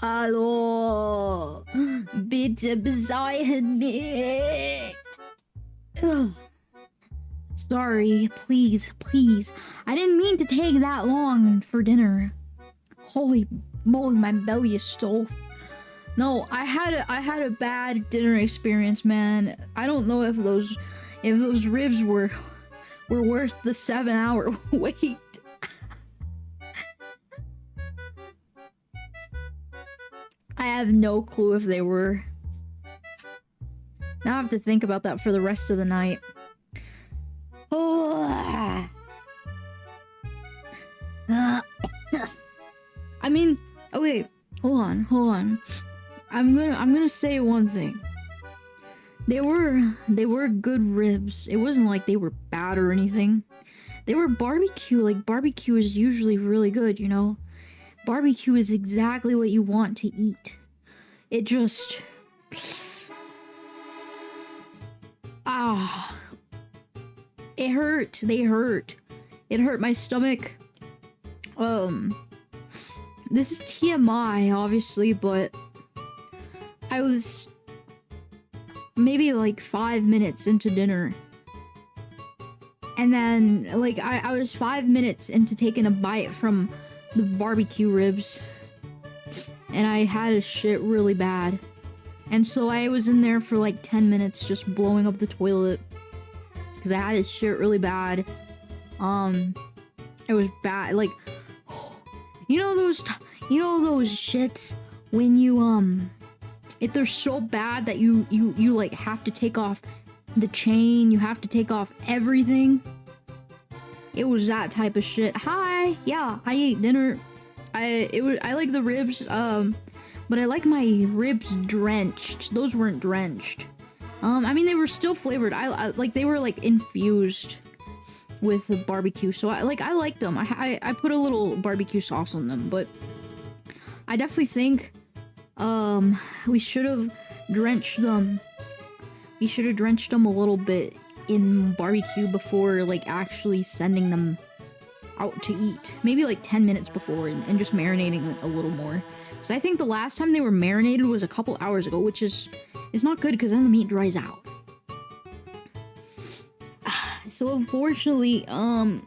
Hallo, bitte beseihen mich. Ugh. Sorry, please, please. I didn't mean to take that long for dinner. Holy moly, my belly is so... No, I had a bad dinner experience, man. I don't know if those ribs were worth the 7-hour wait. I have no clue if they were. Now I have to think about that for the rest of the night. Oh. I mean, okay, hold on. I'm gonna say one thing. They were good ribs. It wasn't like they were bad or anything. They were barbecue. Like, barbecue is usually really good, you know? Barbecue is exactly what you want to eat. It just... It hurt. They hurt. It hurt my stomach. This is TMI, obviously, but I was maybe like 5 minutes into dinner. And then, like, I was 5 minutes into taking a bite from the barbecue ribs. And I had a shit really bad. And so I was in there for like 10 minutes just blowing up the toilet. Because I had a shit really bad. It was bad. Like, you know those shits when you, if they're so bad that you like have to take off the chain, you have to take off everything. It was that type of shit. Hi, yeah, I ate dinner. I like the ribs, but I like my ribs drenched. Those weren't drenched. I mean, they were still flavored. I like, they were like infused with the barbecue, so I liked them. I put a little barbecue sauce on them, but I definitely think we should have drenched them. We should have drenched them a little bit in barbecue before like actually sending them out to eat. Maybe like 10 minutes before, and just marinating a little more. Because I think the last time they were marinated was a couple hours ago, which is not good because then the meat dries out. So unfortunately, that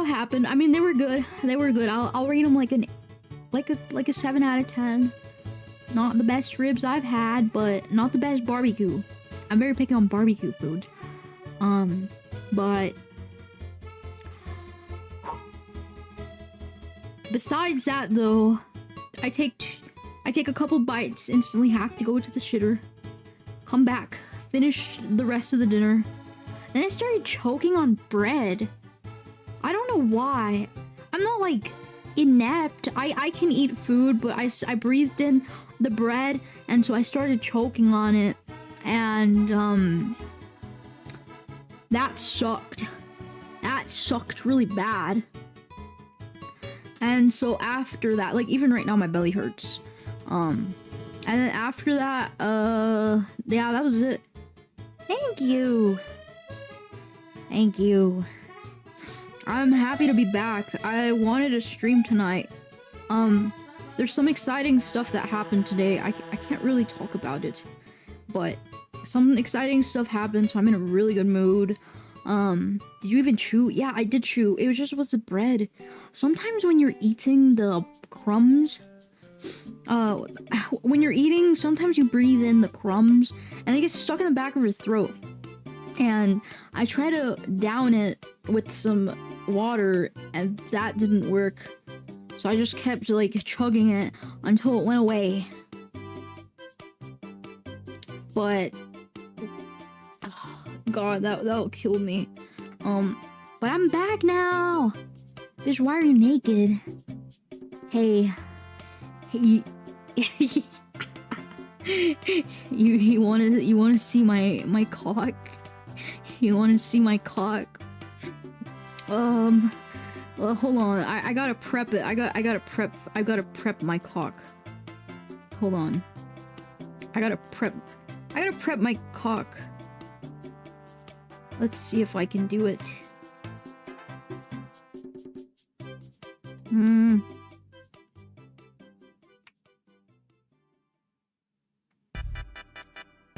happened. I mean, they were good. They were good. I'll rate them like a 7 out of 10. Not the best ribs I've had, but not the best barbecue. I'm very picky on barbecue food. But besides that, though, I take a couple bites, instantly have to go to the shitter, come back, finish the rest of the dinner. Then I started choking on bread. I don't know why. I'm not like inept. I can eat food, but I breathed in the bread, and so I started choking on it, and that sucked. That sucked really bad. And so after that, like, even right now my belly hurts. And then after that, yeah, that was it. Thank you. Thank you. I'm happy to be back. I wanted to stream tonight. There's some exciting stuff that happened today. I can't really talk about it, but some exciting stuff happened, so I'm in a really good mood. Did you even chew? Yeah, I did chew. It was just with the bread. Sometimes when you're eating the crumbs, when you're eating, sometimes you breathe in the crumbs, and they get stuck in the back of your throat. And I try to down it with some water, and that didn't work. So I just kept like chugging it until it went away. But oh, God, that'll kill me. But I'm back now. Bitch, why are you naked? Hey, you wanna see my cock? You wanna see my cock? Well, hold on. I gotta prep it. I gotta prep my cock. Hold on. I gotta prep my cock. Let's see if I can do it.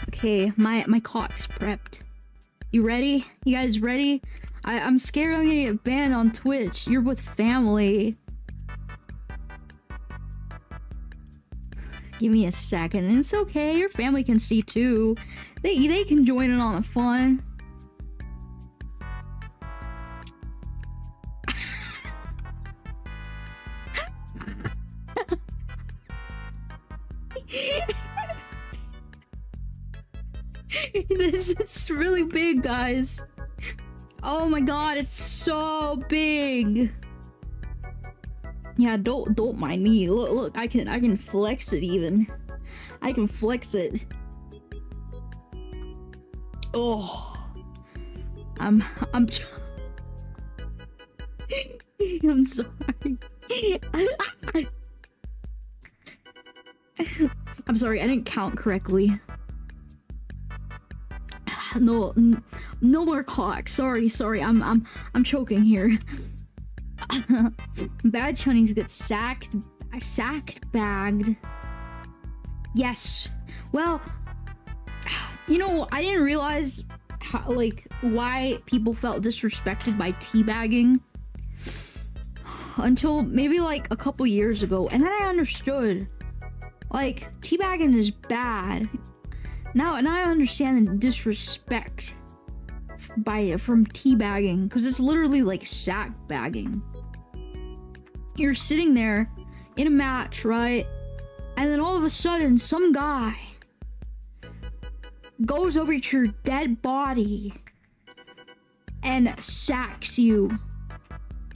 Okay, my cock's prepped. You ready? You guys ready? I'm scared I'm gonna get banned on Twitch. You're with family. Give me a second. It's okay. Your family can see too. They can join in on the fun. This is really big, guys. Oh my God, it's so big. Yeah, don't mind me. Look, I can flex it even. I can flex it. Oh, I'm I'm sorry. I'm sorry, I didn't count correctly. No more cock. Sorry. I'm choking here. Bad chunnies get sacked bagged. Yes. Well, you know, I didn't realize how, like, why people felt disrespected by teabagging until maybe like a couple years ago, and then I understood. Like, teabagging is bad. Now I understand the disrespect from teabagging, because it's literally like sack bagging. You're sitting there in a match, right? And then all of a sudden, some guy goes over to your dead body and sacks you.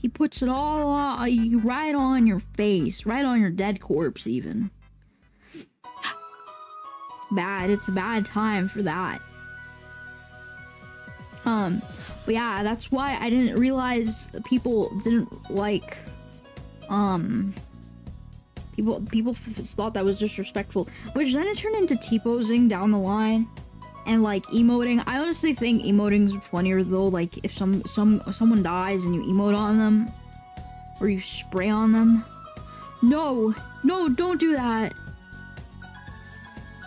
He puts it all on, right on your face, right on your dead corpse even. It's a bad time for that. But yeah, that's why I didn't realize people didn't like, people thought that was disrespectful, which then it turned into T-posing down the line and like emoting. I honestly think emoting's funnier though, like if someone dies and you emote on them or you spray on them. No, don't do that.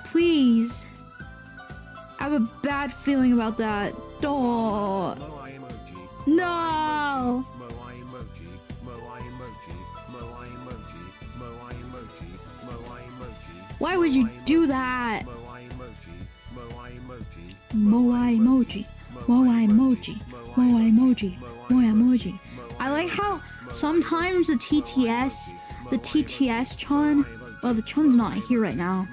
Please. I have a bad feeling about that. Oh. No. Why would you do that? Moai emoji. Moai emoji. Moai emoji. Moai emoji. I like how sometimes the TTS chun, well, the chun's not here right now.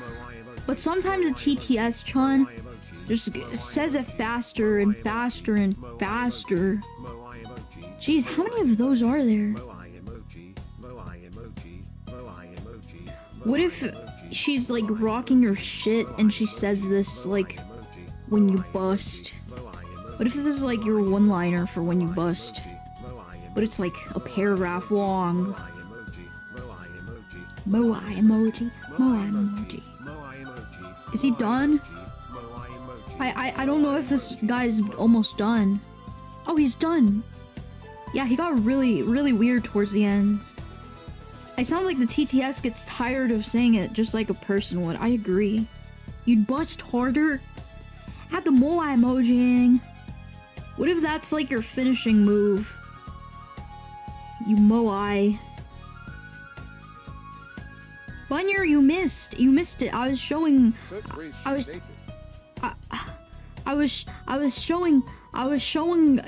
But sometimes the TTS chun just says it faster and faster and faster. Jeez, how many of those are there? What if she's like rocking her shit and she says this like when you bust? What if this is like your one-liner for when you bust? But it's like a paragraph long. Moai emoji. Moai emoji. Is he done? I don't know if this guy's almost done. Oh, he's done. Yeah, he got really weird towards the end. I sound like the TTS gets tired of saying it just like a person would. I agree. You'd bust harder? Add the moai emoji. What if that's like your finishing move? You moai. Bunyer, you missed it. I was showing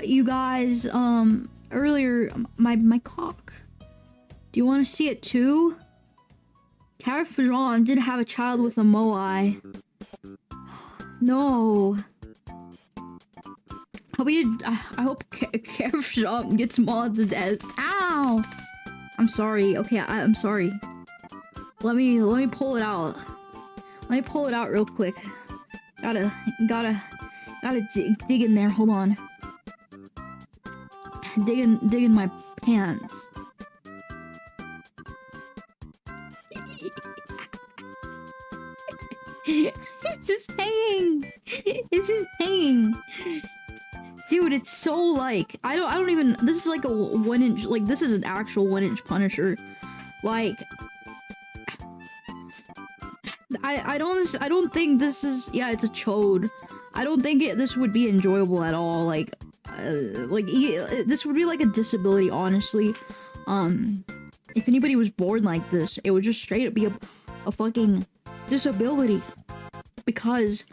you guys earlier my cock. Do you want to see it too? Carfajon did have a child with a moai. No. I hope Carfajon gets mauled to death. Ow! I'm sorry. Okay, I'm sorry. Let me pull it out. Let me pull it out real quick. Gotta dig in there. Hold on. Dig in my pants. It's just hanging. It's just hanging. Dude, it's so like I don't even. This is like a 1 inch. Like this is an actual 1 inch Punisher. Like I don't think this is. Yeah, it's a chode. I don't think this would be enjoyable at all. Like this would be like a disability. Honestly, if anybody was born like this, it would just straight up be a fucking disability. Because,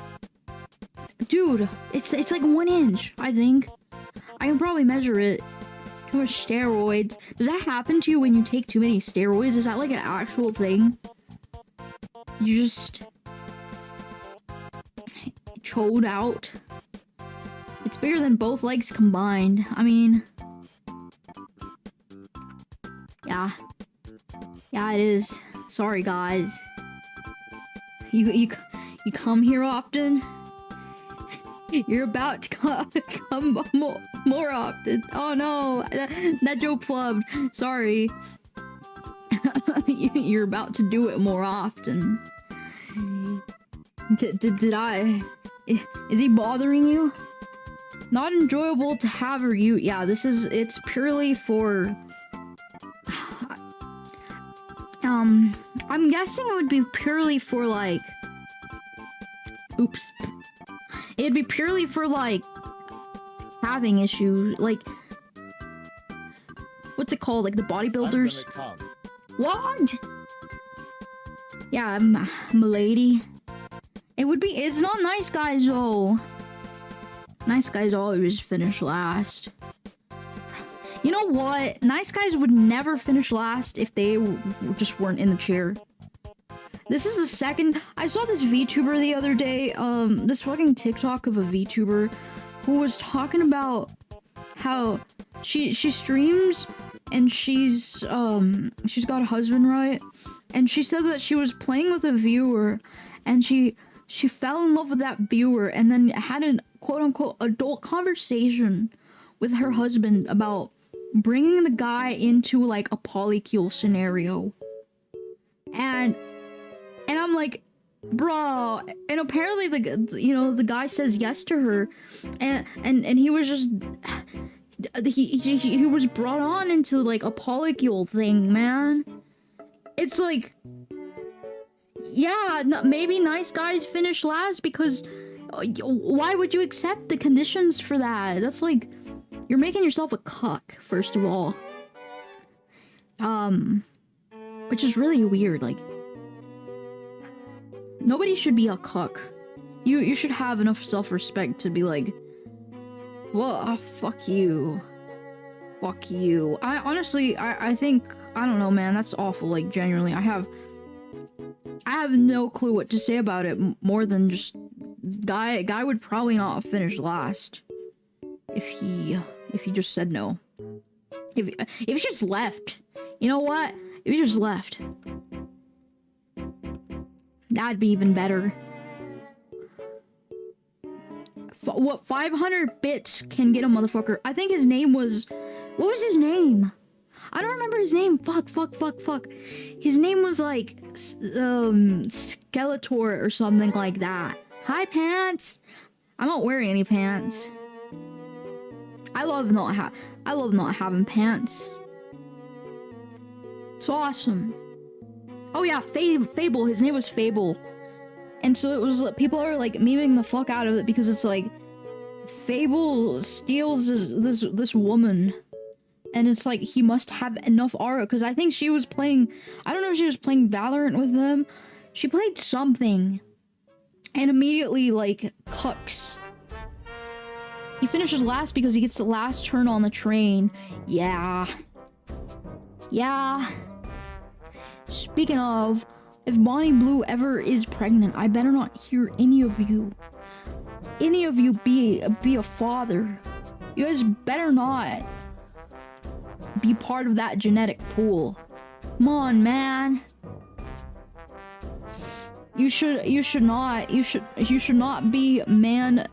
dude, it's like 1 inch, I think. I can probably measure it. Too much steroids. Does that happen to you when you take too many steroids? Is that like an actual thing? You just chode out. It's bigger than both legs combined. I mean, yeah, it is. Sorry, guys. You come here often? You're about to come more often. Oh no, that joke flubbed. Sorry. You're about to do it more often. Did I? Is he bothering you? Not enjoyable to have or you. Yeah, it's purely for... I'm guessing it would be purely for like... Oops. It'd be purely for like having issues, like what's it called? Like the bodybuilders. What? Yeah, milady. It would be. It's not nice guys though. Nice guys always finish last. You know what? Nice guys would never finish last if they just weren't in the chair. This is the second. I saw this VTuber the other day. This fucking TikTok of a VTuber who was talking about how she streams and she's got a husband, right? And she said that she was playing with a viewer and she fell in love with that viewer and then had an quote-unquote adult conversation with her husband about bringing the guy into like a polycule scenario. And I'm like, bro. And apparently the guy says yes to her, and he was just he was brought on into like a polycule thing, man. It's like, yeah, maybe nice guys finish last because why would you accept the conditions for that? That's like, you're making yourself a cuck, first of all. Which is really weird. Like, nobody should be a cuck. You should have enough self-respect to be like, well, fuck you. Fuck you. I honestly, I think, I don't know, man, that's awful. Like, genuinely, I have no clue what to say about it more than just guy would probably not finish last if he just said no. If he just left. You know what? If he just left. That'd be even better. What 500 bits can get a motherfucker? I think his name was... What was his name? I don't remember his name. Fuck. His name was like... Skeletor or something like that. Hi, pants! I'm not wearing any pants. I love not having pants. It's awesome. Oh yeah, Fable. His name was Fable. And so it was, people are like memeing the fuck out of it because it's like, Fable steals this woman. And it's like, he must have enough aura, because I think she was playing, I don't know if she was playing Valorant with them. She played something. And immediately, like, cucks. He finishes last because he gets the last turn on the train. Yeah. Yeah. Speaking of, if Bonnie Blue ever is pregnant, I better not hear any of you be a father. You guys better not be part of that genetic pool. Come on, man. You should not be man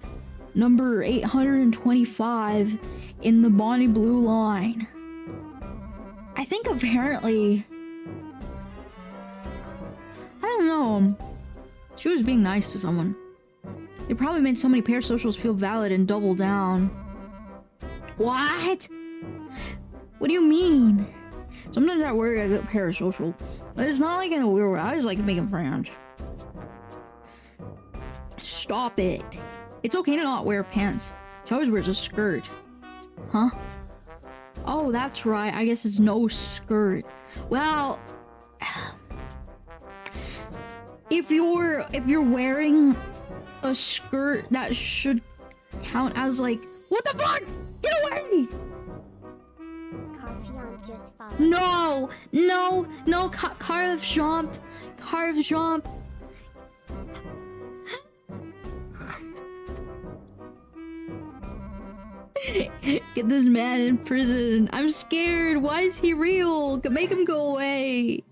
number 825 in the Bonnie Blue line. I think apparently, I don't know, she was being nice to someone. It probably made so many parasocials feel valid and double down. What? What do you mean? Sometimes I worry I get parasocial. But it's not like in a weird way. I just like making friends. Stop it. It's okay to not wear pants. She always wears a skirt. Huh? Oh, that's right. I guess it's no skirt. Well, if you're wearing a skirt, that should count as like, what the fuck? Get away! No, carve jump. Get this man in prison. I'm scared. Why is he real? Make him go away.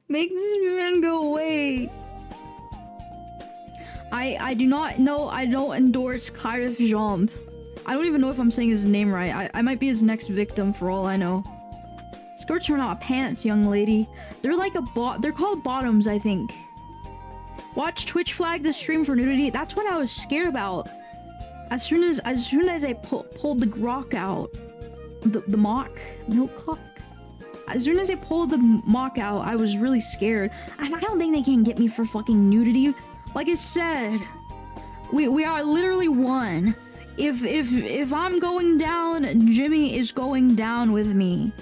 Make this man go away. I do not know. I don't endorse Carve Jump. I don't even know if I'm saying his name right. I might be his next victim for all I know. Skirts are not pants, young lady. They're like they're called bottoms, I think. Watch Twitch flag the stream for nudity. That's what I was scared about. As soon as I pulled the grok out, the mock milk cock. As soon as I pulled the mock out, I was really scared. I don't think they can get me for fucking nudity. Like I said, we are literally one. If I'm going down, Jimmy is going down with me.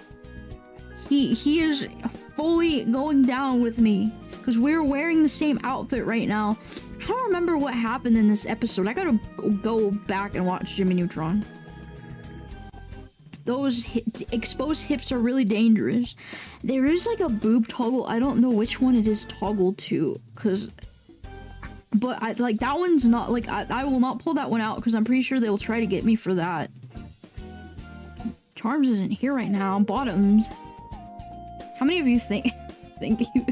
He is fully going down with me because we're wearing the same outfit right now. I don't remember what happened in this episode. I gotta go back and watch Jimmy Neutron. Those exposed hips are really dangerous. There is like a boob toggle. I don't know which one it is toggled to, but I like that one's not like I will not pull that one out because I'm pretty sure they'll try to get me for that. Charms isn't here right now. Bottoms. How many of you think you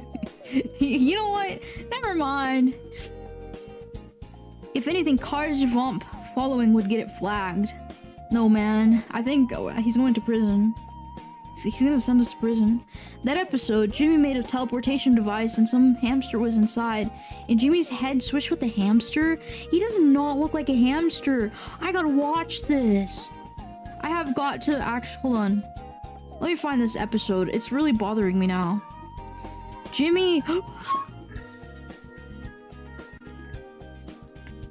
you know what? Never mind. If anything, Cars Vomp following would get it flagged. No, man. I think he's going to prison. He's gonna send us to prison. That episode, Jimmy made a teleportation device and some hamster was inside. And Jimmy's head switched with the hamster? He does not look like a hamster. I gotta watch this. I have got to actually... Hold on. Let me find this episode. It's really bothering me now. Jimmy...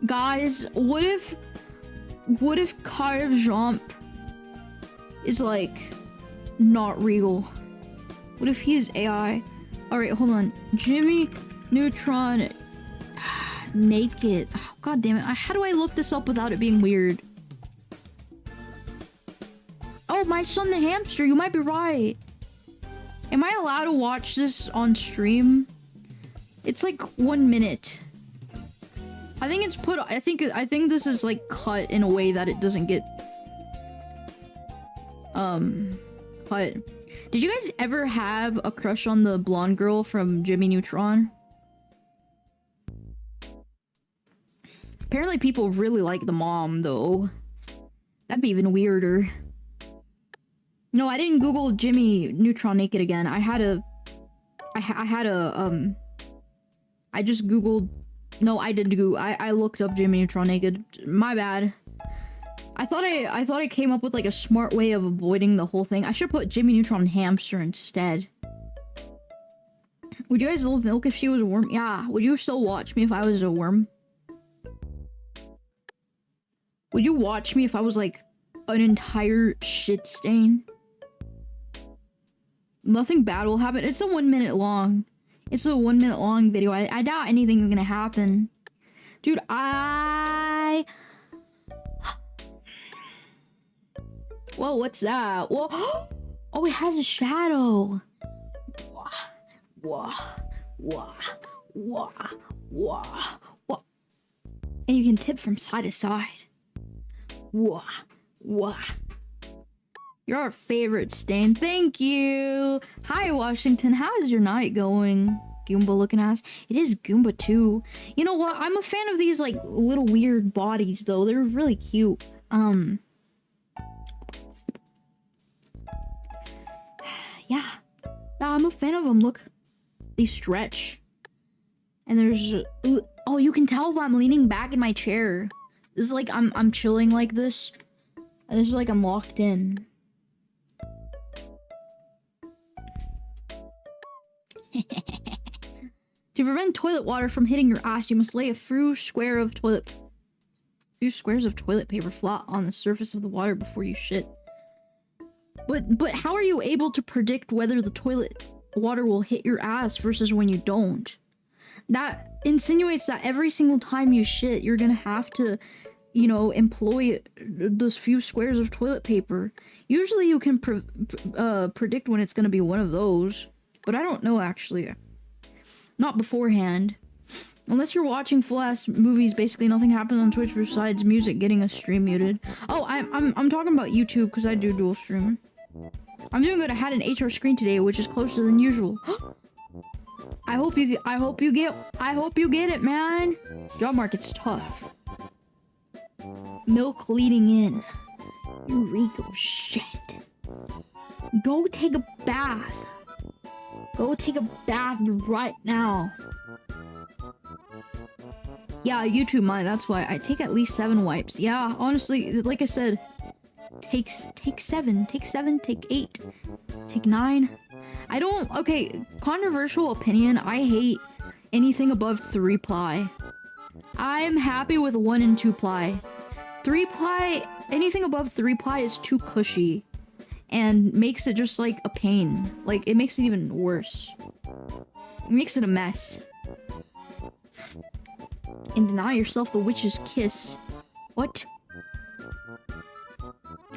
Guys, what if Carve Jump is like not real? What if he is AI? Alright, hold on. Jimmy Neutron naked. Oh, God damn it. How do I look this up without it being weird? Oh, my son the hamster. You might be right. Am I allowed to watch this on stream? It's like 1 minute. I think it's put. I think this is like cut in a way that it doesn't get cut. Did you guys ever have a crush on the blonde girl from Jimmy Neutron? Apparently people really like the mom though. That'd be even weirder. No, I didn't Google Jimmy Neutron naked again. I just Googled. No, I didn't Google. I looked up Jimmy Neutron naked. My bad. I thought I came up with like a smart way of avoiding the whole thing. I should put Jimmy Neutron hamster instead. Would you guys love Milk if she was a worm? Yeah. Would you still watch me if I was a worm? Would you watch me if I was like an entire shit stain? Nothing bad will happen. It's a 1 minute long. It's a 1 minute long video. I doubt anything's gonna happen. Dude, Whoa, what's that? Whoa. Oh, it has a shadow. wah, wah, wah, wah, wah. And you can tip from side to side. Wah, wah. You're our favorite, Stain. Thank you. Hi, Washington. How's your night going? Goomba looking ass. It is Goomba too. You know what? I'm a fan of these like little weird bodies though. They're really cute. Yeah. I'm a fan of them. Look. They stretch. And there's oh, you can tell if I'm leaning back in my chair. This is like I'm chilling like this. And this is like I'm locked in. To prevent toilet water from hitting your ass, you must lay a few squares of toilet paper flat on the surface of the water before you shit. But how are you able to predict whether the toilet water will hit your ass versus when you don't? That insinuates that every single time you shit, you're gonna have to, you know, employ those few squares of toilet paper. Usually you can predict when it's gonna be one of those, but I don't know actually. Not beforehand. Unless you're watching full-ass movies, basically nothing happens on Twitch besides music getting a stream muted. Oh, I'm talking about YouTube because I do dual stream. I'm doing good. I had an HR screen today, which is closer than usual. I hope you get it, man. Job market's tough. Milk leading in. You reek of shit. Go take a bath. Go take a bath right now. Yeah, YouTube mine. That's why I take at least 7 wipes. Yeah, honestly, like I said, take 7, take 8, take 9. I don't. Okay, controversial opinion. I hate anything above 3 ply. I'm happy with 1 and 2 ply. 3 ply. Anything above 3 ply is too cushy. And makes it just like a pain. Like, it makes it even worse. It makes it a mess. And deny yourself the witch's kiss. What?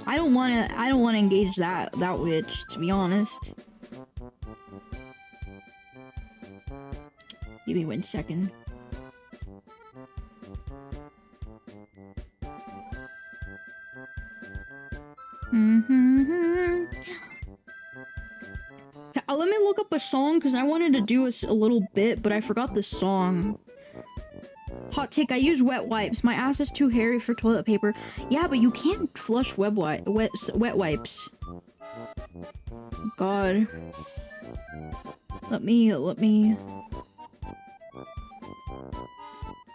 I don't wanna engage that witch, to be honest. Give me 1 second. Let me look up a song because I wanted to do a little bit, but I forgot the song. Hot take, I use wet wipes. My ass is too hairy for toilet paper. Yeah, but you can't flush wet wipes. God. Let me...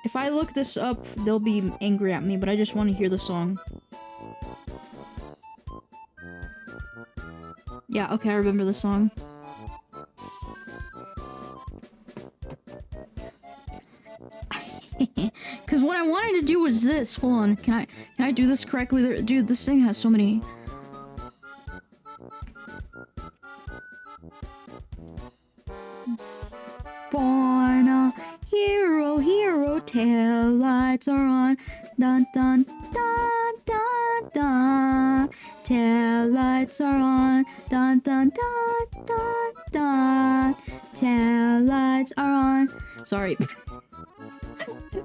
If I look this up, they'll be angry at me, but I just want to hear the song. Yeah, okay, I remember the song. Because what I wanted to do was this. Hold on, can I do this correctly? Dude, this thing has so many... Born a hero, tail lights are on. Dun dun dun dun dun. Tail lights are on. Dun dun dun dun dun. Tail lights are on. Sorry.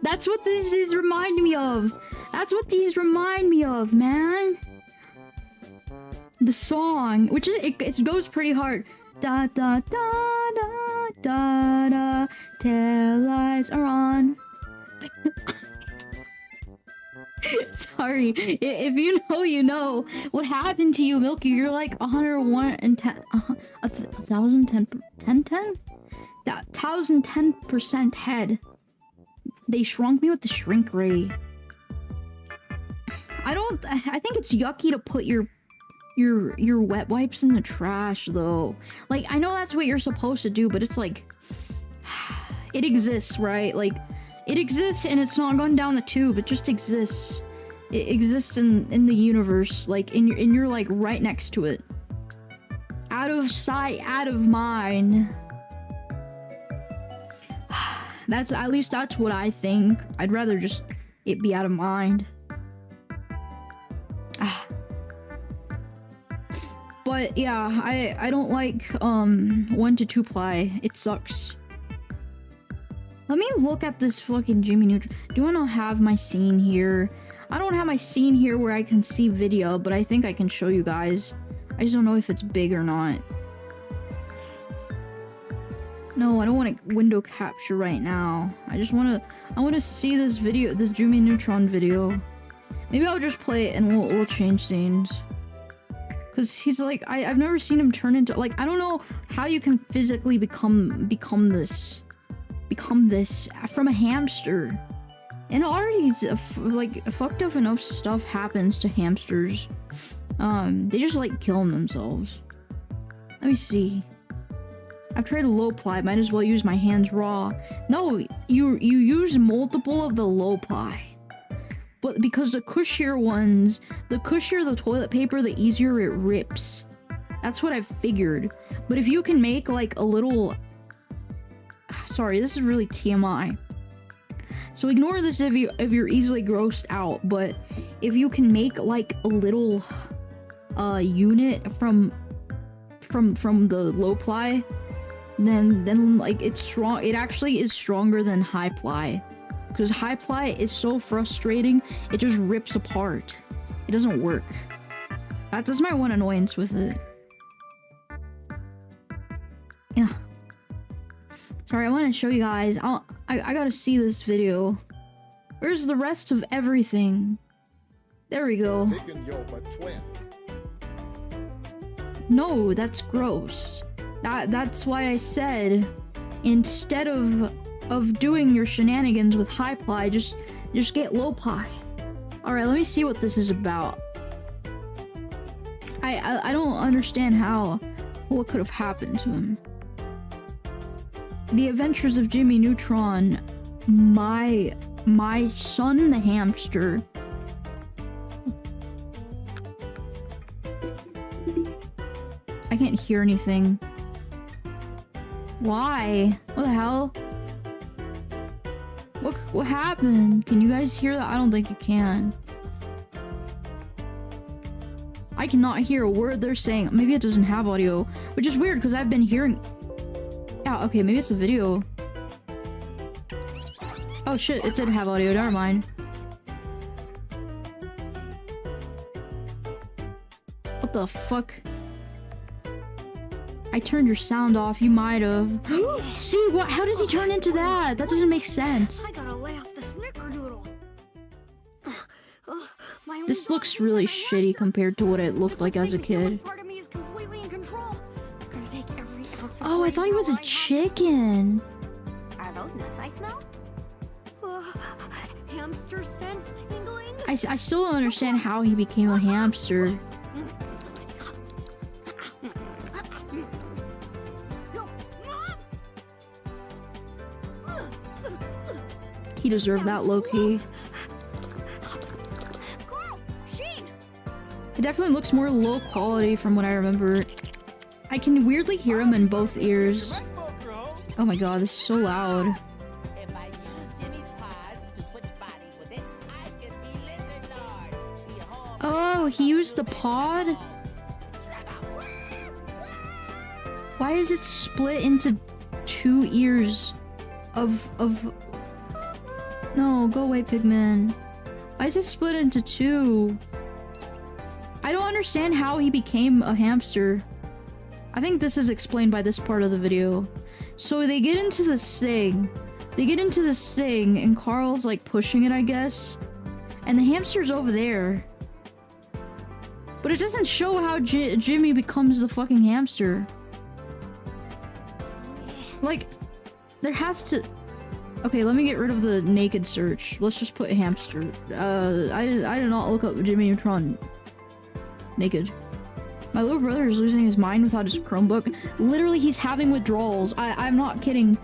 That's what these remind me of. That's what these remind me of, man. The song, which is it goes pretty hard. Da da da da da da. Tail lights are on. Sorry, if you know, you know. What happened to you, Milky? You're like 101 and 10, 1,010, that 1,010% head. They shrunk me with the shrink ray. I think it's yucky to put your wet wipes in the trash though. Like, I know that's what you're supposed to do, but it's like, it exists, right? Like, it exists and it's not going down the tube. It just exists. It exists in the universe, like, and you're like right next to it. Out of sight, out of mind. At least that's what I think. I'd rather just it be out of mind. But But yeah, I don't like 1 to 2 ply. It sucks. Let me look at this fucking Jimmy Neutron. Do I not have my scene here? I don't have my scene here where I can see video, but I think I can show you guys. I just don't know if it's big or not. No, I don't want to window capture right now. I want to see this video, this Jimmy Neutron video. Maybe I'll just play it and we'll change scenes. Cause he's like, I've never seen him turn into, like, I don't know how you can physically become this from a hamster. And already, like, fucked up enough stuff happens to hamsters. They just like killing themselves. Let me see. I've tried a low ply, might as well use my hands raw. No, you use multiple of the low ply. But because the cushier ones, the cushier the toilet paper, the easier it rips. That's what I've figured. But if you can make like a little... Sorry, this is really TMI. So ignore this if you're easily grossed out, but if you can make like a little unit from the low ply, then like it's strong. It actually is stronger than high ply. Because high ply is so frustrating, it just rips apart. It doesn't work. That's my one annoyance with it. Yeah. Sorry, I want to show you guys. I gotta see this video. Where's the rest of everything? There we go. No, that's gross. That's why I said, instead of doing your shenanigans with high ply, just get low ply. Alright, let me see what this is about. I don't understand what could have happened to him. The Adventures of Jimmy Neutron, my son the hamster. I can't hear anything. Why? What the hell? What happened? Can you guys hear that? I don't think you can. I cannot hear a word they're saying. Maybe it doesn't have audio, which is weird because I've been hearing... Yeah, okay, maybe it's the video. Oh shit, it did have audio, never mind. What the fuck? I turned your sound off, you might have. See, what? How does he turn into that? That doesn't make sense. I gotta lay off the snickerdoodle. This looks really shitty compared to what it looked like as a kid. Oh, I thought he was a chicken. Are those nuts I smell? Hamster sense tingling? I still don't understand how he became a hamster. He deserved that low-key. It definitely looks more low quality from what I remember. I can weirdly hear him in both ears. Oh my god, this is so loud. Oh, he used the pod? Why is it split into 2 ears of... No, go away, Pigman. Why is it split into 2? I don't understand how he became a hamster. I think this is explained by this part of the video. So they get into this thing. And Carl's like pushing it, I guess. And the hamster's over there. But it doesn't show how Jimmy becomes the fucking hamster. Like, there has to... Okay, let me get rid of the naked search. Let's just put hamster. I did not look up Jimmy Neutron naked. My little brother is losing his mind without his Chromebook. Literally, he's having withdrawals. I'm not kidding.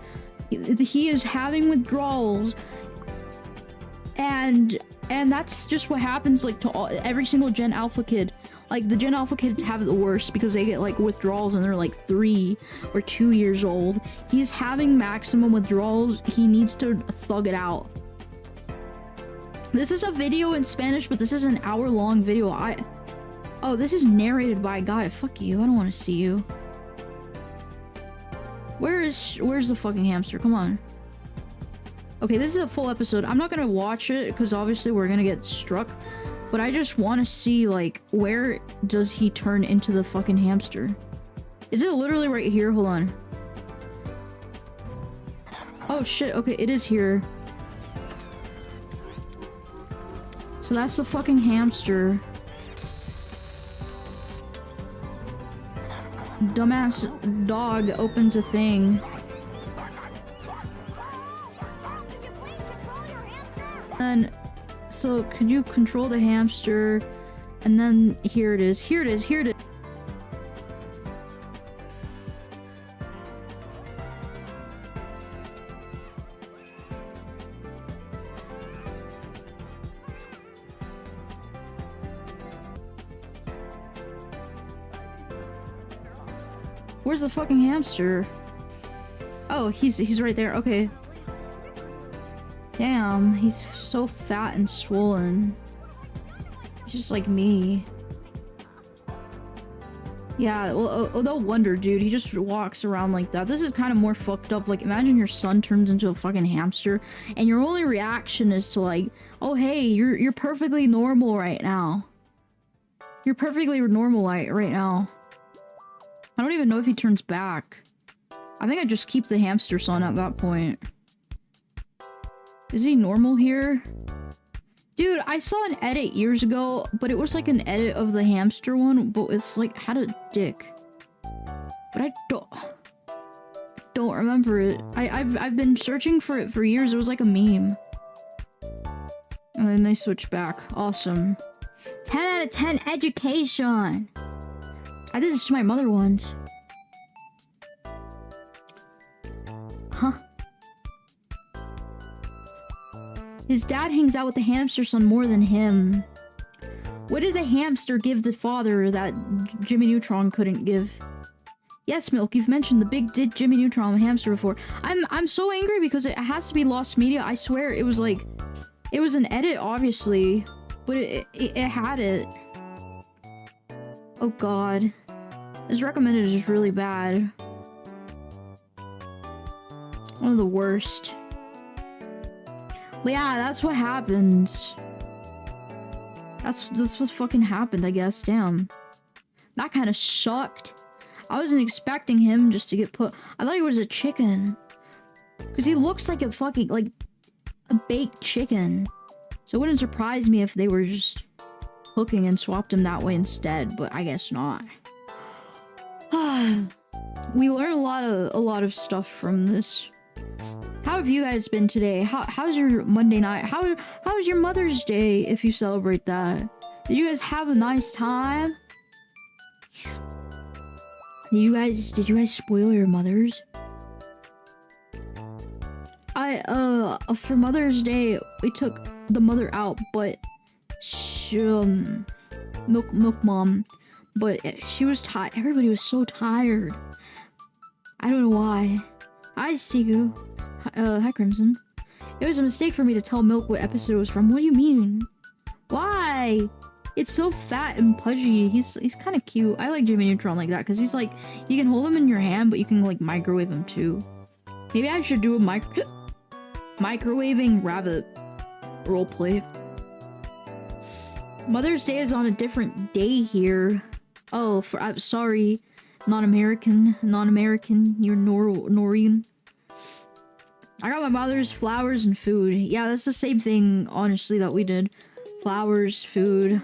He is having withdrawals. And that's just what happens, like, to every single Gen Alpha kid. Like, the Gen Alpha kids have it the worst because they get, like, withdrawals and they're, like, 3 or 2 years old. He's having maximum withdrawals. He needs to thug it out. This is a video in Spanish, but this is an hour-long video. Oh, this is narrated by a guy. Fuck you. I don't want to see you. Where's the fucking hamster? Come on. Okay, this is a full episode. I'm not gonna watch it because obviously we're gonna get struck. But I just want to see, like, where does he turn into the fucking hamster? Is it literally right here? Hold on. Oh shit, okay, it is here. So that's the fucking hamster. Dumbass dog opens a thing. And so could you control the hamster? And then here it is. Here it is. Here it is. Where's the fucking hamster? Oh, he's right there. Okay. Damn, he's so fat and swollen. He's just like me. Yeah, well, no wonder, dude. He just walks around like that. This is kind of more fucked up. Like, imagine your son turns into a fucking hamster, and your only reaction is to like, oh hey, you're perfectly normal right now. You're perfectly normal right now. I don't even know if he turns back. I think I just keep the hamster son at that point. Is he normal here? Dude, I saw an edit years ago, but it was like an edit of the hamster one, but it's like had a dick. But I don't remember it. I've been searching for it for years. It was like a meme. And then they switched back. Awesome. 10 out of 10 education. I did this to my mother once. Huh? His dad hangs out with the hamster son more than him. What did the hamster give the father that Jimmy Neutron couldn't give? Yes, Milk, you've mentioned the big Jimmy Neutron hamster before. I'm so angry because it has to be lost media. I swear it was like... It was an edit, obviously. But it had it. Oh god. This recommended is really bad. One of the worst. But yeah, that's what happens. That's what fucking happened, I guess. Damn. That kind of sucked. I wasn't expecting him just to get put... I thought he was a chicken. Because he looks like a fucking, like, a baked chicken. So it wouldn't surprise me if they were just hooking and swapped him that way instead, but I guess not. We learned a lot of stuff from this. How have you guys been today? How's your Monday night? How was your Mother's Day, if you celebrate that? Did you guys have a nice time? Did you guys spoil your mothers? For Mother's Day, we took the mother out, but milk mom, but she was tired. Everybody was so tired. I don't know why. Hi, Sigu. Hi, Crimson. It was a mistake for me to tell Milk what episode it was from. What do you mean? Why? It's so fat and pudgy. He's kind of cute. I like Jimmy Neutron like that because he's like, you can hold him in your hand, but you can like microwave him too. Maybe I should do a microwaving rabbit roleplay. Mother's Day is on a different day here. Oh, I'm sorry. Non-American. You're Norwegian. I got my mother's flowers and food. Yeah, that's the same thing, honestly, that we did. Flowers, food.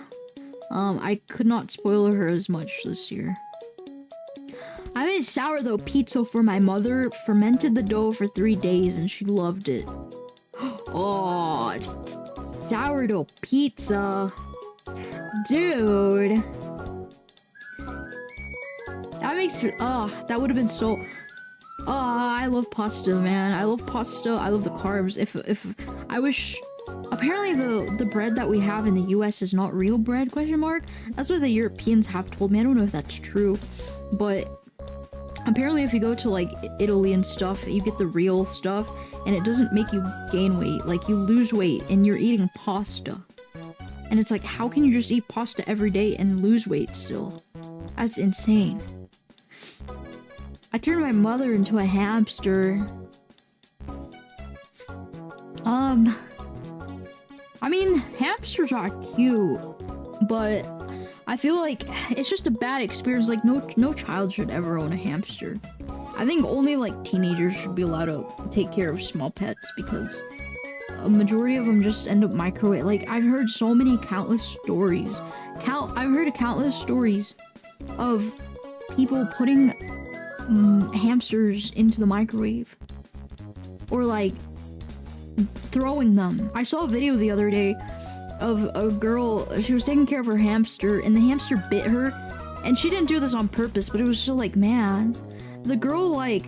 I could not spoil her as much this year. I made sourdough pizza for my mother, fermented the dough for 3 days, and she loved it. Oh, it's sourdough pizza. Dude. That makes... that would have been so... I love pasta, man. I love pasta. I love the carbs. If I wish... Apparently the bread that we have in the US is not real bread, question mark. That's what the Europeans have told me. I don't know if that's true. But apparently if you go to like Italy and stuff, you get the real stuff and it doesn't make you gain weight. Like you lose weight and you're eating pasta. And it's like, how can you just eat pasta every day and lose weight still? That's insane. I turned my mother into a hamster. I mean, hamsters are cute, but I feel like it's just a bad experience. Like, no child should ever own a hamster. I think only like teenagers should be allowed to take care of small pets, because a majority of them just end up microwave. Like, I've heard so many countless stories. I've heard countless stories of people putting hamsters into the microwave, or like throwing them. I saw a video the other day of a girl. She was taking care of her hamster, and the hamster bit her, and she didn't do this on purpose, but it was so like, man, the girl, like,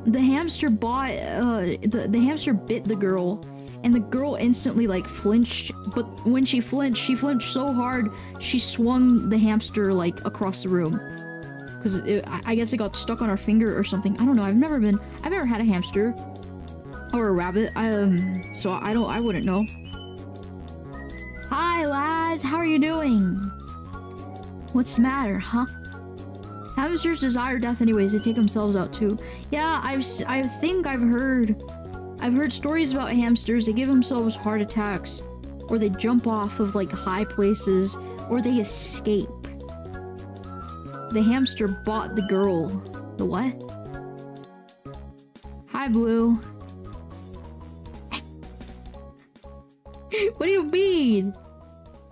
the hamster the hamster bit the girl, and the girl instantly like flinched, but when she flinched so hard she swung the hamster like across the room, because I guess it got stuck on her finger or something. I don't know. I've never had a hamster or a rabbit, so I wouldn't know. Hi lads, how are you doing? What's the matter, huh? Hamsters desire death anyways. They take themselves out too. Yeah, I think I've heard stories about hamsters. They give themselves heart attacks, or they jump off of like high places, or they escape. The hamster bought the girl. The what? Hi, Blue. What do you mean?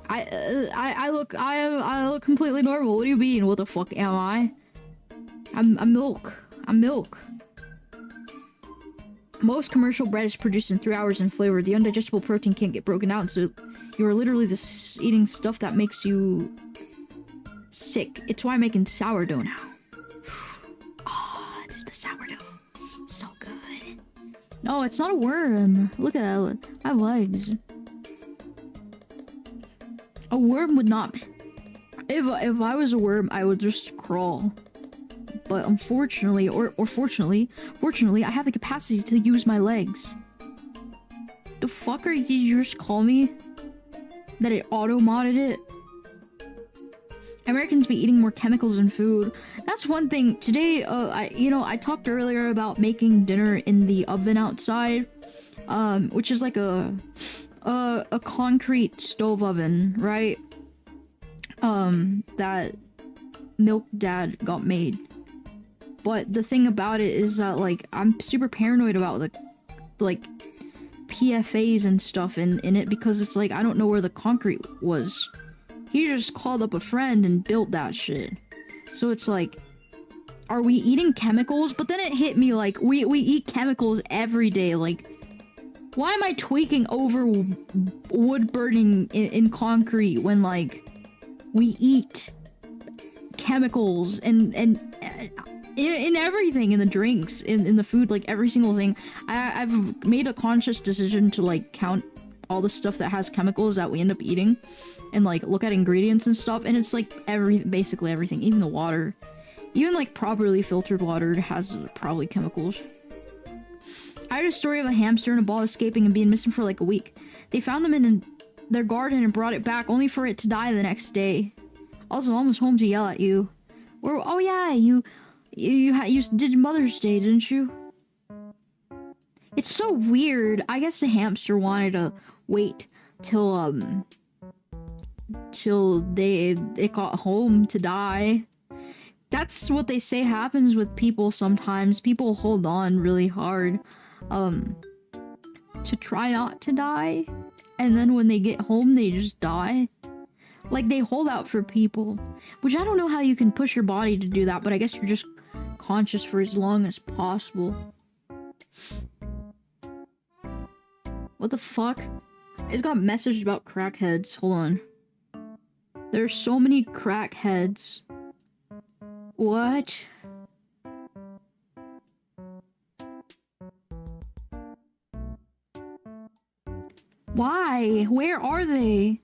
I look completely normal. What do you mean? What the fuck am I? I'm milk. I'm milk. Most commercial bread is produced in 3 hours and flavored. The undigestible protein can't get broken out, so you are literally eating stuff that makes you sick. It's why I'm making sourdough now. Oh, there's the sourdough. So good. No, it's not a worm. Look at that. I have legs. A worm would not. If I was a worm, I would just crawl. But unfortunately, or fortunately, I have the capacity to use my legs. The fucker did you just call me? That it auto-modded it? Americans be eating more chemicals in food. That's one thing. Today, I talked earlier about making dinner in the oven outside, which is like a concrete stove oven, right? That Milk Dad got made. But the thing about it is that, like, I'm super paranoid about the, like, PFAs and stuff in it, because it's like, I don't know where the concrete was. He just called up a friend and built that shit. So it's like, are we eating chemicals? But then it hit me, like, we eat chemicals every day. Like, why am I tweaking over wood burning in concrete when, like, we eat chemicals and in everything, in the drinks, in the food, like every single thing. I've made a conscious decision to like count all the stuff that has chemicals that we end up eating, and like look at ingredients and stuff, and it's like basically everything, even the water, even like properly filtered water has probably chemicals. I heard a story of a hamster and a ball escaping and being missing for like a week. They found them in their garden and brought it back, only for it to die the next day. Also, Mom was home to yell at you. Or, oh yeah, you did Mother's Day, didn't you? It's so weird. I guess the hamster wanted to wait till it got home to die. That's what they say happens with people sometimes. People hold on really hard to try not to die, and then when they get home they just die. Like, they hold out for people, which I don't know how you can push your body to do that, but I guess you're just conscious for as long as possible. What the fuck? It's got a message about crackheads. Hold on. There's so many crackheads. What? Why? Where are they?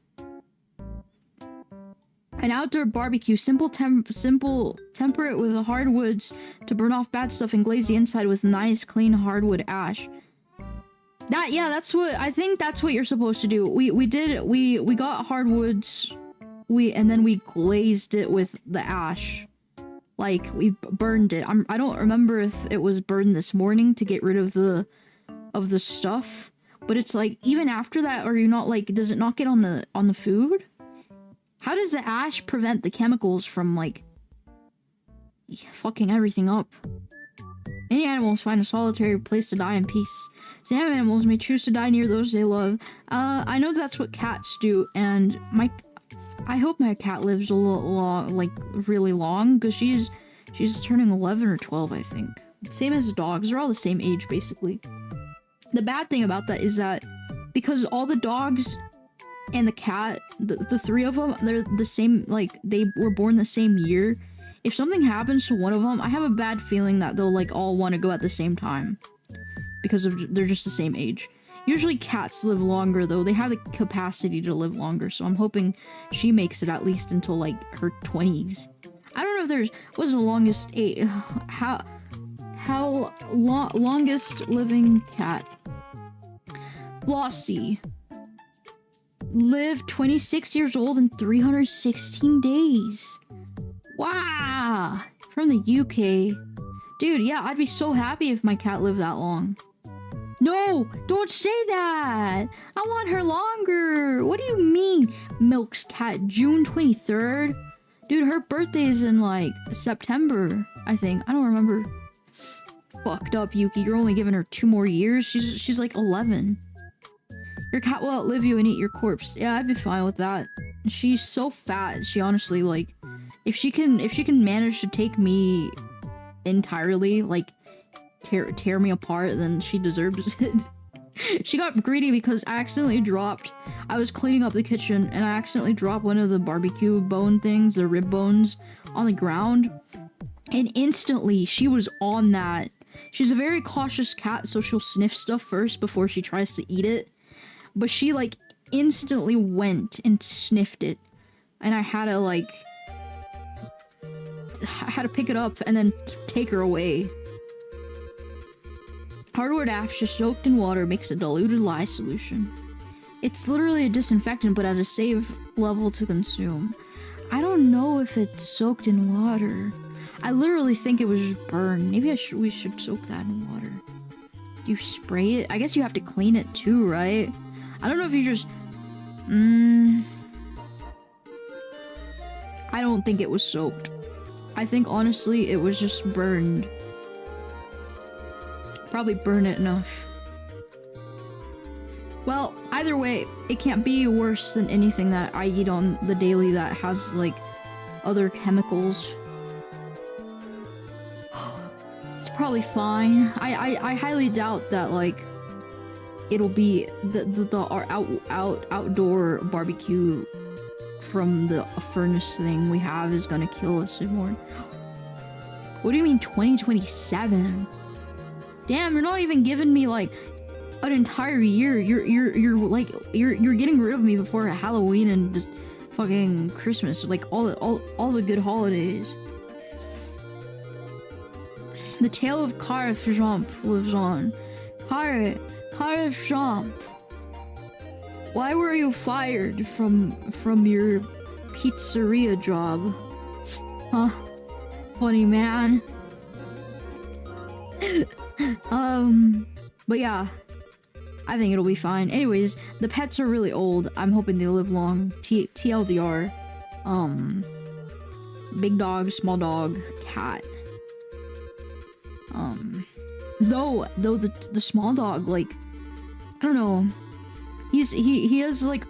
An outdoor barbecue. Simple temper it with hardwoods to burn off bad stuff and glaze the inside with nice clean hardwood ash. That's what I think. That's what you're supposed to do. We got hardwoods, and then we glazed it with the ash. Like we burned it. I don't remember if it was burned this morning to get rid of the stuff, but it's like even after that, are you not like, does it not get on the food? How does the ash prevent the chemicals from like fucking everything up? Many animals find a solitary place to die in peace. Some animals may choose to die near those they love. I know that's what cats do, and I hope my cat lives a little long, like really long, because she's turning 11 or 12, I think. Same as dogs, they're all the same age, basically. The bad thing about that is that because all the dogs and the cat, the three of them, they're the same, like they were born the same year. If something happens to one of them, I have a bad feeling that they'll like all want to go at the same time because they're just the same age. Usually cats live longer though. They have the capacity to live longer, so I'm hoping she makes it at least until like her 20s. I don't know if what's the longest age, longest living cat. Flossie lived 26 years old and 316 days. Wow, from the UK. Dude, yeah, I'd be so happy if my cat lived that long. No, don't say that. I want her longer. What do you mean? Milk's cat, June 23rd? Dude, her birthday is in like September, I think. I don't remember. Fucked up, Yuki. You're only giving her 2 more years. She's like 11. Your cat will outlive you and eat your corpse. Yeah, I'd be fine with that. She's so fat. She honestly, like, if she can manage to take me entirely, like tear me apart, then she deserves it. She got greedy because I was cleaning up the kitchen and I accidentally dropped one of the barbecue bone things, the rib bones, on the ground, and instantly she was on that. She's a very cautious cat, so she'll sniff stuff first before she tries to eat it, but she like instantly went and sniffed it, and I had to pick it up and then take her away. Hardwood ash just soaked in water makes a diluted lye solution. It's literally a disinfectant, but at a safe level to consume. I don't know if it's soaked in water. I literally think it was just burned. Maybe we should soak that in water. You spray it? I guess you have to clean it too, right? I don't know if you just... I don't think it was soaked. I think honestly it was just burned. Probably burn it enough. Well, either way, it can't be worse than anything that I eat on the daily that has like other chemicals. It's probably fine. I highly doubt that like it'll be our outdoor barbecue from the furnace thing we have is gonna kill us anymore. What do you mean 2027? Damn, you're not even giving me like an entire year. You're getting rid of me before Halloween and just fucking Christmas, like all the good holidays. The tale of Carafjamp lives on. Carafjamp. Why were you fired from your pizzeria job? Huh? Funny man. But yeah, I think it'll be fine. Anyways, the pets are really old. I'm hoping they live long. TLDR. Big dog, small dog, cat. Though the small dog, like, I don't know. He has like,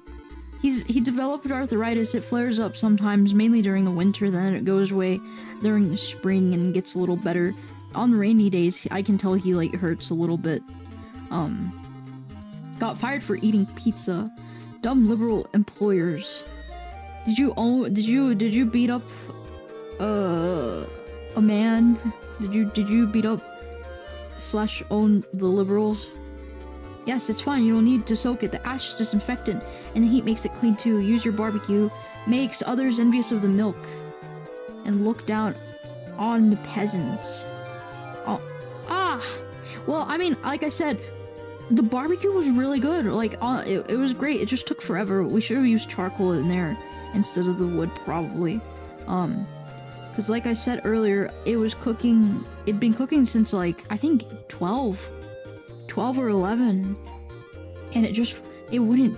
he developed arthritis. It flares up sometimes, mainly during the winter, then it goes away during the spring and gets a little better. On rainy days, I can tell he like hurts a little bit. Got fired for eating pizza. Dumb liberal employers. Did you beat up a man? Did you beat up / own the liberals? Yes, it's fine. You don't need to soak it. The ash is disinfectant, and the heat makes it clean too. Use your barbecue. Makes others envious of the milk, and look down on the peasants. Oh, well, I mean, like I said, The barbecue was really good. Like, it was great. It just took forever. We should have used charcoal in there instead of the wood, probably. Because like I said earlier, it'd been cooking since like, I think 12 or 11. And it wouldn't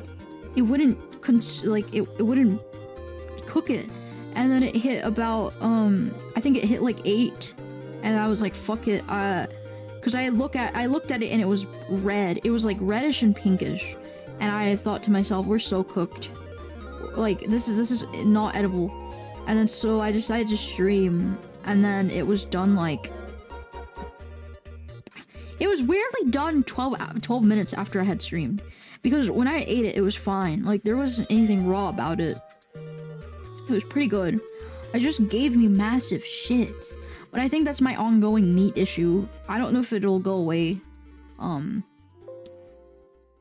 cook it. And then it hit about, I think it hit like 8. And I was like, fuck it. Because I looked at it and it was red. It was like reddish and pinkish. And I thought to myself, we're so cooked. Like, this is not edible. And then so I decided to stream. And then it was done like... It was weirdly done 12 minutes after I had streamed. Because when I ate it, it was fine. Like, there wasn't anything raw about it. It was pretty good. It just gave me massive shit. But I think that's my ongoing meat issue. I don't know if it'll go away.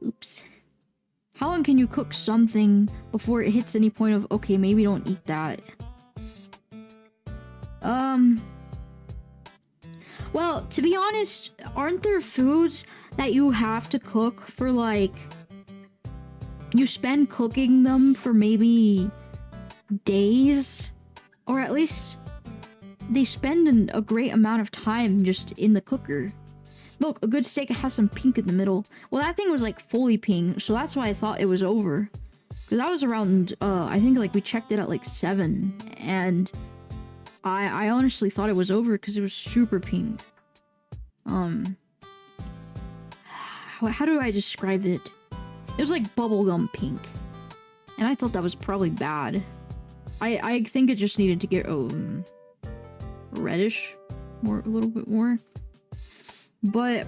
Oops. How long can you cook something before it hits any point of, okay, maybe don't eat that? Well, to be honest, aren't there foods that you have to cook for, like... You spend cooking them for maybe days? Or at least they spend a great amount of time just in the cooker. Look, a good steak has some pink in the middle. Well, that thing was like fully pink, so that's why I thought it was over. Because that was around, I think like we checked it at like 7. And I honestly thought it was over because it was super pink. How do I describe it? It was like bubblegum pink. And I thought that was probably bad. I think it just needed to get reddish a little bit more. But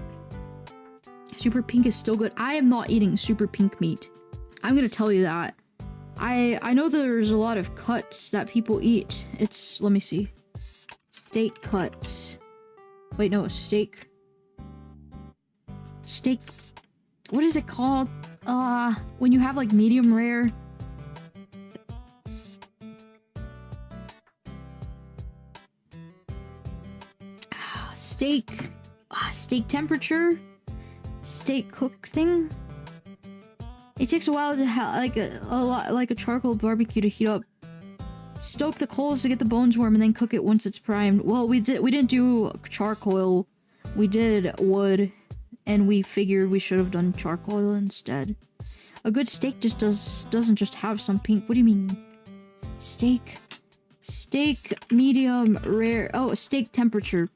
super pink is still good. I am not eating super pink meat. I'm gonna tell you that. I know there's a lot of cuts that people eat. It's, let me see. Steak cuts. Wait, no, steak. What is it called? When you have like medium rare. Steak temperature, steak cook thing. It takes a while to have like a charcoal barbecue to heat up. Stoke the coals to get the bones warm and then cook it once it's primed. Well, we didn't do charcoal. We did wood, and we figured we should have done charcoal instead. A good steak just doesn't just have some pink. What do you mean? Steak medium rare. Oh, steak temperature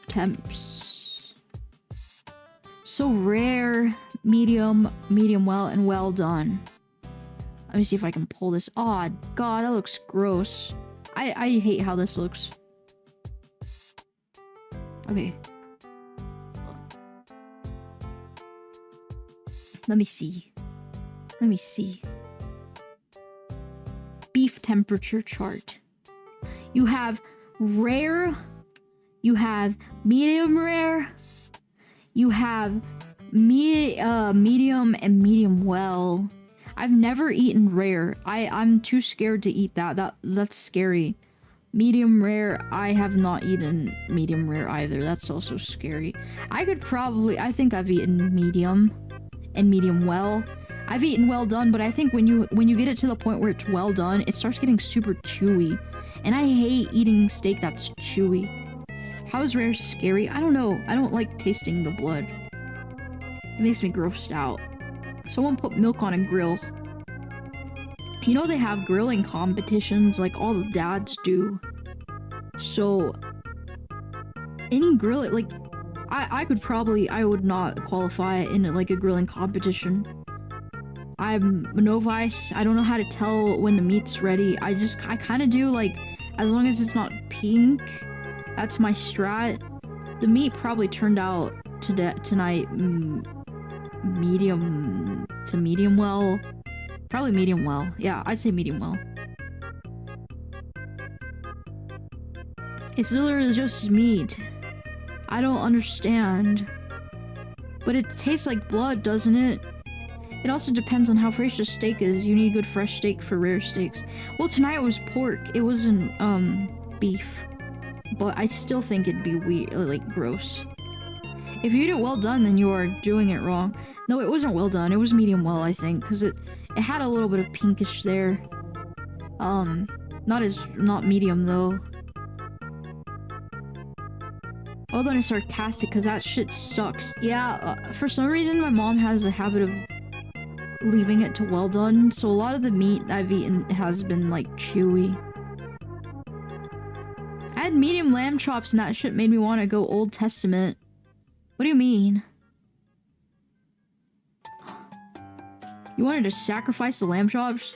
temps. So rare, medium well, and well done. Let me see if I can pull this. Oh god, that looks gross. I hate how this looks. Okay. Let me see. Beef temperature chart. You have rare, you have medium rare, you have medium and medium well. I've never eaten rare. I'm too scared to eat that. That's scary. Medium rare, I have not eaten medium rare either. That's also scary. I think I've eaten medium and medium well. I've eaten well done, but I think when you get it to the point where it's well done, it starts getting super chewy. And I hate eating steak that's chewy. How is rare scary? I don't know. I don't like tasting the blood. It makes me grossed out. Someone put milk on a grill. You know they have grilling competitions like all the dads do. So any grill, like I would not qualify in like a grilling competition. I'm a novice. I don't know how to tell when the meat's ready. I kind of do like, as long as it's not pink, that's my strat. The meat probably turned out tonight medium to medium well. Probably medium well. Yeah, I'd say medium well. It's literally just meat. I don't understand. But it tastes like blood, doesn't it? It also depends on how fresh the steak is. You need good fresh steak for rare steaks. Well, tonight it was pork. It wasn't, beef. But I still think it'd be weird, like, gross. If you eat it well done, then you are doing it wrong. No, it wasn't well done. It was medium well, I think, because it had a little bit of pinkish there. Not medium though. Well done is sarcastic because that shit sucks. Yeah, for some reason my mom has a habit of leaving it to well done, so a lot of the meat I've eaten has been like chewy. I had medium lamb chops and that shit made me want to go Old Testament. What do you mean? You wanted to sacrifice the lamb chops?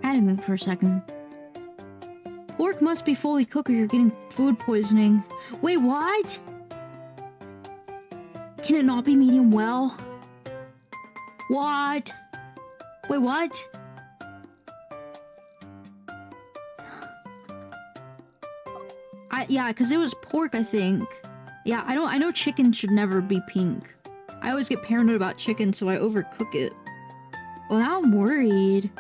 I had to move for a second. Pork must be fully cooked or you're getting food poisoning. Wait, what? Can it not be medium well? What? Wait, what? Yeah, because it was pork, I think. Yeah, I know chicken should never be pink. I always get paranoid about chicken, so I overcook it. Well, now I'm worried.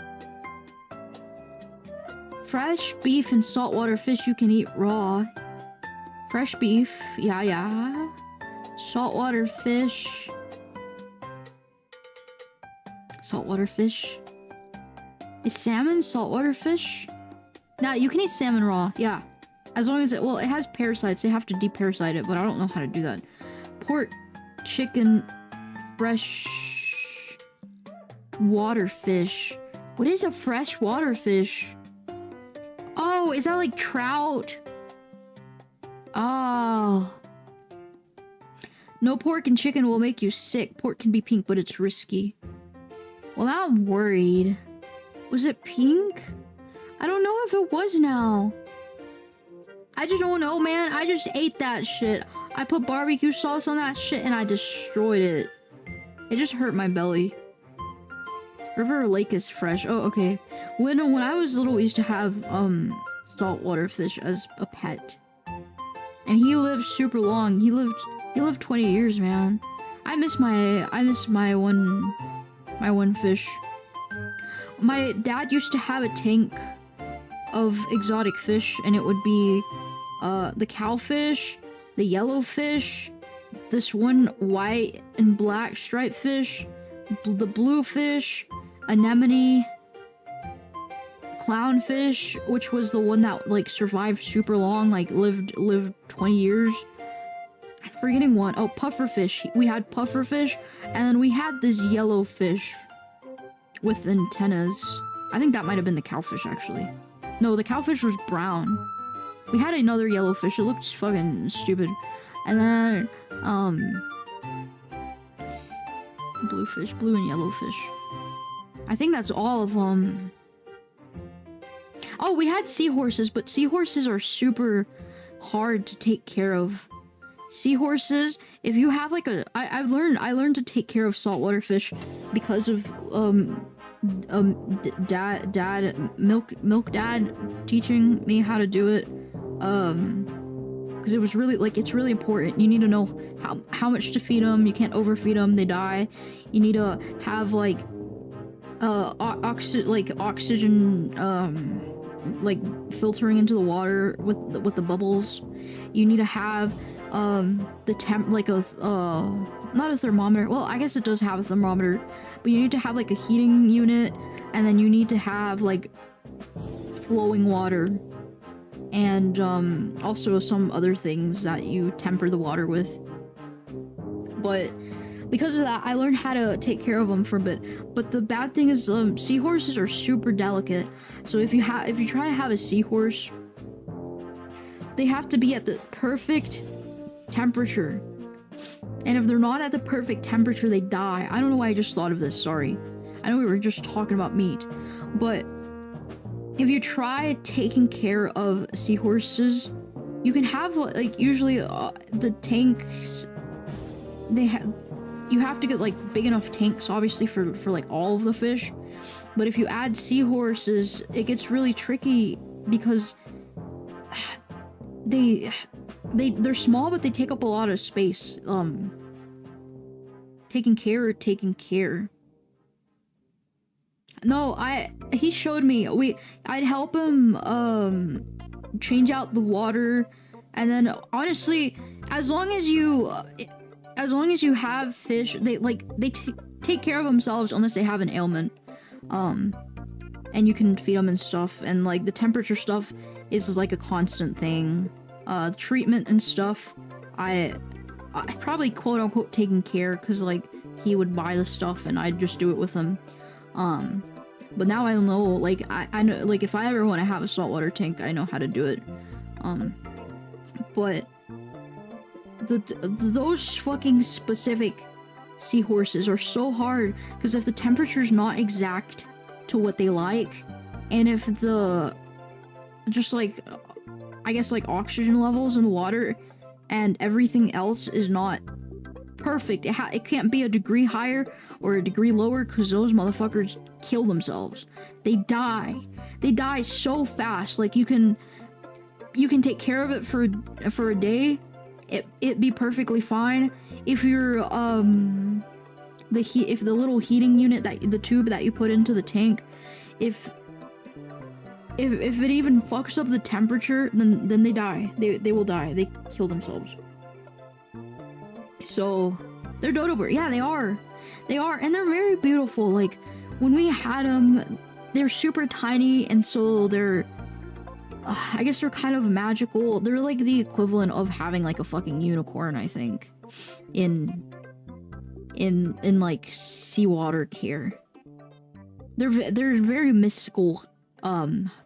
Fresh beef and saltwater fish you can eat raw. Fresh beef, yeah. Saltwater fish. Saltwater fish. Is salmon saltwater fish? Nah, you can eat salmon raw, yeah. As long as it has parasites, they have to deparasite it, but I don't know how to do that. Pork, chicken, fresh water fish. What is a fresh water fish? Oh, is that like trout? Oh. No pork and chicken will make you sick. Pork can be pink, but it's risky. Well, now I'm worried. Was it pink? I don't know if it was now. I just don't know, man. I just ate that shit. I put barbecue sauce on that shit and I destroyed it. It just hurt my belly. River or lake is fresh. Oh, okay. When I was little, we used to have saltwater fish as a pet. And he lived super long. He lived 20 years, man. I miss my one fish. My dad used to have a tank of exotic fish, and it would be the cowfish, the yellowfish, this one white and black striped fish, the bluefish, anemone, clownfish, which was the one that like survived super long, like lived 20 years. I'm forgetting one. Oh, pufferfish. We had pufferfish, and then we had this yellow fish with antennas. I think that might have been the cowfish, actually. No, the cowfish was brown. We had another yellowfish. It looked fucking stupid. And then, bluefish, blue and yellowfish. I think that's all of them. Oh, we had seahorses, but seahorses are super hard to take care of. Seahorses, if you have like I learned to take care of saltwater fish because of milk dad teaching me how to do it. Because it was really like, it's really important. You need to know how much to feed them. You can't overfeed them, they die. You need to have like oxygen like filtering into the water with the bubbles. You need to have the temp, like a not a thermometer, well I guess it does have a thermometer, but you need to have like a heating unit, and then you need to have like flowing water, and also some other things that you temper the water with. But because of that, I learned how to take care of them for a bit. But the bad thing is, seahorses are super delicate. So if you try to have a seahorse, they have to be at the perfect temperature. And if they're not at the perfect temperature, they die. I don't know why I just thought of this, sorry. I know we were just talking about meat. But if you try taking care of seahorses, you can have, like, usually the tanks, you have to get like big enough tanks, obviously, for like all of the fish. But if you add seahorses, it gets really tricky because they're small, but they take up a lot of space. Taking care. No, he showed me. I'd help him change out the water, and then honestly, as long as you have fish, they take care of themselves unless they have an ailment. And you can feed them and stuff, and like the temperature stuff is like a constant thing. Treatment and stuff, I probably quote unquote taking care, because like he would buy the stuff and I'd just do it with him. But now I know, like I know, like if I ever want to have a saltwater tank, I know how to do it. But those fucking specific seahorses are so hard, because if the temperature's not exact to what they like, and if the just like, I guess, like oxygen levels in the water and everything else is not perfect, it can't be a degree higher or a degree lower, because those motherfuckers kill themselves. They die so fast. Like you can take care of it for a day, it'd be perfectly fine. If you're if the little heating unit, the tube that you put into the tank, if it even fucks up the temperature, then they die. They will die. They kill themselves. So they're dodo bird. Yeah, they are, and they're very beautiful. Like when we had them, they're super tiny, and so they're I guess they're kind of magical. They're like the equivalent of having like a fucking unicorn, I think, in like seawater care. They're very mystical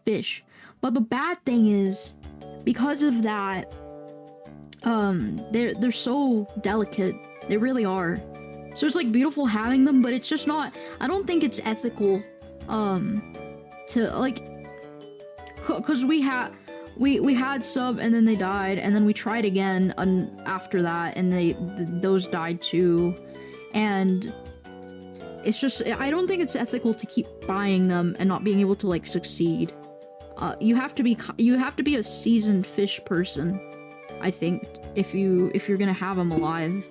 fish. But the bad thing is, because of that, they're so delicate. They really are. So it's like beautiful having them, but it's just not, I don't think it's ethical to like, because we had some, and then they died, and then we tried again after that, and those died too. And it's just, I don't think it's ethical to keep buying them and not being able to like succeed. You have to be a seasoned fish person, I think, if you're gonna have them alive,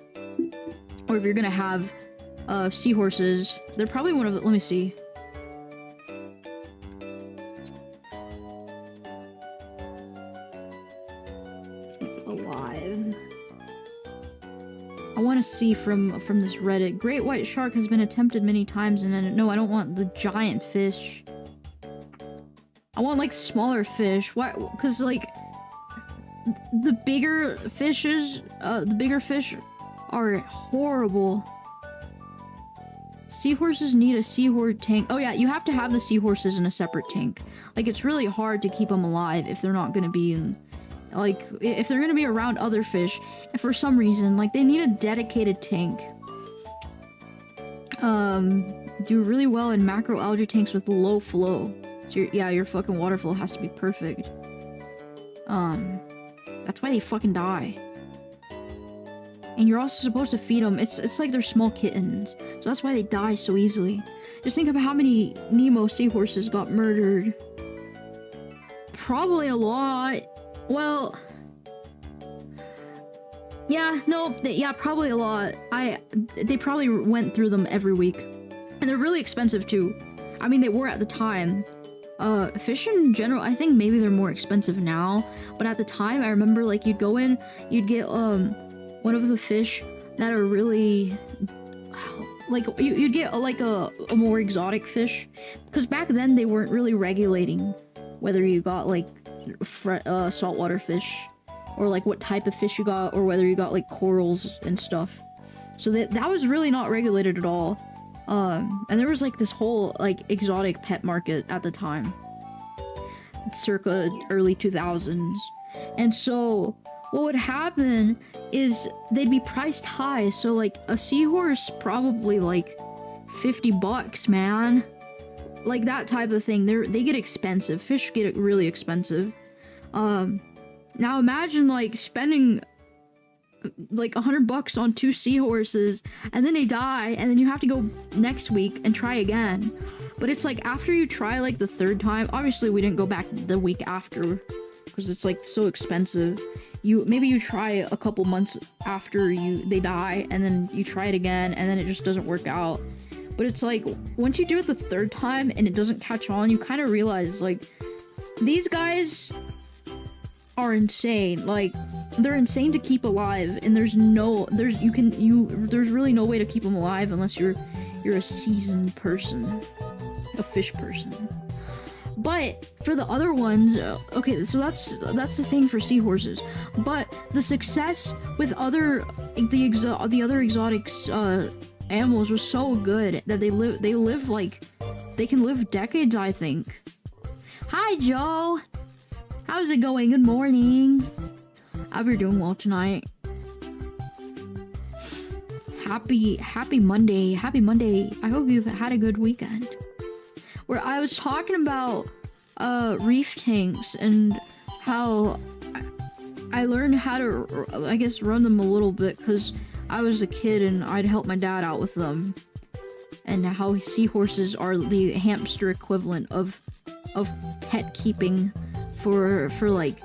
or if you're gonna have seahorses. They're probably one of the, let me see. Alive. I want to see from this Reddit. Great white shark has been attempted many times, and then no, I don't want the giant fish. I want like smaller fish. Why? Because like the bigger fishes, the bigger fish are horrible. Seahorses need a seahorse tank. Oh yeah, you have to have the seahorses in a separate tank. Like it's really hard to keep them alive if they're not going to be like, if they're gonna be around other fish, and for some reason, like, they need a dedicated tank. Do really well in macroalgae tanks with low flow. So your fucking water flow has to be perfect. That's why they fucking die. And you're also supposed to feed them. It's like they're small kittens. So that's why they die so easily. Just think about how many Nemo seahorses got murdered. Probably a lot. Well... yeah, no, yeah, probably a lot. They probably went through them every week. And they're really expensive too. I mean, they were at the time. Fish in general, I think maybe they're more expensive now. But at the time, I remember, like, you'd go in, you'd get, one of the fish that are really... like, you'd get, like, a more exotic fish. Because back then, they weren't really regulating whether you got, like, saltwater fish. Or, like, what type of fish you got, or whether you got, like, corals and stuff. So that was really not regulated at all. And there was, like, this whole, like, exotic pet market at the time. Circa early 2000s. And so, what would happen is they'd be priced high. So, like, a seahorse probably, like, $50, man. Like, that type of thing. They get expensive. Fish get really expensive. Now imagine, like, spending, like, $100 on 2 seahorses, and then they die, and then you have to go next week and try again. But it's like, after you try, like, the 3rd time, obviously we didn't go back the week after, because it's, like, so expensive. Maybe you try a couple months after they die, and then you try it again, and then it just doesn't work out. But it's like, once you do it the 3rd time, and it doesn't catch on, you kind of realize, like, these guys are insane. Like, they're insane to keep alive, and there's really no way to keep them alive unless you're a seasoned person, a fish person. But for the other ones, okay, so that's the thing for seahorses. But the success with the other exotics animals was so good that they can live decades, I think. Hi, Joe. How's it going? Good morning. I hope you're doing well tonight. Happy Monday. Happy Monday. I hope you've had a good weekend. Where I was talking about reef tanks and how I learned how to, I guess, run them a little bit because I was a kid and I'd help my dad out with them. And how seahorses are the hamster equivalent of pet keeping for like,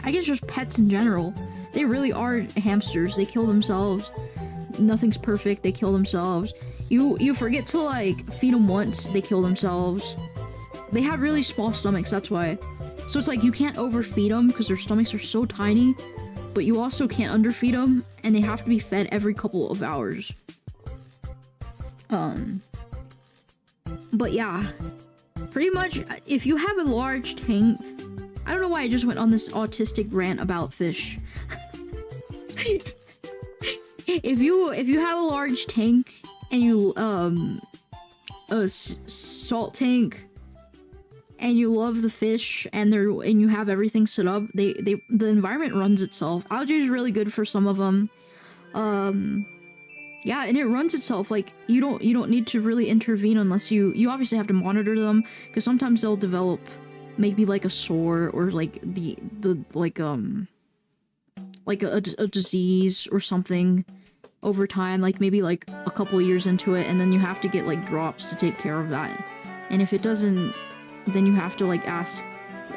I guess just pets in general. They really are hamsters. They kill themselves. Nothing's perfect. They kill themselves. You forget to, like, feed them once, they kill themselves. They have really small stomachs, that's why. So it's like, you can't overfeed them because their stomachs are so tiny, but you also can't underfeed them, and they have to be fed every couple of hours. But yeah, pretty much, if you have a large tank, I don't know why I just went on this autistic rant about fish. If you have a large tank and you a salt tank and you love the fish and you have everything set up, the environment runs itself. Algae is really good for some of them. Yeah, and it runs itself. Like, you don't need to really intervene unless you obviously have to monitor them, because sometimes they'll develop maybe like a sore or like a disease or something over time, like maybe like a couple years into it, and then you have to get like drops to take care of that. And if it doesn't, then you have to like ask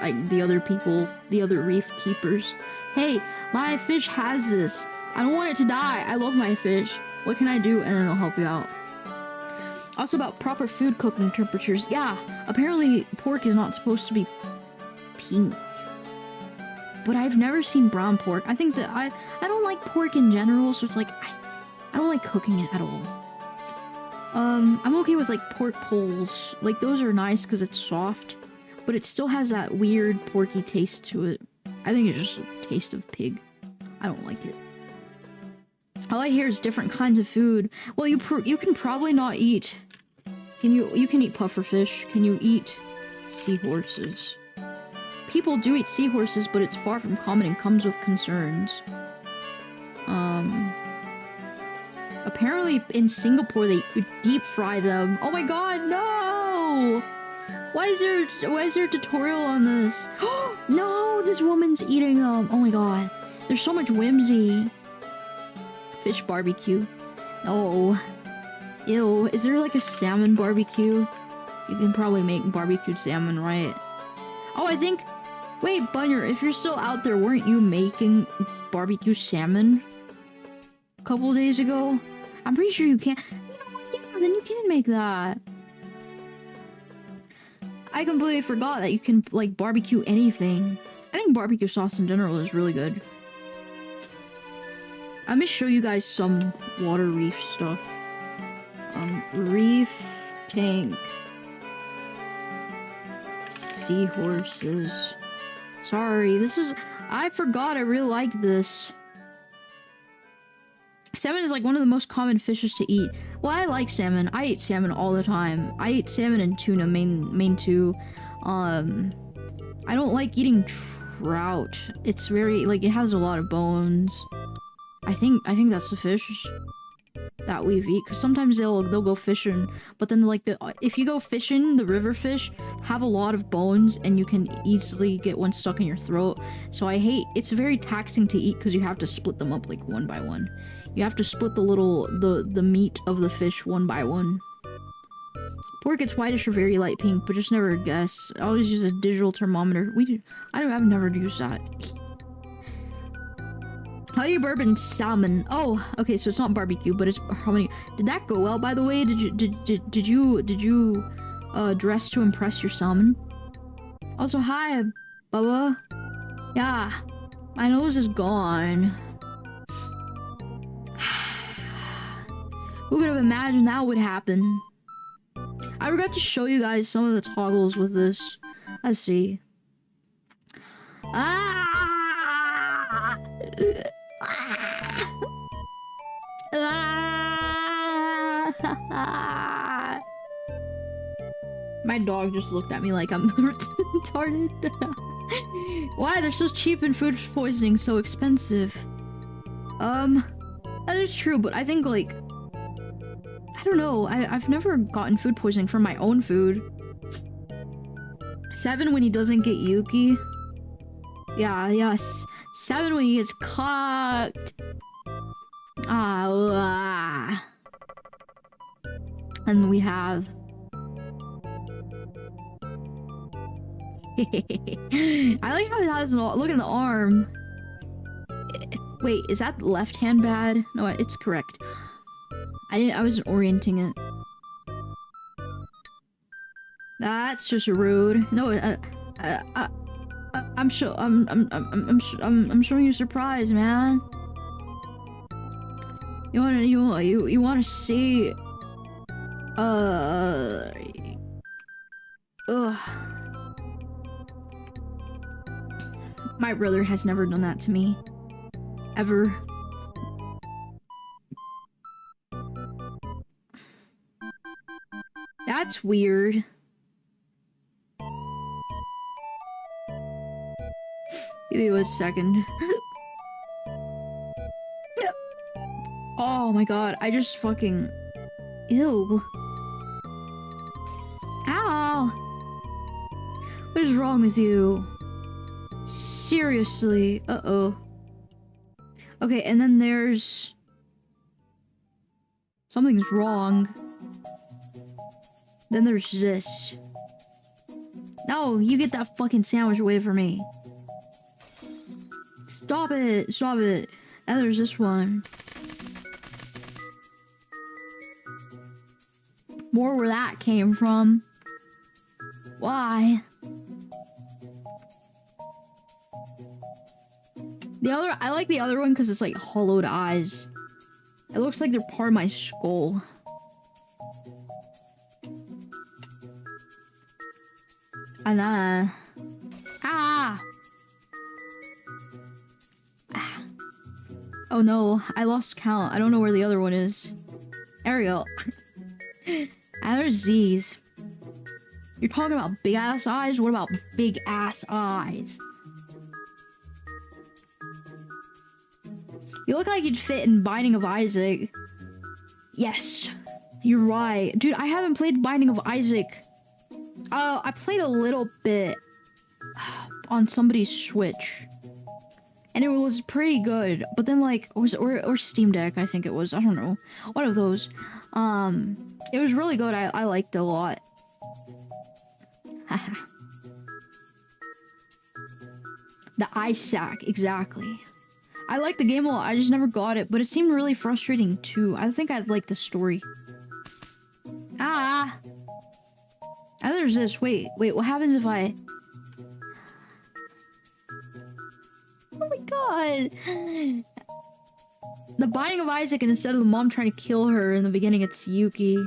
like the other people, the other reef keepers, hey, my fish has this, I don't want it to die, I love my fish, what can I do? And then they'll help you out. Also about proper food cooking temperatures. Yeah, apparently pork is not supposed to be pink. But I've never seen brown pork. I think that I don't like pork in general, so it's like I don't like cooking it at all. I'm okay with like pork poles. Like, those are nice because it's soft, but it still has that weird porky taste to it. I think it's just a taste of pig. I don't like it. All I hear is different kinds of food. Well, you can probably not eat. You can eat pufferfish. Can you eat seahorses? people do eat seahorses, but it's far from common and comes with concerns. Apparently in Singapore they deep fry them. Oh my god, no! Why is there a tutorial on this? No, this woman's eating them. Oh my god. There's so much whimsy. Fish barbecue. Oh. Ew. Is there like a salmon barbecue? You can probably make barbecued salmon, right? Oh, I think... Wait, Bunyer, if you're still out there, weren't you making barbecue salmon a couple days ago? I'm pretty sure you can. You know what? Yeah, then you can make that. I completely forgot that you can, like, barbecue anything. I think barbecue sauce in general is really good. I'm gonna show you guys some water reef stuff. Reef tank. Seahorses. Sorry, this is... I forgot I really like this. Salmon is like one of the most common fishes to eat. Well, I like salmon. I eat salmon all the time. I eat salmon and tuna, main two. I don't like eating trout. It's very, like, it has a lot of bones. I think that's the fish that we've eat, because sometimes they'll go fishing, but then like if you go fishing, the river fish have a lot of bones and you can easily get one stuck in your throat. So it's very taxing to eat because you have to split them up like one by one. You have to split the meat of the fish one by one. Pork gets whitish or very light pink, but just never guess. I always use a digital thermometer. I've never used that. How do you bourbon salmon? Oh, okay, so it's not barbecue, but it's how many? Did that go well, by the way? Did you dress to impress your salmon? Also, hi, Bubba. Yeah, my nose is gone. Who could have imagined that would happen? I forgot to show you guys some of the toggles with this. Let's see. My dog just looked at me like I'm retarded. Why? They're so cheap and food poisoning so expensive. That is true, but I think, like, I don't know. I've never gotten food poisoning from my own food. 7 when he doesn't get Yuki. Yeah, yes. 7 when he gets cocked. And we have... I like how it has... Look at the arm. Wait, is that left hand bad? No, it's correct. I wasn't orienting it. That's just rude. No, I'm showing you surprise, man. You wanna see? Ugh. My brother has never done that to me. Ever. That's weird. Give me 1 second. Oh my god, I just fucking... Ew. Ow! What is wrong with you? Seriously. Uh-oh. Okay, and then there's... Something's wrong. Then there's this. No, you get that fucking sandwich away from me. Stop it! Stop it! And there's this one. More where that came from. Why? I like the other one because it's like hollowed eyes. It looks like they're part of my skull. And then... Oh no, I lost count. I don't know where the other one is. There we go. And there's Z's. You're talking about big ass eyes? What about big ass eyes? You look like you'd fit in Binding of Isaac. Yes, you're right. Dude, I haven't played Binding of Isaac. I played a little bit on somebody's Switch. And it was pretty good. But then like, or Steam Deck, I think it was. I don't know. One of those. It was really good. I liked it a lot. Haha. The ice sack, exactly. I like the game a lot, I just never got it, but it seemed really frustrating too. I think I'd like the story. Ah! And there's this, wait, what happens if I... Oh my god! The Binding of Isaac, and instead of the mom trying to kill her in the beginning, it's Yuki.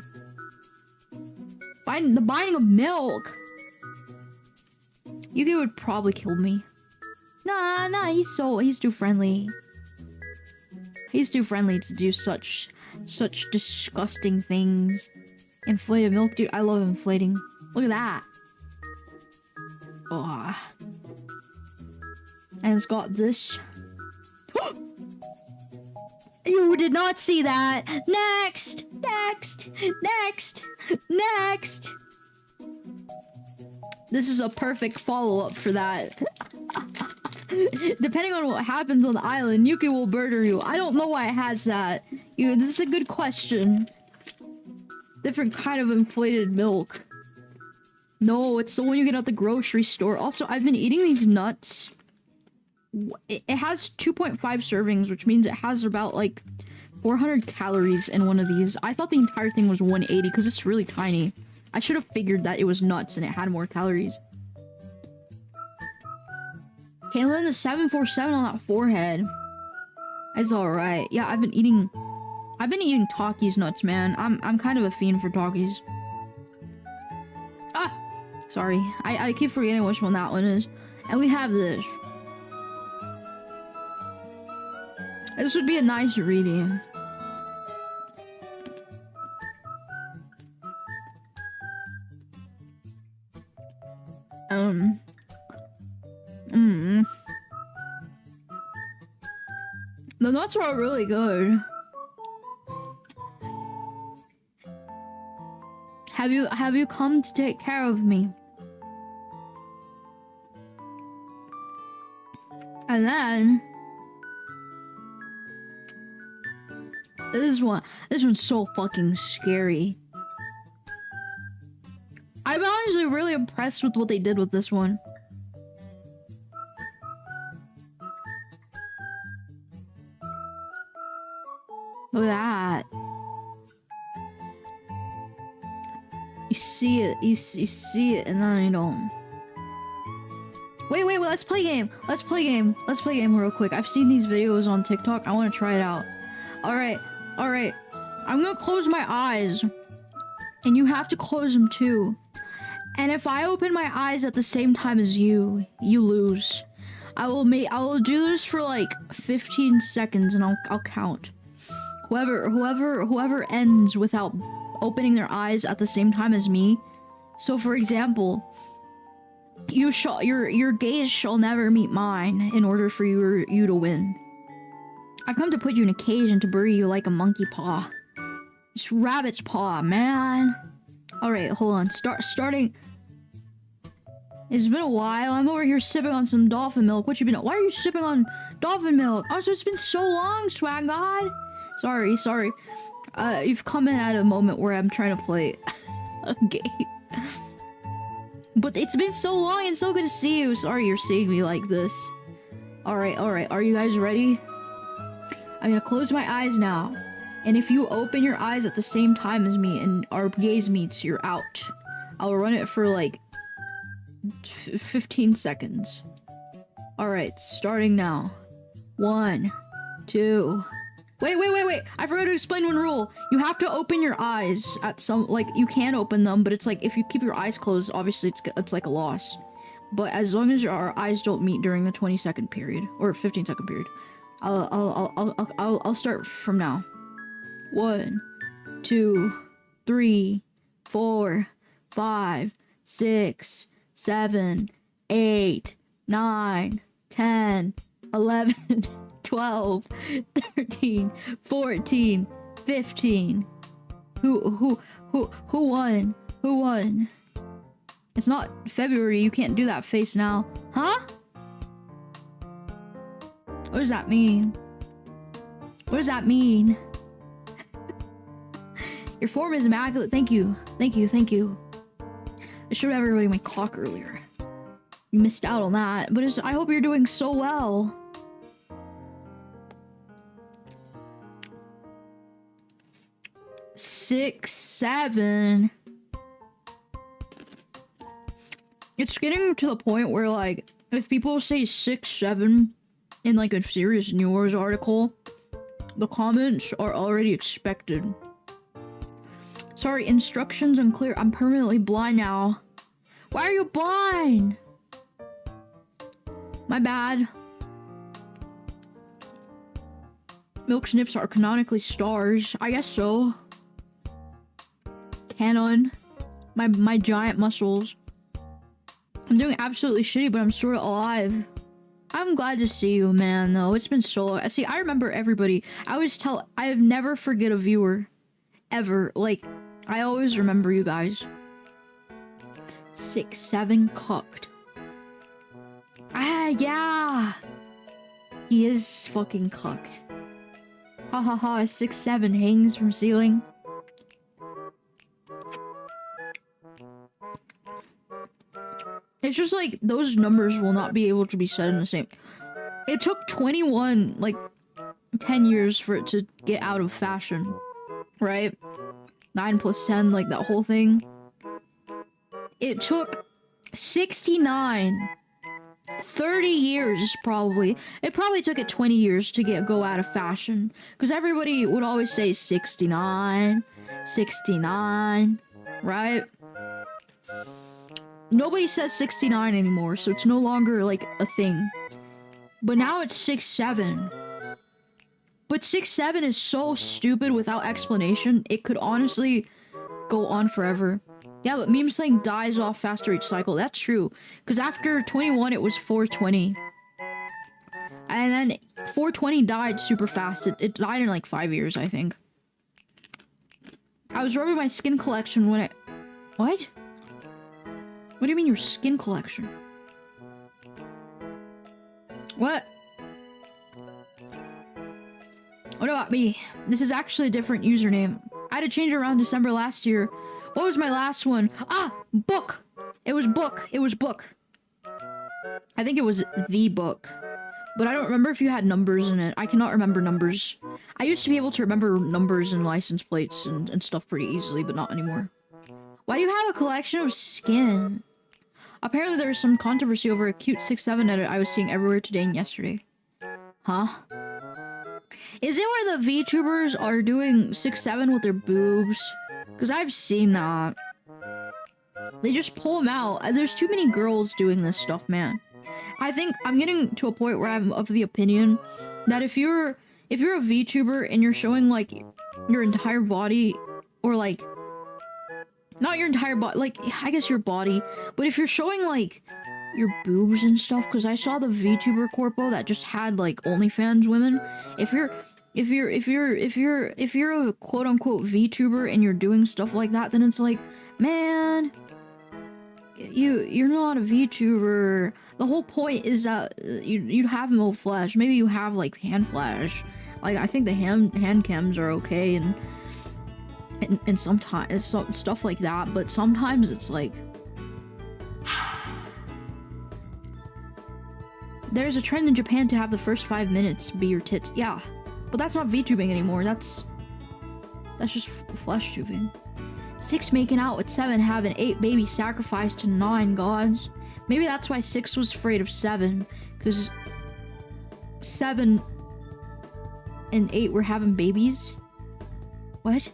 The Binding of Milk! Yuki would probably kill me. Nah, he's too friendly. He's too friendly to do such disgusting things. Inflated milk, dude, I love inflating. Look at that. Oh. And it's got this. You did not see that. Next. This is a perfect follow-up for that. Depending on what happens on the island, Yuki will murder you. I don't know why it has that. This is a good question. Different kind of inflated milk. No, it's the one you get at the grocery store. Also, I've been eating these nuts. It has 2.5 servings, which means it has about like 400 calories in one of these. I thought the entire thing was 180 because it's really tiny. I should have figured that it was nuts and it had more calories. Caitlin, the 747 on that forehead. It's alright. Yeah, I've been eating Takis nuts, man. I'm kind of a fiend for Takis. Ah! Sorry. I keep forgetting which one that one is. And we have this. This would be a nice reading. The nuts are really good. Have you come to take care of me? And then this one's so fucking scary. I'm honestly really impressed with what they did with this one. Look at that. You see it, you see it, and then you don't. Wait, let's play game. Let's play game real quick. I've seen these videos on TikTok. I want to try it out. Alright. I'm gonna close my eyes. And you have to close them too. And if I open my eyes at the same time as you, you lose. I will do this for like 15 seconds and I'll count. Whoever ends without opening their eyes at the same time as me. So for example, your gaze shall never meet mine in order for you to win. I've come to put you in a cage and to bury you like a monkey paw. It's rabbit's paw, man. Alright, hold on. Starting. It's been a while. I'm over here sipping on some dolphin milk. What you been? Why are you sipping on dolphin milk? Oh, so it's been so long, swag god. Sorry. You've come in at a moment where I'm trying to play a game. But it's been so long and so good to see you. Sorry you're seeing me like this. Alright. Are you guys ready? I'm gonna close my eyes now. And if you open your eyes at the same time as me and our gaze meets, you're out. I'll run it for like 15 seconds. Alright, starting now. 1, 2... Wait. I forgot to explain one rule. You have to open your eyes at some, like, you can open them, but it's like, if you keep your eyes closed, obviously it's like a loss. But as long as our eyes don't meet during the 20-second period, or 15-second period, I'll start from now. 1, 2, 3, 4, 5, 6, 7, 8, 9, 10, 11, 12, 13, 14, 15. Who won? Who won? It's not February. You can't do that face now. Huh? What does that mean? What does that mean? Your form is immaculate. Thank you. Thank you. Thank you. I showed everybody my cock earlier. You missed out on that. But I hope you're doing so well. Six, 7. It's getting to the point where, like, if people say 6, 7 in, like, a serious news article, the comments are already expected. Sorry, instructions unclear. I'm permanently blind now. Why are you blind? My bad. Milk snips are canonically stars. I guess so. Canon. My giant muscles. I'm doing absolutely shitty, but I'm sort of alive. I'm glad to see you, man, though. It's been so long. See, I remember everybody. I have never forget a viewer. Ever. Like, I always remember you guys. 6, 7 cocked. Ah, yeah! He is fucking cocked. Ha ha ha, 6, 7 hangs from ceiling. It's just like, those numbers will not be able to be said in the same. It took 21, like, 10 years for it to get out of fashion. Right? 9 plus 10, like, that whole thing. It took 69. 30 years, probably. It probably took it 20 years to go out of fashion. Because everybody would always say 69. 69. Right? Nobody says 69 anymore, so it's no longer, like, a thing. But now it's 6, 7. But 6, 7 is so stupid without explanation, it could honestly go on forever. Yeah, but meme slang dies off faster each cycle. That's true. Because after 21, it was 420. And then 420 died super fast. It died in, like, 5 years, I think. I was rubbing my skin collection when it... What? What do you mean your skin collection? What? What about me? This is actually a different username. I had to change it around December last year. What was my last one? Ah! Book! It was book. It was book. I think it was the book. But I don't remember if you had numbers in it. I cannot remember numbers. I used to be able to remember numbers and license plates and stuff pretty easily, but not anymore. Why do you have a collection of skin? Apparently there was some controversy over a cute 6-7 edit I was seeing everywhere today and yesterday. Huh? Is it where the VTubers are doing 6-7 with their boobs? Because I've seen that. They just pull them out. There's too many girls doing this stuff, man. I think I'm getting to a point where I'm of the opinion that if you're a VTuber and you're showing, like, your entire body, or, like, not your entire body, like, I guess your body, but if you're showing, like, your boobs and stuff, because I saw the VTuber corpo that just had, like, OnlyFans women. If you're a quote-unquote VTuber and you're doing stuff like that, then it's like, man, you're not a VTuber. The whole point is that you have no flash. Maybe you have, like, hand flash. Like, I think the hand cams are okay, and sometimes it's stuff like that, but sometimes it's like there's a trend in Japan to have the first 5 minutes be your tits. Yeah, but that's not VTubing anymore. That's just flesh tubing. 6 making out with 7 having 8 babies sacrificed to 9 gods. Maybe that's why 6 was afraid of 7, because 7 and 8 were having babies. What?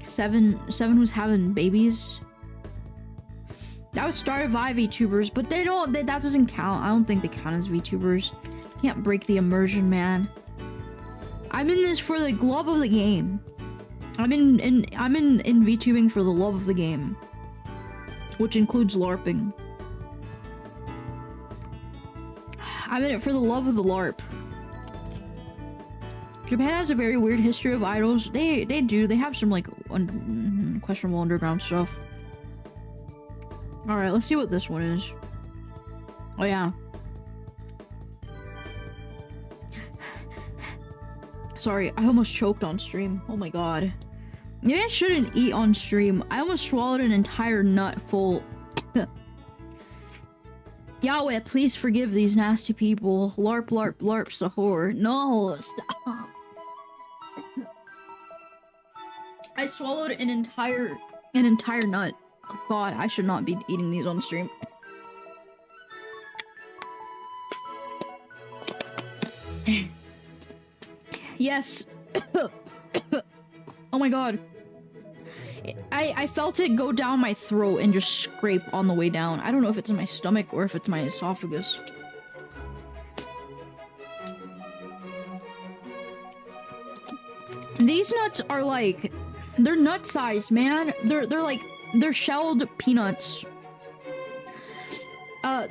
7 was having babies. That was started by VTubers, but that doesn't count. I don't think they count as VTubers. Can't break the immersion, man. I'm in this for the love of the game. I'm in VTubing for the love of the game, which includes LARPing. I'm in it for the love of the LARP. Japan has a very weird history of idols. They do. They have some like questionable underground stuff. All right, let's see what this one is. Oh yeah. Sorry, I almost choked on stream. Oh my god. Maybe I shouldn't eat on stream. I almost swallowed an entire nut full. Yahweh, please forgive these nasty people. LARP, LARP, LARP, sahur. No, stop. I swallowed an entire nut. God, I should not be eating these on stream. Yes. Oh my god. I felt it go down my throat and just scrape on the way down. I don't know if it's in my stomach or if it's my esophagus. These nuts are like, they're nut sized, man. They're shelled peanuts.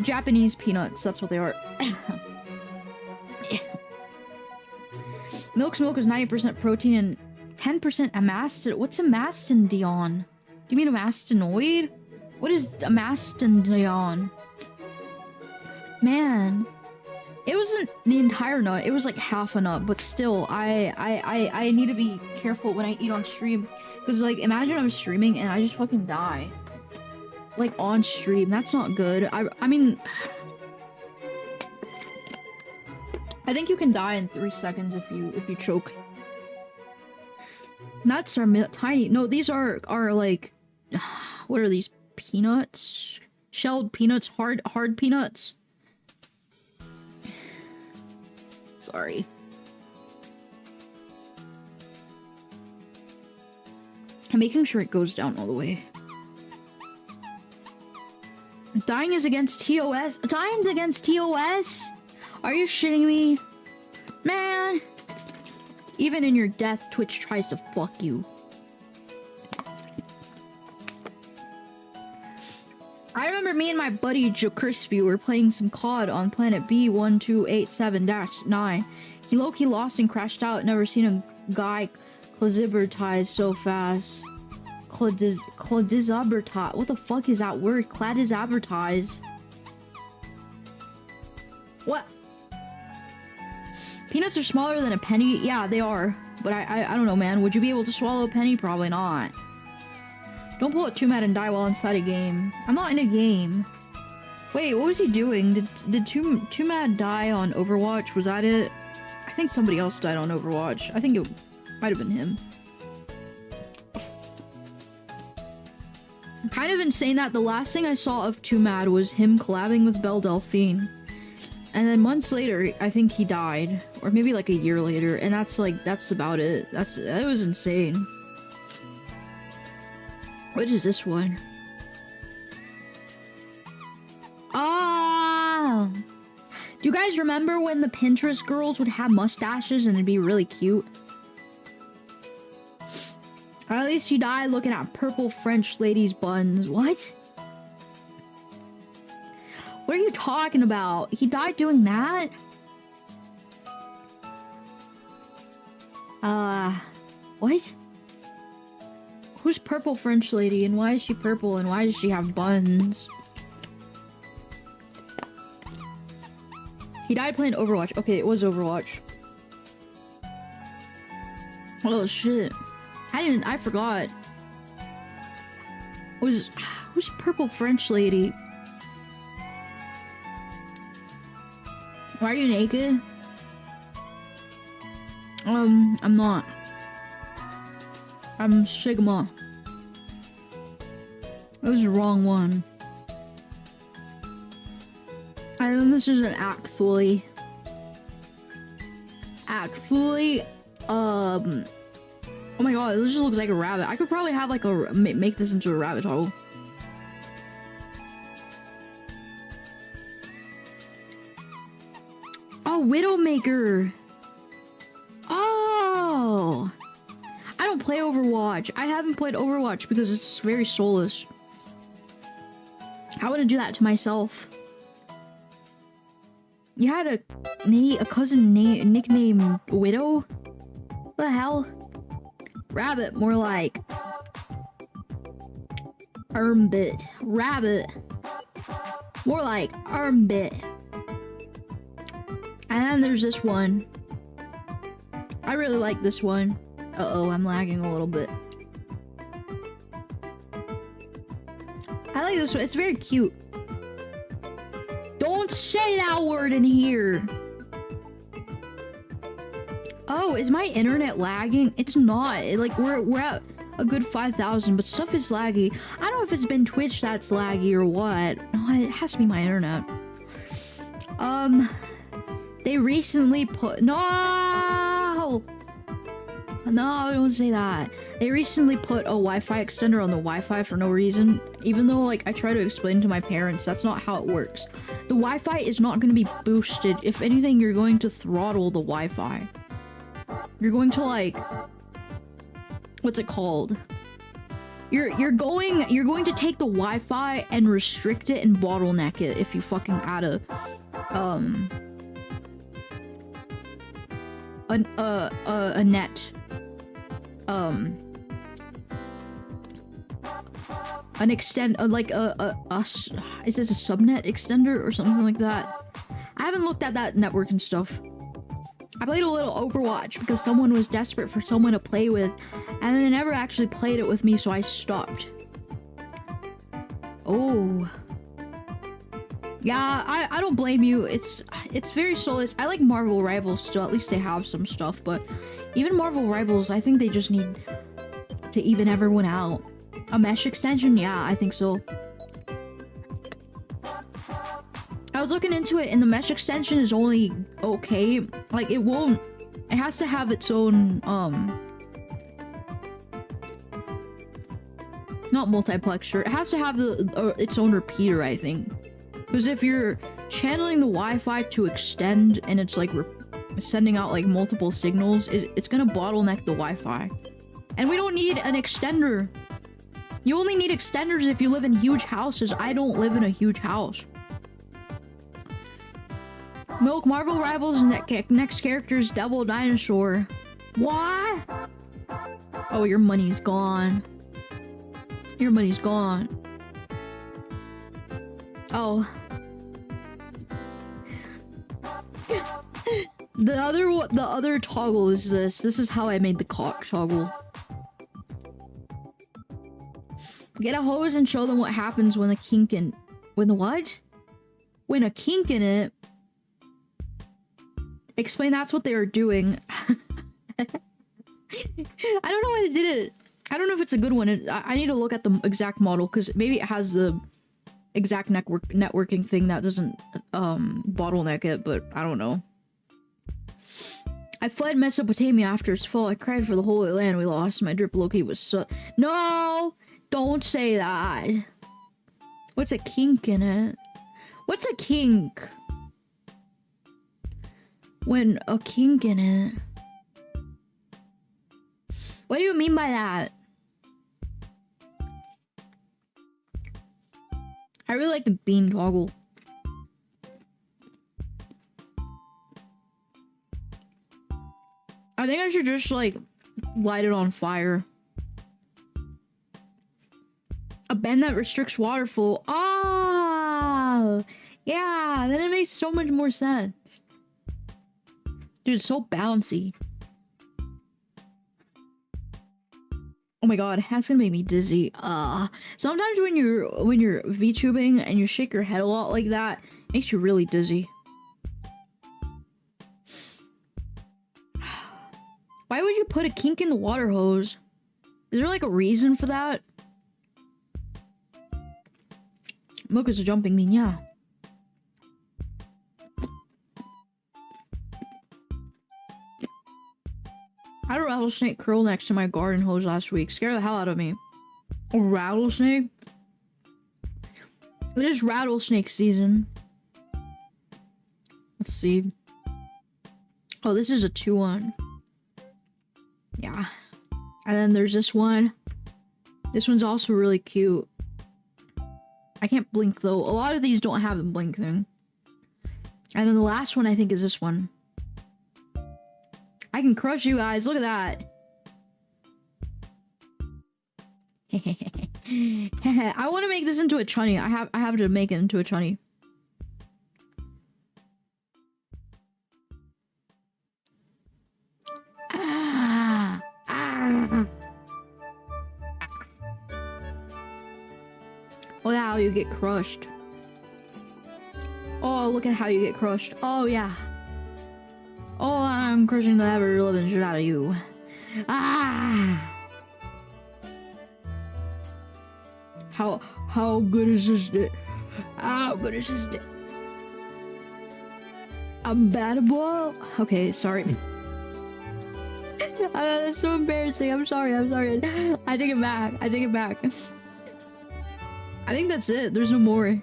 Japanese peanuts, that's what they are. Milk's milk is 90% protein and 10% amastin. What's amastidion? Do you mean amastinoid? What is amastidion? Man, it wasn't the entire nut. It was like half a nut, but still, I need to be careful when I eat on stream, because like imagine I'm streaming and I just fucking die, like on stream. That's not good. I mean, I think you can die in 3 seconds if you choke. Nuts are tiny. No, these are like, what are these? Peanuts? Shelled peanuts? Hard peanuts? Sorry. I'm making sure it goes down all the way. Dying is against TOS? Dying's against TOS? Are you shitting me? Man! Even in your death, Twitch tries to fuck you. I remember me and my buddy Joe Crispy were playing some COD on planet B1287-9. He low-key lost and crashed out. Never seen a guy cladizabertize so fast. Cladizabertize. What the fuck is that word? Cladizabertize. What? Peanuts are smaller than a penny? Yeah, they are. But I don't know, man. Would you be able to swallow a penny? Probably not. Don't pull out 2mad and die while inside a game. I'm not in a game. Wait, what was he doing? Did 2mad die on Overwatch? Was that it? I think somebody else died on Overwatch. I think it might have been him. Kind of insane that the last thing I saw of 2mad was him collabing with Belle Delphine. And then months later, I think he died. Or maybe like a year later. And that's about it. That was insane. What is this one? Ah! Do you guys remember when the Pinterest girls would have mustaches and it'd be really cute? Or at least he died looking at purple French ladies' buns. What? What are you talking about? He died doing that? What? Who's purple French lady and why is she purple and why does she have buns? He died playing Overwatch. Okay, it was Overwatch. Oh shit. I forgot. Who's purple French lady? Why are you naked? I'm not. I'm Sigma. That was the wrong one. And then this is an actually. Oh my god, this just looks like a rabbit. I could probably have like make this into a rabbit hole. Oh, Widowmaker. Oh, I don't play Overwatch. I haven't played Overwatch because it's very soulless. I wouldn't do that to myself. You had a cousin nicknamed Widow? What the hell? Rabbit, more like Armbit. Rabbit, more like Armbit. And then there's this one. I really like this one. Uh-oh, I'm lagging a little bit. I like this one. It's very cute. Don't say that word in here. Oh, is my internet lagging? It's not. Like, we're at a good 5,000, but stuff is laggy. I don't know if it's been Twitch that's laggy or what. No, it has to be my internet. They recently put... No! No, don't say that. They recently put a Wi-Fi extender on the Wi-Fi for no reason. Even though, like, I try to explain to my parents, that's not how it works. The Wi-Fi is not going to be boosted. If anything, you're going to throttle the Wi-Fi. You're going to, like... What's it called? You're going to take the Wi-Fi and restrict it and bottleneck it if you fucking add a net. An extend, like is this a subnet extender or something like that? I haven't looked at that networking stuff. I played a little Overwatch because someone was desperate for someone to play with, and then they never actually played it with me, so I stopped. Oh. Yeah, I don't blame you. It's very soulless. I like Marvel Rivals still. At least they have some stuff, but even Marvel Rivals, I think they just need to even everyone out. A mesh extension? Yeah, I think so. I was looking into it, and the mesh extension is only okay. Like, it won't... It has to have its own, not multiplexer. It has to have its own repeater, I think. Because if you're channeling the Wi-Fi to extend, and it's, like, sending out, like, multiple signals, it's gonna bottleneck the Wi-Fi. And we don't need an extender. You only need extenders if you live in huge houses. I don't live in a huge house. Milk Marvel Rivals next character is Devil Dinosaur. What? Oh, your money's gone. Your money's gone. Oh. The other toggle is this. This is how I made the cock toggle. Get a hose and show them what happens when a kink in... When the what? When a kink in it... Explain that's what they were doing. I don't know why they did it. I don't know if it's a good one. I need to look at the exact model, because maybe it has the exact networking thing that doesn't bottleneck it, but I don't know. I fled Mesopotamia after its fall. I cried for the holy land we lost. My drip Loki was so... No! Don't say that. What's a kink in it? What's a kink? When a kink in it. What do you mean by that? I really like the bean toggle. I think I should just, like, light it on fire. A bend that restricts water flow. Oh! Yeah, then it makes so much more sense. Dude, it's so bouncy. Oh my god, that's gonna make me dizzy. Sometimes when you're VTubing and you shake your head a lot like that, it makes you really dizzy. Why would you put a kink in the water hose? Is there like a reason for that? Milk is a jumping bean, yeah. I had a rattlesnake curl next to my garden hose last week. Scared the hell out of me. A rattlesnake? It is rattlesnake season. Let's see. Oh, this is a 2-1. Yeah. And then there's this one. This one's also really cute. I can't blink though. A lot of these don't have the blink thing. And then the last one I think is this one. I can crush you guys. Look at that. I want to make this into a chunny. I have to make it into a chunny. Oh yeah, how you get crushed. Oh, look at how you get crushed. Oh yeah. Oh, I'm crushing the ever living shit out of you. Ah. How good is this dick? How good is this dick? I'm bad boy. Okay, sorry. That's so embarrassing. I'm sorry. I take it back. I think that's it. There's no more.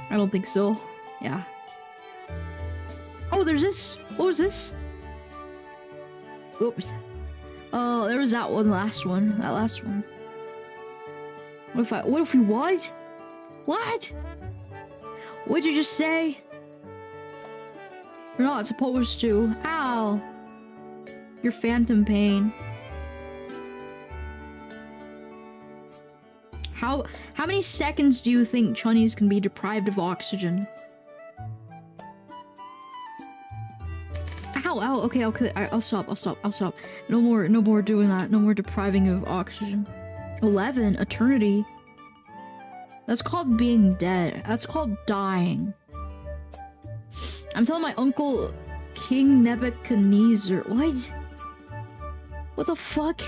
I don't think so. Yeah. Oh, there's this. What was this? Oops. Oh, there was that last one. What if we what? What? What'd you just say? We're not supposed to. Ow. Your phantom pain. How many seconds do you think chunnies can be deprived of oxygen? Ow, okay, I'll stop. No more doing that. No more depriving of oxygen. 11? Eternity? That's called being dead. That's called dying. I'm telling my uncle King Nebuchadnezzar. What? What the fuck?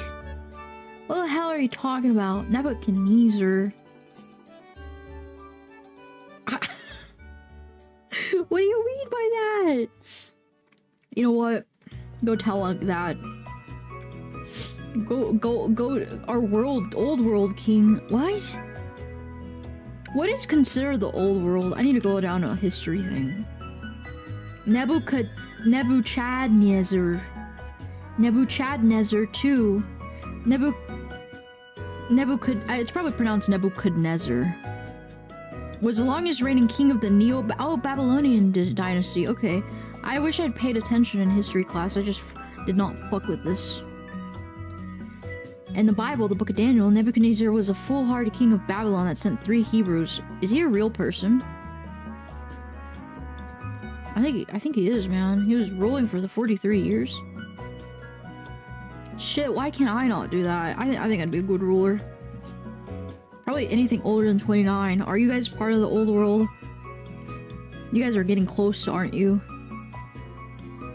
What the hell are you talking about? Nebuchadnezzar. What do you mean by that? You know what? Go tell that. Go, our old world king. What? What is considered the old world? I need to go down a history thing. Nebuchadnezzar 2. It's probably pronounced Nebuchadnezzar. Was the longest reigning king of the Babylonian dynasty. Okay. I wish I'd paid attention in history class. I just did not fuck with this. In the Bible, the book of Daniel, Nebuchadnezzar was a foolhardy king of Babylon that sent 3 Hebrews. Is he a real person? I think he is, man. He was ruling for the 43 years. Shit, why can't I not do that? I think I'd be a good ruler. Probably anything older than 29. Are you guys part of the old world? You guys are getting close, aren't you?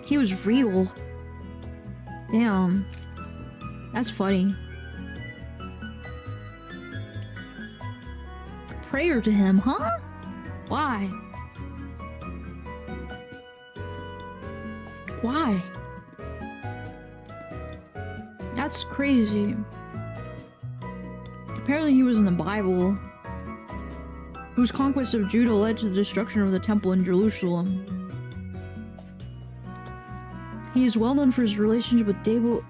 He was real. Damn. That's funny. Prayer to him, huh? Why? Why? That's crazy. Apparently he was in the Bible, whose conquest of Judah led to the destruction of the temple in Jerusalem. He is well known for his relationship with Daniel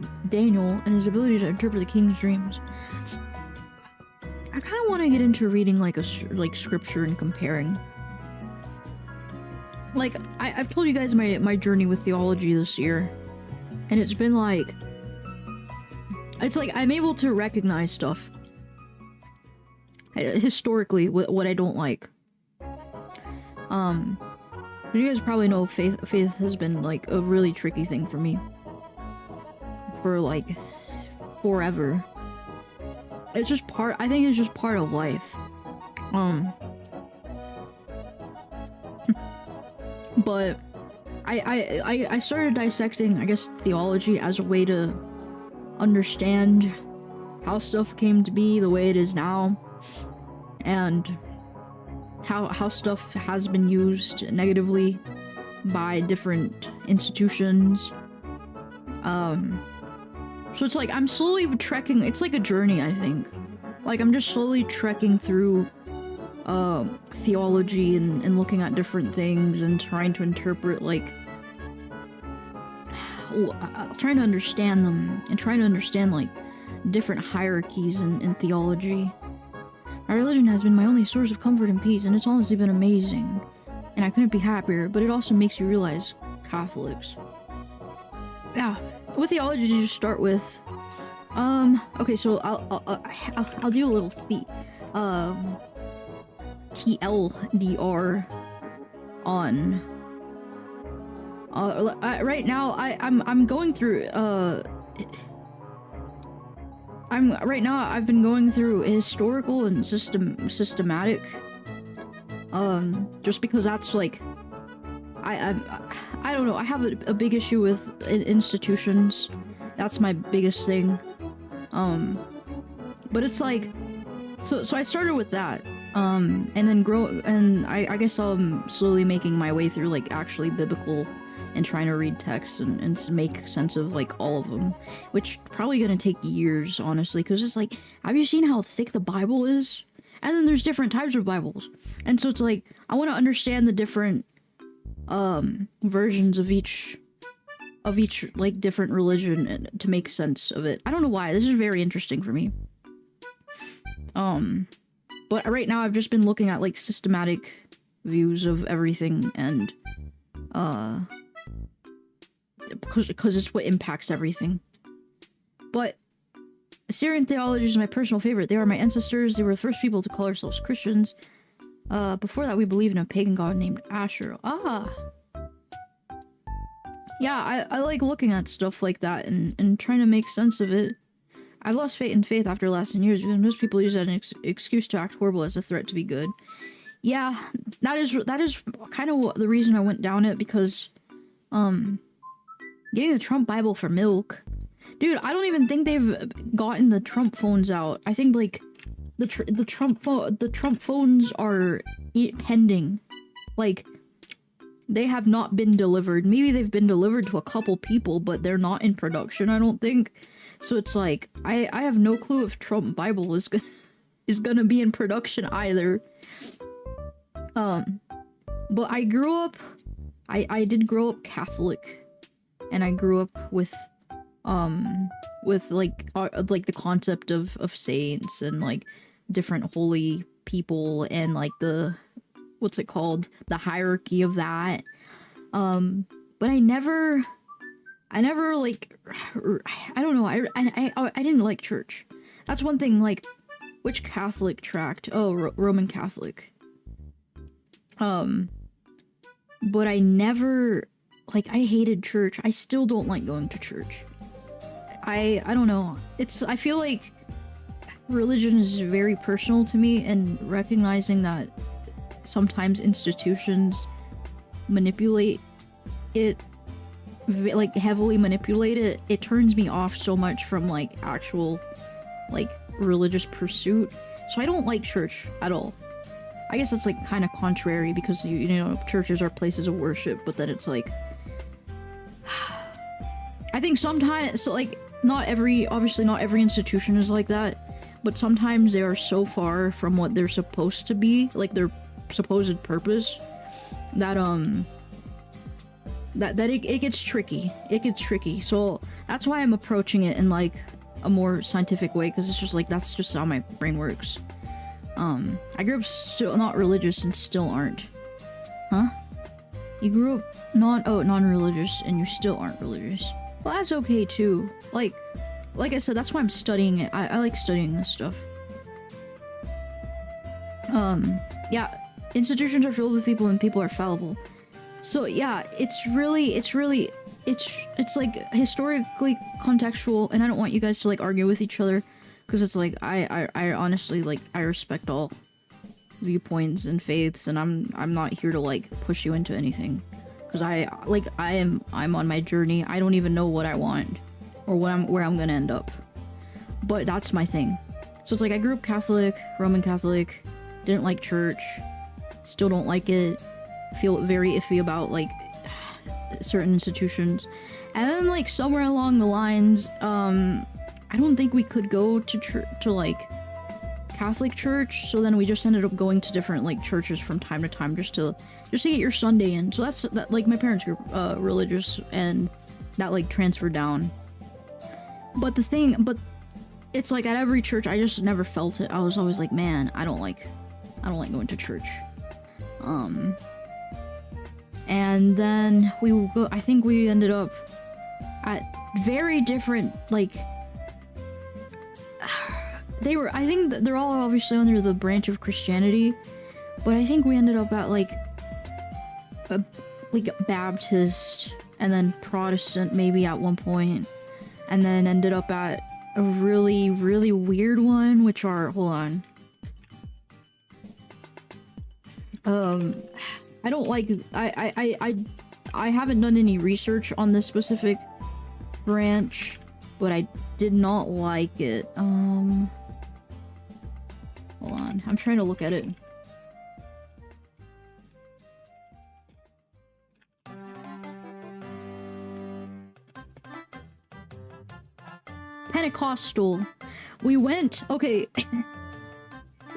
and his ability to interpret the king's dreams. I kind of want to get into reading like scripture and comparing. Like I've told you guys my journey with theology this year, and it's been like, it's like I'm able to recognize stuff historically what I don't like. You guys probably know faith has been like a really tricky thing for me for like forever. It's just I think it's just part of life. But I started dissecting, I guess, theology as a way to understand how stuff came to be the way it is now, and how stuff has been used negatively by different institutions. So it's like I'm slowly trekking. It's like a journey, I think. Like I'm just slowly trekking through theology and looking at different things and trying to interpret, like trying to understand them and trying to understand like different hierarchies in theology. My religion has been my only source of comfort and peace, and it's honestly been amazing. And I couldn't be happier, but it also makes you realize Catholics. Yeah, what theology did you start with? Okay, so I'll do a little TLDR on right now I'm going through I've been going through historical and systematic just because that's like I don't know, I have a big issue with institutions. That's my biggest thing. But it's like so I started with that. And then I guess I'm slowly making my way through like actually biblical and trying to read texts and make sense of like all of them, which probably gonna take years, honestly, because it's like, have you seen how thick the Bible is? And then there's different types of Bibles, and so it's like I want to understand the different versions of each like different religion to make sense of it. I don't know why, this is very interesting for me. But right now I've just been looking at like systematic views of everything, and because it's what impacts everything. But Assyrian theology is my personal favorite. They are my ancestors. They were the first people to call ourselves Christians. Before that, we believed in a pagan god named Asher. Yeah, I like looking at stuff like that and trying to make sense of it. I've lost faith in faith after lasting years because most people use that as an excuse to act horrible as a threat to be good. Yeah, that is kind of the reason I went down it, because getting the Trump Bible for milk. Dude, I don't even think they've gotten the Trump phones out. I think like the Trump phones are pending. Like, they have not been delivered. Maybe they've been delivered to a couple people, but they're not in production, I don't think. So it's like, I have no clue if Trump Bible is gonna be in production either. But I grew up, I did grow up Catholic, and I grew up with like the concept of saints and like different holy people and like the, what's it called? The hierarchy of that. But I never like, I don't know, I didn't like church. That's one thing, like, which Catholic tract? Oh, Roman Catholic. But I never, like, I hated church. I still don't like going to church. I don't know. I feel like religion is very personal to me, and recognizing that sometimes institutions manipulate it, like heavily manipulate it, it turns me off so much from like actual like religious pursuit. So I don't like church at all. I guess that's like kind of contrary, because you know, churches are places of worship, but then it's like I think sometimes, so like obviously not every institution is like that, but sometimes they are so far from what they're supposed to be, like their supposed purpose, that it gets tricky. It gets tricky. So that's why I'm approaching it in like a more scientific way, because it's just like, that's just how my brain works. I grew up still not religious and still aren't. Huh? You grew up non-religious and you still aren't religious. Well, that's okay too. Like I said, that's why I'm studying it. I like studying this stuff. Yeah, institutions are filled with people and people are fallible. So yeah, it's like historically contextual, and I don't want you guys to like argue with each other, because it's like I honestly, like, I respect all viewpoints and faiths, and I'm not here to like push you into anything, because I'm on my journey. I don't even know what I want or where I'm gonna end up, but that's my thing. So it's like, I grew up Catholic, Roman Catholic, didn't like church, still don't like it, feel very iffy about like certain institutions, and then like somewhere along the lines, I don't think we could go to like Catholic church, so then we just ended up going to different like churches from time to time just to get your Sunday in. So that like, my parents were religious, and that like transferred down. But it's like at every church, I just never felt it. I was always like, man, I don't like going to church. And then I think we ended up at very different, like, I think they're all obviously under the branch of Christianity, but I think we ended up at like Baptist and then Protestant maybe at one point, and then ended up at a really, really weird one, which are, hold on. I don't like, I haven't done any research on this specific branch, but I did not like it. Hold on, I'm trying to look at it. Pentecostal. We went, okay.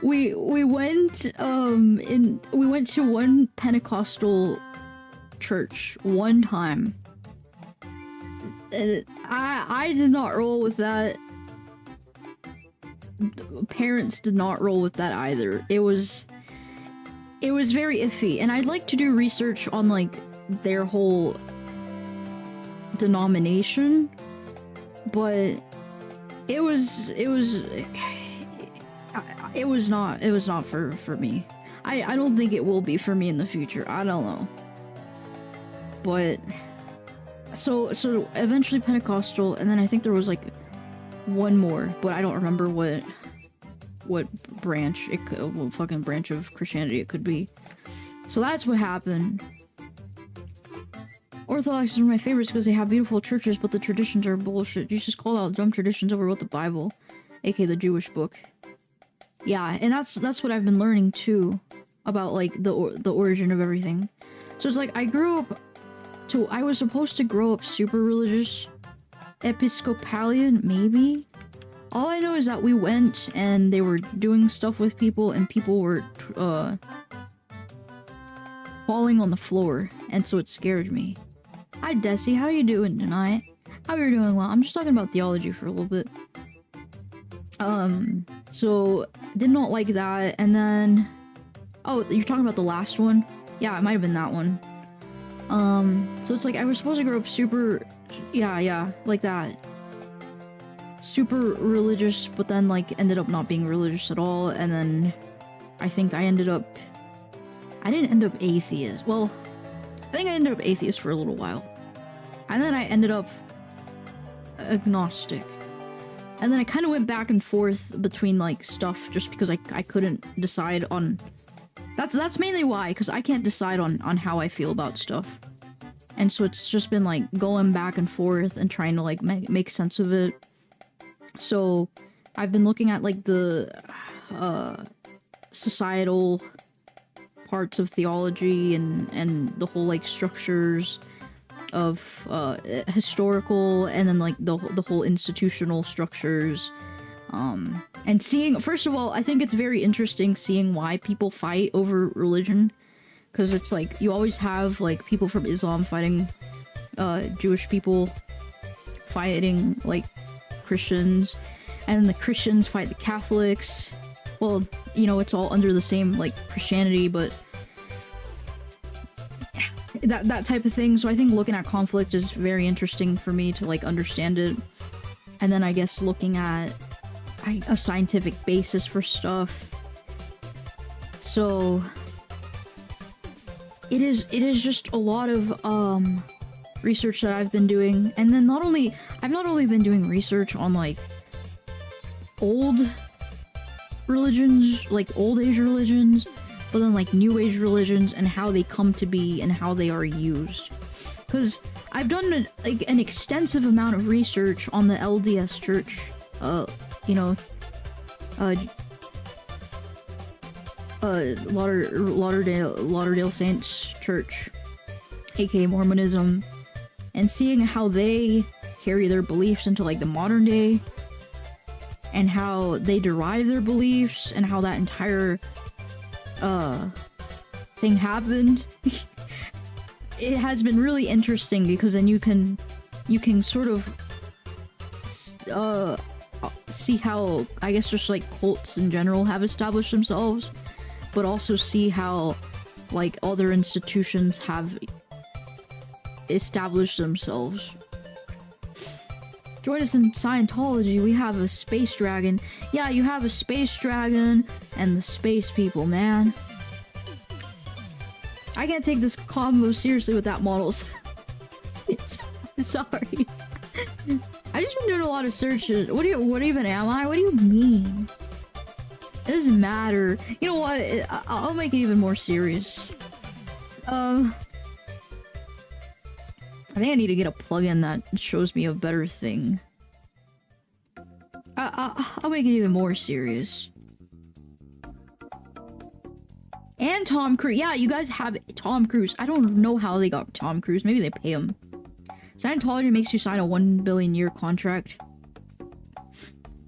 we went to one Pentecostal church one time. I did not roll with that. Parents did not roll with that either. It was very iffy, and I'd like to do research on like their whole denomination, but it was not for me. I don't think it will be for me in the future. I don't know. But so eventually Pentecostal, and then I think there was like one more, but I don't remember what branch it could, what fucking branch of Christianity it could be. So that's what happened. Orthodox are my favorites because they have beautiful churches, but the traditions are bullshit. You just call out dumb traditions over what the Bible, aka the Jewish book. Yeah, and that's what I've been learning too about like the origin of everything. So it's like I was supposed to grow up super religious, Episcopalian maybe. All I know is that we went and they were doing stuff with people, and people were falling on the floor, and so it scared me. Hi Desi, how you doing tonight? How you're doing? Well, I'm just talking about theology for a little bit. So did not like that, and then oh, you're talking about the last one? Yeah, it might have been that one. So it's like I was supposed to grow up super, yeah, like that. Super religious, but then like ended up not being religious at all, and then I think I didn't end up atheist. Well, I think I ended up atheist for a little while. And then I ended up agnostic. And then I kind of went back and forth between like stuff just because I couldn't decide on... That's mainly why, because I can't decide on how I feel about stuff. And so it's just been like going back and forth and trying to like make sense of it. So I've been looking at like the societal parts of theology and the whole like structures of historical, and then like the whole institutional structures, and seeing, first of all, I think it's very interesting seeing why people fight over religion, because it's like you always have like people from Islam fighting Jewish people, fighting like Christians, and then the Christians fight the Catholics. Well, you know, it's all under the same like Christianity, but that type of thing. So I think looking at conflict is very interesting for me to like understand it, and then I guess looking at a scientific basis for stuff. So it is just a lot of research that I've been doing, and then I've not only been doing research on like old religions, like old age religions, but then like new age religions and how they come to be and how they are used. Because I've done like an extensive amount of research on the LDS Church, you know, Latter-day Saints Church, aka Mormonism, and seeing how they carry their beliefs into like the modern day, and how they derive their beliefs, and how that entire thing happened. It has been really interesting, because then you can sort of see how, I guess, just like cults in general have established themselves, but also see how like other institutions have established themselves. Join us in Scientology. We have a space dragon. Yeah, you have a space dragon and the space people, man. I can't take this combo seriously without models. Sorry. I just been doing a lot of searches. What even am I? What do you mean? It doesn't matter. You know what? I'll make it even more serious. I think I need to get a plugin that shows me a better thing. I'll make it even more serious. And Tom Cruise. Yeah, you guys have Tom Cruise. I don't know how they got Tom Cruise. Maybe they pay him. Scientology makes you sign a 1 billion year contract.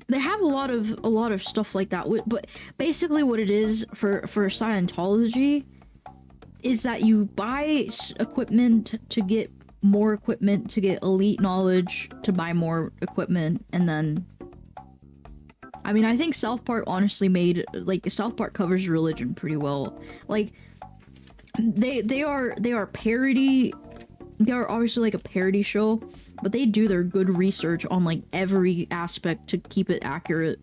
They have a lot of stuff like that. But basically what it is for Scientology is that you buy equipment to get more equipment, to get elite knowledge, to buy more equipment, and then I mean, I think South Park honestly made, like, South Park covers religion pretty well. Like, they are parody, they are obviously like a parody show, but they do their good research on like every aspect to keep it accurate.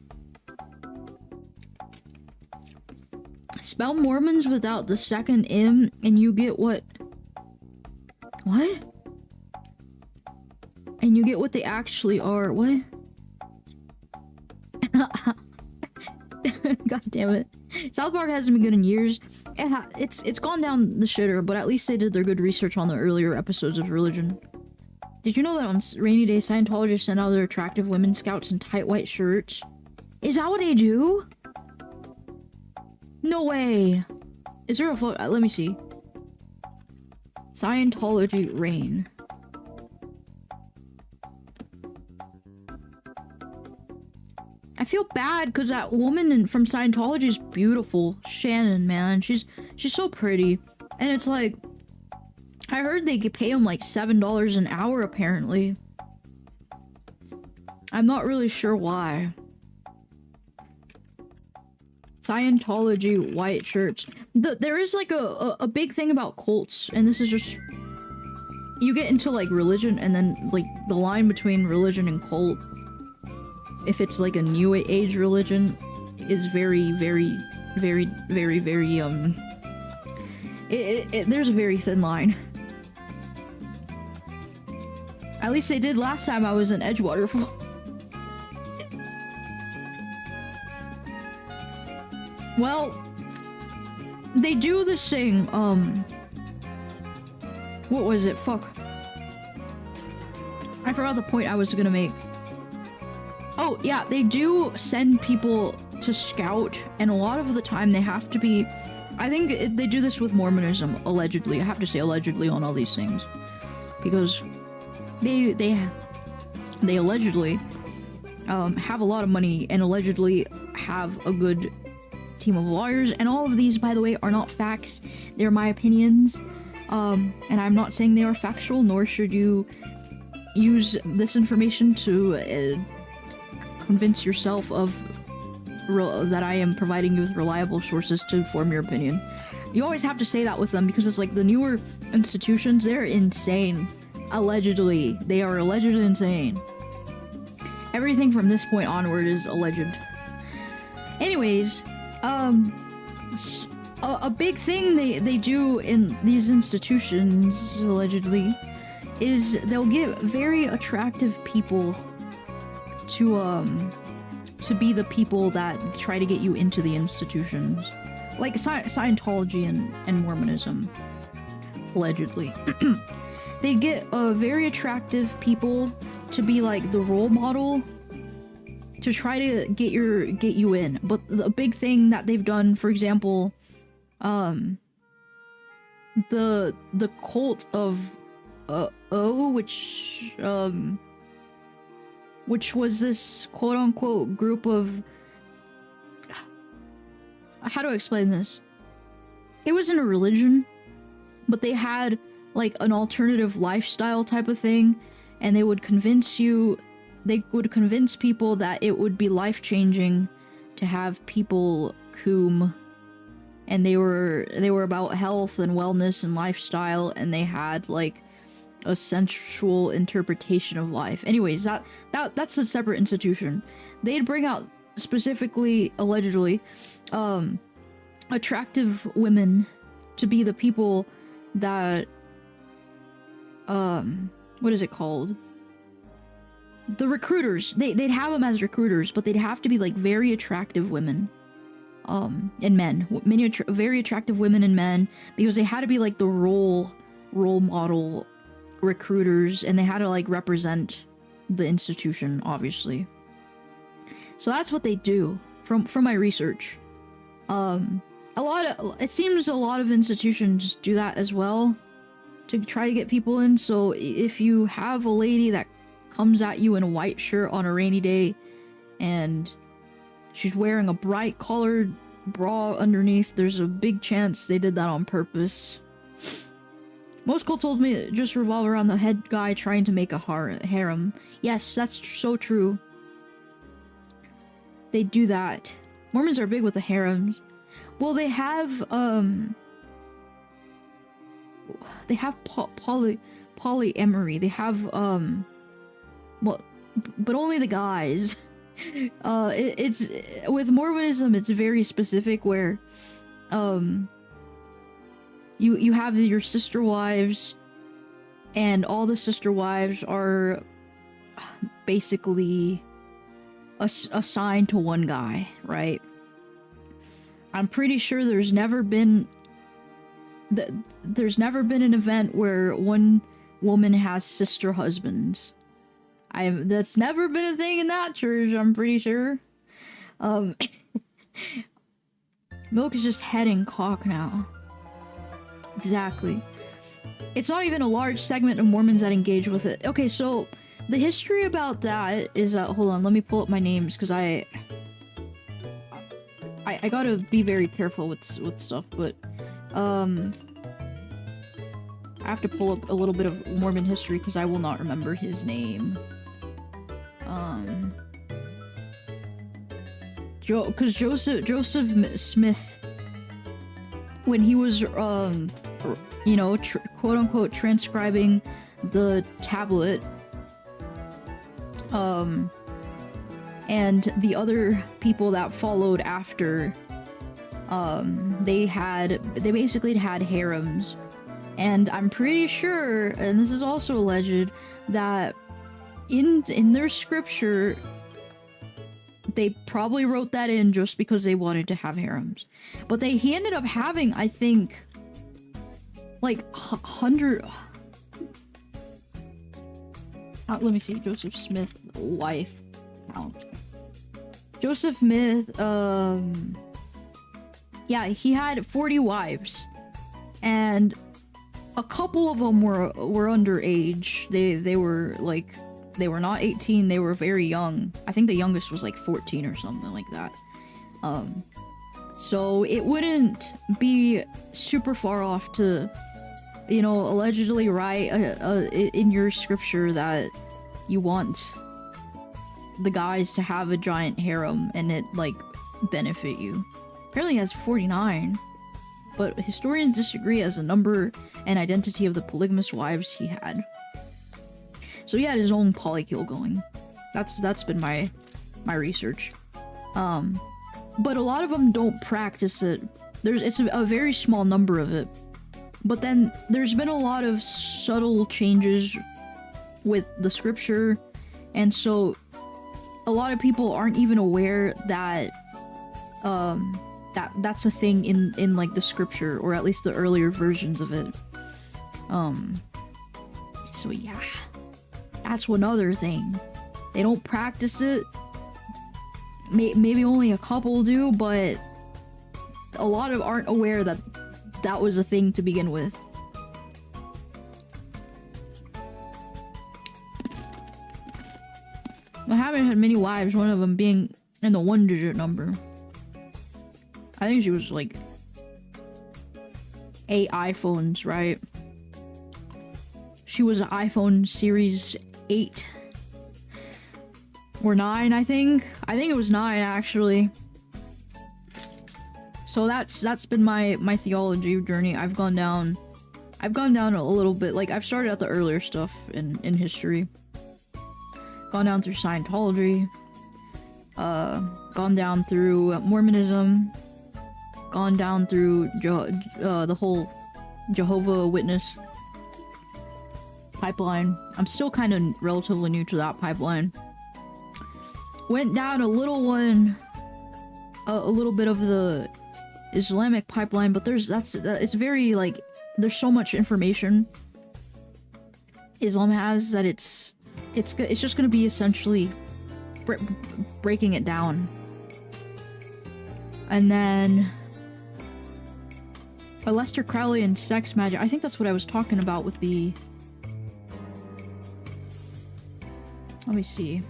Spell Mormons without the second M and you get what? What? And you get what they actually are. What? God damn it. South Park hasn't been good in years. It's gone down the shitter, but at least they did their good research on the earlier episodes of religion. Did you know that on rainy days, Scientologists send out their attractive women scouts in tight white shirts? Is that what they do? No way. Is there a photo? Let me see. Scientology rain. I feel bad because that woman from Scientology is beautiful. Shannon, man. She's so pretty. And it's like, I heard they could pay them like $7 an hour apparently. I'm not really sure why. Scientology white shirts. There is like a big thing about cults, and this is just, you get into like religion and then like the line between religion and cult, if it's like a new age religion, is very there's a very thin line. At least they did last time I was in Edgewater. Well, they do this thing, what was it? Fuck. I forgot the point I was gonna make. Oh, yeah, they do send people to scout, and a lot of the time they have to be... I think they do this with Mormonism, allegedly. I have to say allegedly on all these things. Because they allegedly have a lot of money and allegedly have a good team of lawyers, and all of these, by the way, are not facts. They're my opinions, and I'm not saying they are factual, nor should you use this information to convince yourself of that I am providing you with reliable sources to form your opinion. You always have to say that with them because it's like the newer institutions, they're insane. Allegedly. They are allegedly insane. Everything from this point onward is alleged. Anyways, a big thing they do in these institutions, allegedly, is they'll get very attractive people to be the people that try to get you into the institutions. Like Scientology and Mormonism, allegedly. They get very attractive people to be like the role model to try to get you in. But the big thing that they've done, for example, the cult of which was this quote-unquote group of... How do I explain this? It wasn't a religion, but they had like an alternative lifestyle type of thing, and they would convince you they would convince people that it would be life-changing to have people coom, and they were about health and wellness and lifestyle, and they had like a sensual interpretation of life. Anyways, that's a separate institution. They'd bring out specifically, allegedly, attractive women to be the people that, what is it called? The recruiters. They'd have them as recruiters, but they'd have to be like very attractive women, and men. Very attractive women and men, because they had to be like the role model recruiters, and they had to like represent the institution, obviously. So that's what they do from my research. It seems a lot of institutions do that as well to try to get people in. So if you have a lady that comes at you in a white shirt on a rainy day and she's wearing a bright colored bra underneath, there's a big chance they did that on purpose. Most cults told me it just revolve around the head guy trying to make a harem. Yes, that's so true. They do that. Mormons are big with the harems. Well, they have polyamory. They have, well, but only the guys. It's with Mormonism, it's very specific where, you have your sister wives, and all the sister wives are basically assigned to one guy, right? I'm pretty sure there's never been an event where one woman has sister husbands. That's never been a thing in that church, I'm pretty sure. Milk is just head and cock now. Exactly. It's not even a large segment of Mormons that engage with it. Okay, so the history about that is that, hold on, let me pull up my names, because I gotta be very careful with stuff, but I have to pull up a little bit of Mormon history because I will not remember his name. Because Joseph Smith, when he was you know, quote unquote transcribing the tablet, and the other people that followed after, they basically had harems. And I'm pretty sure, and this is also alleged, that in their scripture, they probably wrote that in just because they wanted to have harems. But he ended up having, I think, like 100... let me see, Joseph Smith, wife count. Joseph Smith, yeah, he had 40 wives, and a couple of them were underage. They were like, they were not 18, they were very young. I think the youngest was like 14 or something like that. So it wouldn't be super far off to, you know, allegedly write in your scripture that you want the guys to have a giant harem and it like benefit you. Apparently he has 49, but historians disagree as the number and identity of the polygamous wives he had. So he had his own polycule going. That's been my research. But a lot of them don't practice it. It's a very small number of it. But then there's been a lot of subtle changes with the scripture, and so a lot of people aren't even aware that that's a thing in like the scripture, or at least the earlier versions of it. So yeah, that's one other thing. They don't practice it. Maybe only a couple do, but a lot of aren't aware that that was a thing to begin with. Muhammad had many wives, one of them being in the 1-digit number. I think she was like 8 iPhones, right? She was an iPhone Series 8. or 9, I think. I think it was 9 actually. So that's been my theology journey. I've gone down a little bit. Like, I've started at the earlier stuff in history. Gone down through Scientology. Gone down through Mormonism. Gone down through the whole Jehovah Witness pipeline. I'm still kind of relatively new to that pipeline. Went down a little bit of the Islamic pipeline, but it's very, like, there's so much information Islam has that it's just gonna be essentially breaking it down. And then Aleister Crowley and sex magic. I think that's what I was talking about with the... Let me see.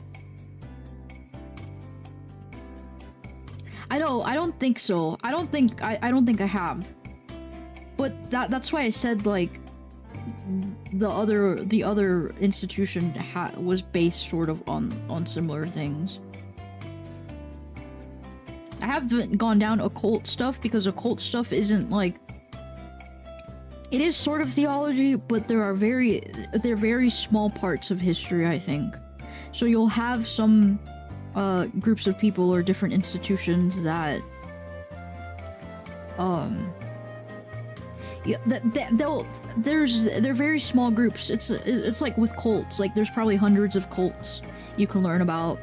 I don't think so. I don't think I have. But that's why I said, like, the other institution was based sort of on similar things. I haven't gone down occult stuff because occult stuff isn't, like, it is sort of theology, but they're very small parts of history, I think. So you'll have some groups of people or different institutions that yeah, they're very small groups. It's like with cults. Like, there's probably hundreds of cults you can learn about.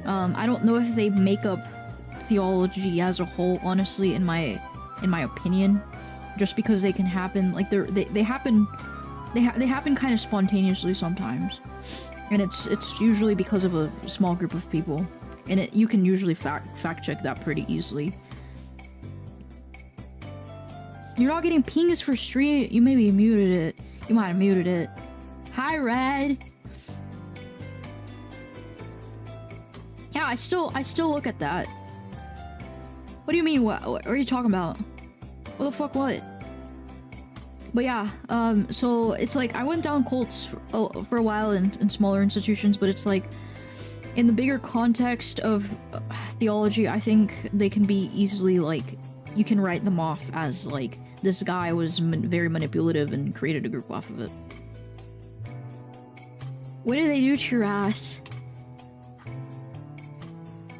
I don't know if they make up theology as a whole, honestly, in my opinion, just because they can happen. Like, they happen kind of spontaneously sometimes, and it's usually because of a small group of people, and you can usually fact check that pretty easily. You're not getting pings for stream. You maybe muted it. You might have muted it. Hi, Red. Yeah, I still look at that. What do you mean? What are you talking about? What the fuck? What? But yeah, so it's like I went down cults for a while in smaller institutions, but it's like in the bigger context of theology, I think they can be easily, like, you can write them off as, like, this guy was very manipulative and created a group off of it. What did they do to your ass?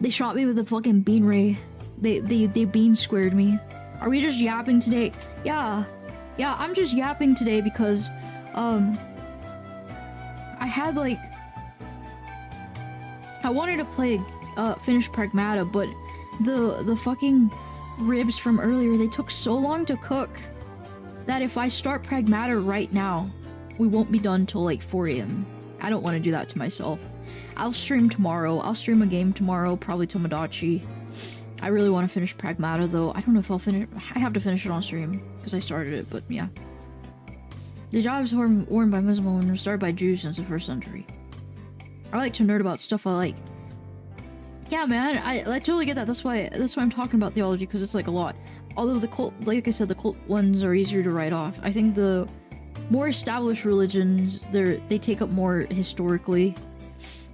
They shot me with a fucking bean ray. They bean squared me. Are we just yapping today? Yeah, I'm just yapping today because, I had, like, I wanted to play, finish Pragmata, but the fucking ribs from earlier, they took so long to cook that if I start Pragmata right now, we won't be done till, like, 4 AM. I don't want to do that to myself. I'll stream tomorrow. I'll stream a game tomorrow, probably Tomodachi. I really want to finish Pragmata, though. I don't know if I'll finish. I have to finish it on stream because I started it, but yeah. The jobs worn by Muslim women were started by Jews since the 1st century. I like to nerd about stuff I like. Yeah, man, I totally get that. That's why I'm talking about theology, because it's, like, a lot. Although the cult, like I said, the cult ones are easier to write off. I think the more established religions, they take up more historically,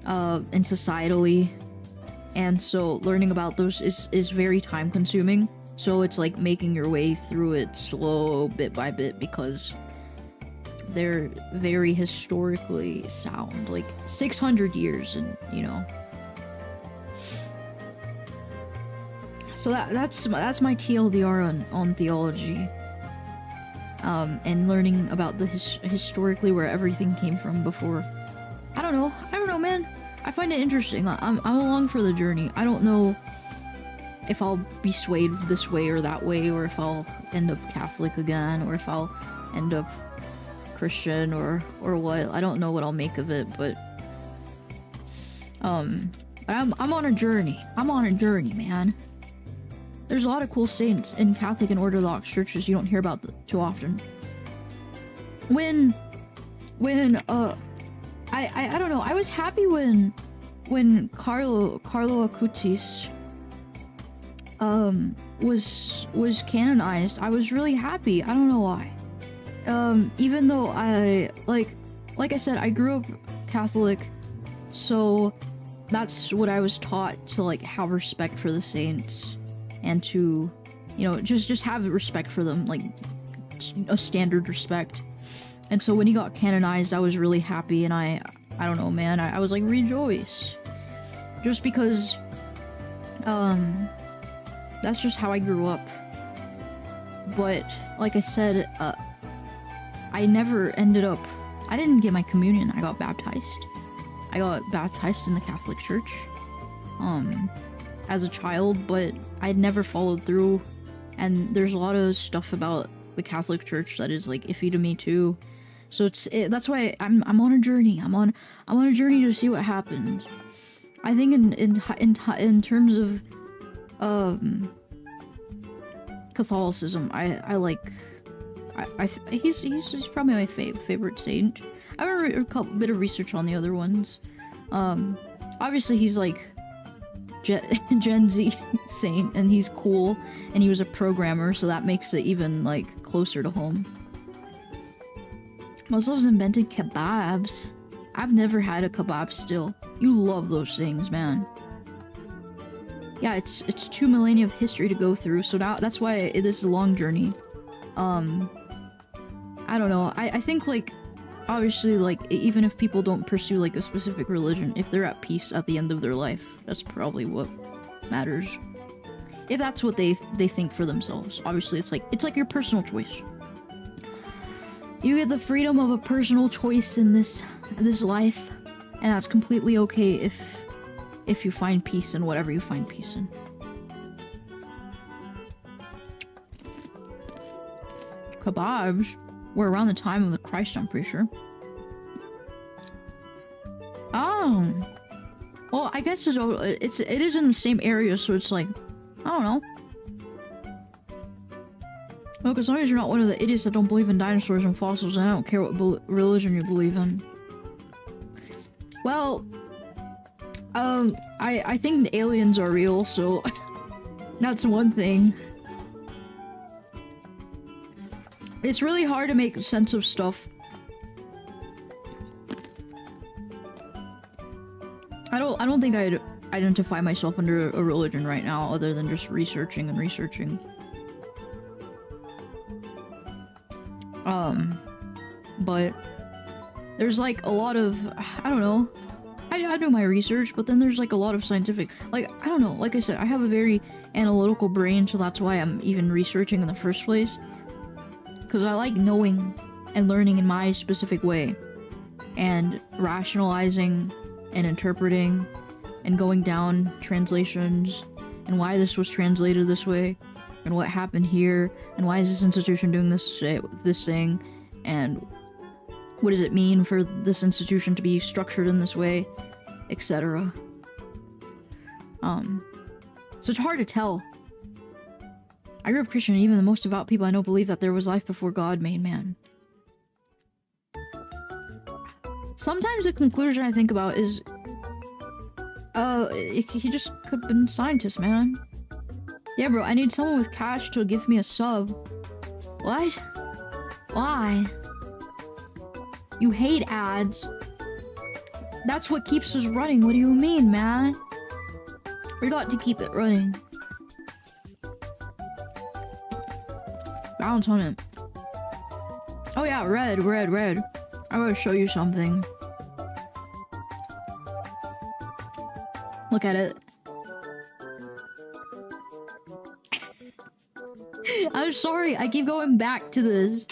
and societally, and so learning about those is very time consuming. So it's like making your way through it slow, bit by bit, because they're very historically sound, like 600 years, and you know. So that's my TLDR on theology, and learning about the historically where everything came from before. I don't know, man. I find it interesting. I'm along for the journey. I don't know if I'll be swayed this way or that way, or if I'll end up Catholic again, or if I'll end up Christian, or what. I don't know what I'll make of it, but I'm on a journey. I'm on a journey, man. There's a lot of cool saints in Catholic and Orthodox churches you don't hear about too often. I don't know, I was happy when Carlo Acutis was canonized. I was really happy. I don't know why. Even though I like I said, I grew up Catholic, so that's what I was taught, to like have respect for the saints and to, you know, just have respect for them, like a standard respect. And so when he got canonized, I was really happy, and I don't know, man, I was like, rejoice. Just because, that's just how I grew up. But, like I said, I never ended up, I didn't get my communion, I got baptized. I got baptized in the Catholic Church, as a child, but I'd never followed through, and there's a lot of stuff about the Catholic Church that is, like, iffy to me, too. So that's why I'm on a journey. I'm on a journey to see what happens. I think in terms of Catholicism, he's probably my favorite saint. I've done a bit of research on the other ones. Obviously he's like Gen Z saint, and he's cool, and he was a programmer, so that makes it even like closer to home. Muslims invented kebabs. I've never had a kebab still. You love those things, man. Yeah, it's 2 millennia of history to go through, so now that's why this is a long journey. I don't know. I think, like, obviously, like, even if people don't pursue like a specific religion, if they're at peace at the end of their life, that's probably what matters. If that's what they think for themselves. Obviously, it's like your personal choice. You get the freedom of a personal choice in this life, and that's completely okay if you find peace in whatever you find peace in. Kebabs were around the time of the Christ, I'm pretty sure. Oh, well, I guess it is in the same area, so it's like, I don't know. Look, as long as you're not one of the idiots that don't believe in dinosaurs and fossils, and I don't care what religion you believe in. Well, I think the aliens are real, so that's one thing. It's really hard to make sense of stuff. I don't think I'd identify myself under a religion right now, other than just researching and researching. But there's like a lot of, I don't know, I do my research, but then there's like a lot of scientific, like, I don't know, like I said, I have a very analytical brain, so that's why I'm even researching in the first place. Because I like knowing and learning in my specific way, and rationalizing and interpreting and going down translations and why this was translated this way and what happened here and why is this institution doing this thing and what does it mean for this institution to be structured in this way, etc. So it's hard to tell. I grew up Christian, and even the most devout people I know believe that there was life before God made man. Sometimes the conclusion I think about is, he just could have been a scientist, man. Yeah, bro, I need someone with cash to give me a sub. What? Why? You hate ads. That's what keeps us running. What do you mean, man? We got to keep it running. Bounce on it. Oh yeah, red. I'm gonna show you something. Look at it. I'm sorry, I keep going back to this.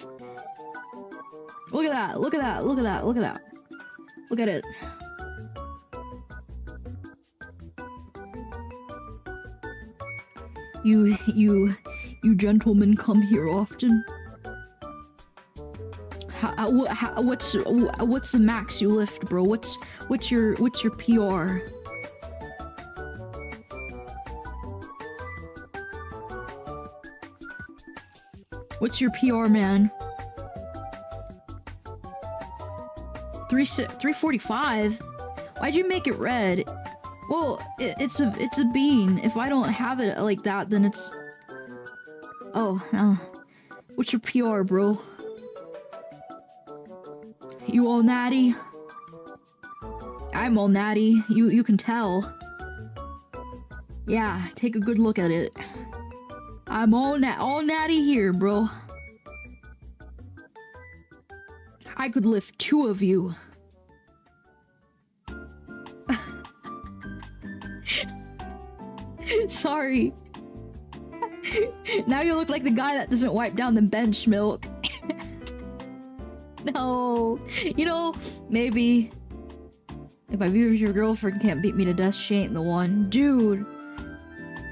Look at that, look at that, look at that, look at that. Look at it. You gentlemen come here often? What's the max you lift, bro? What's your PR? What's your PR, man? 345? Why'd you make it red? Well, it's a bean. If I don't have it like that, then it's... Oh, what's your PR, bro? You all natty? I'm all natty. You can tell. Yeah, take a good look at it. I'm all natty here, bro. I could lift 2 of you. Sorry. Now you look like the guy that doesn't wipe down the bench milk. No. You know, maybe if my viewers, your girlfriend can't beat me to death, she ain't the one. Dude,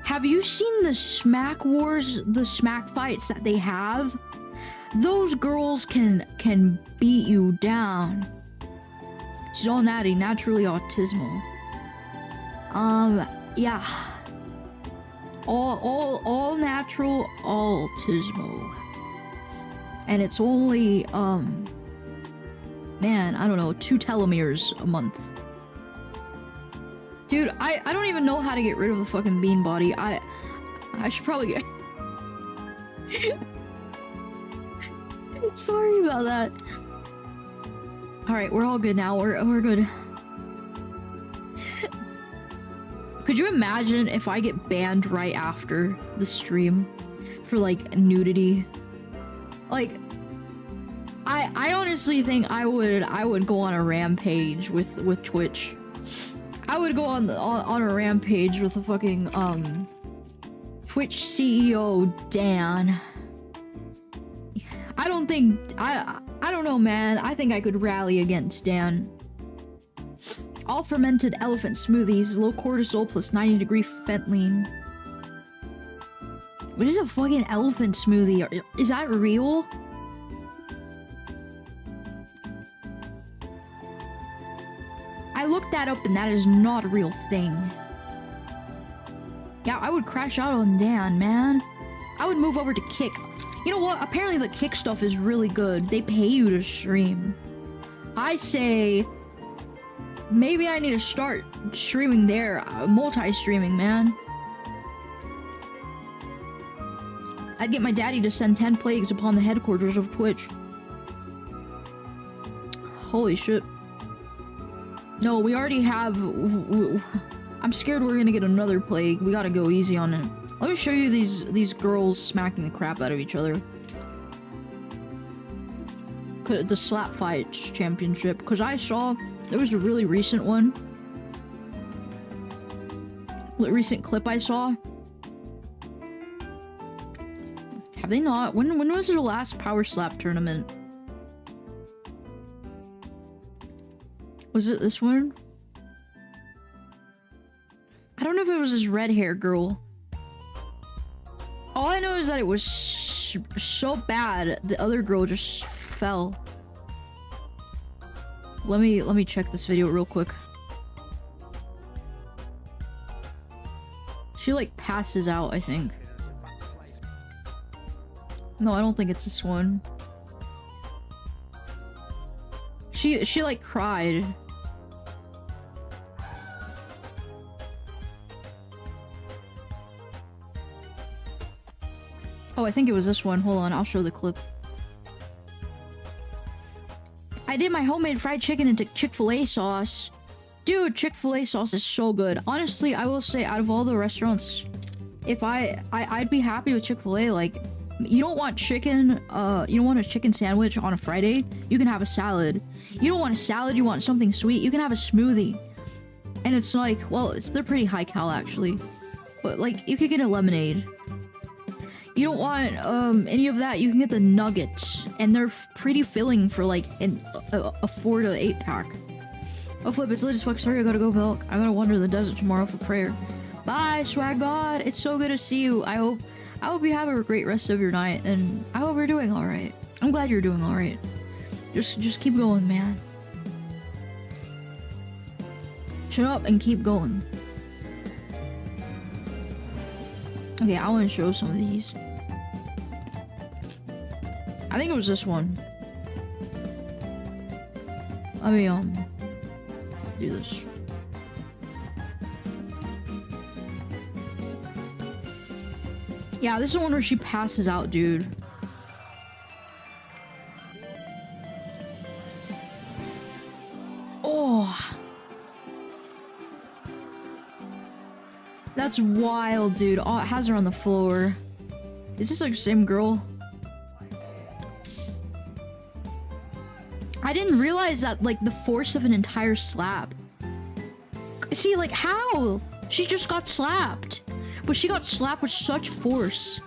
have you seen the smack wars, the smack fights that they have? Those girls can beat you down. She's all natty, naturally autismal. Yeah. All natural autismo. And it's only, man, I don't know, 2 telomeres a month. Dude, I don't even know how to get rid of the fucking bean body. I should probably get... Sorry about that. Alright, we're all good now. We're good. Could you imagine if I get banned right after the stream for like nudity? Like, I honestly think I would go on a rampage with Twitch. I would go on a rampage with the fucking Twitch CEO Dan. I don't know, man. I think I could rally against Dan. All fermented elephant smoothies, low cortisol plus 90-degree fentanyl. What is a fucking elephant smoothie? Is that real? I looked that up and that is not a real thing. Yeah, I would crash out on Dan, man. I would move over to Kick. You know what? Apparently the Kick stuff is really good. They pay you to stream. I say... maybe I need to start streaming there. Multi-streaming, man. I'd get my daddy to send 10 plagues upon the headquarters of Twitch. Holy shit. No, we already have... I'm scared we're gonna get another plague. We gotta go easy on it. Let me show you these girls smacking the crap out of each other. The slap fight championship. Because I saw... there was a really recent one. Recent clip I saw. Have they not? When was their last power slap tournament? Was it this one? I don't know if it was this red hair girl. All I know is that it was so bad, the other girl just fell. Let me check this video real quick. She like passes out, I think. No, I don't think it's this one. She like cried. Oh, I think it was this one. Hold on, I'll show the clip. I did my homemade fried chicken into Chick-fil-A sauce. Dude, Chick-fil-A sauce is so good. Honestly, I will say out of all the restaurants, if I'd be happy with Chick-fil-A. Like, you don't want chicken, you don't want a chicken sandwich on a Friday, you can have a salad. You don't want a salad, you want something sweet, you can have a smoothie. And it's like, well, they're pretty high cal actually. But like, you could get a lemonade. You don't want any of that, you can get the nuggets. And they're pretty filling for like a 4 to 8 pack. Oh flip, it's lit as fuck. Sorry, I gotta go milk. I gotta wander the desert tomorrow for prayer. Bye, swag god. It's so good to see you. I hope you have a great rest of your night, and I hope you're doing alright. I'm glad you're doing alright. Just keep going, man. Shut up and keep going. Okay, I want to show some of these. I think it was this one. Let me do this. Yeah, this is the one where she passes out, dude. Oh. That's wild, dude. Oh, it has her on the floor. Is this like the same girl? I didn't realize that, like, the force of an entire slap. See, like, how? She just got slapped. But she got slapped with such force.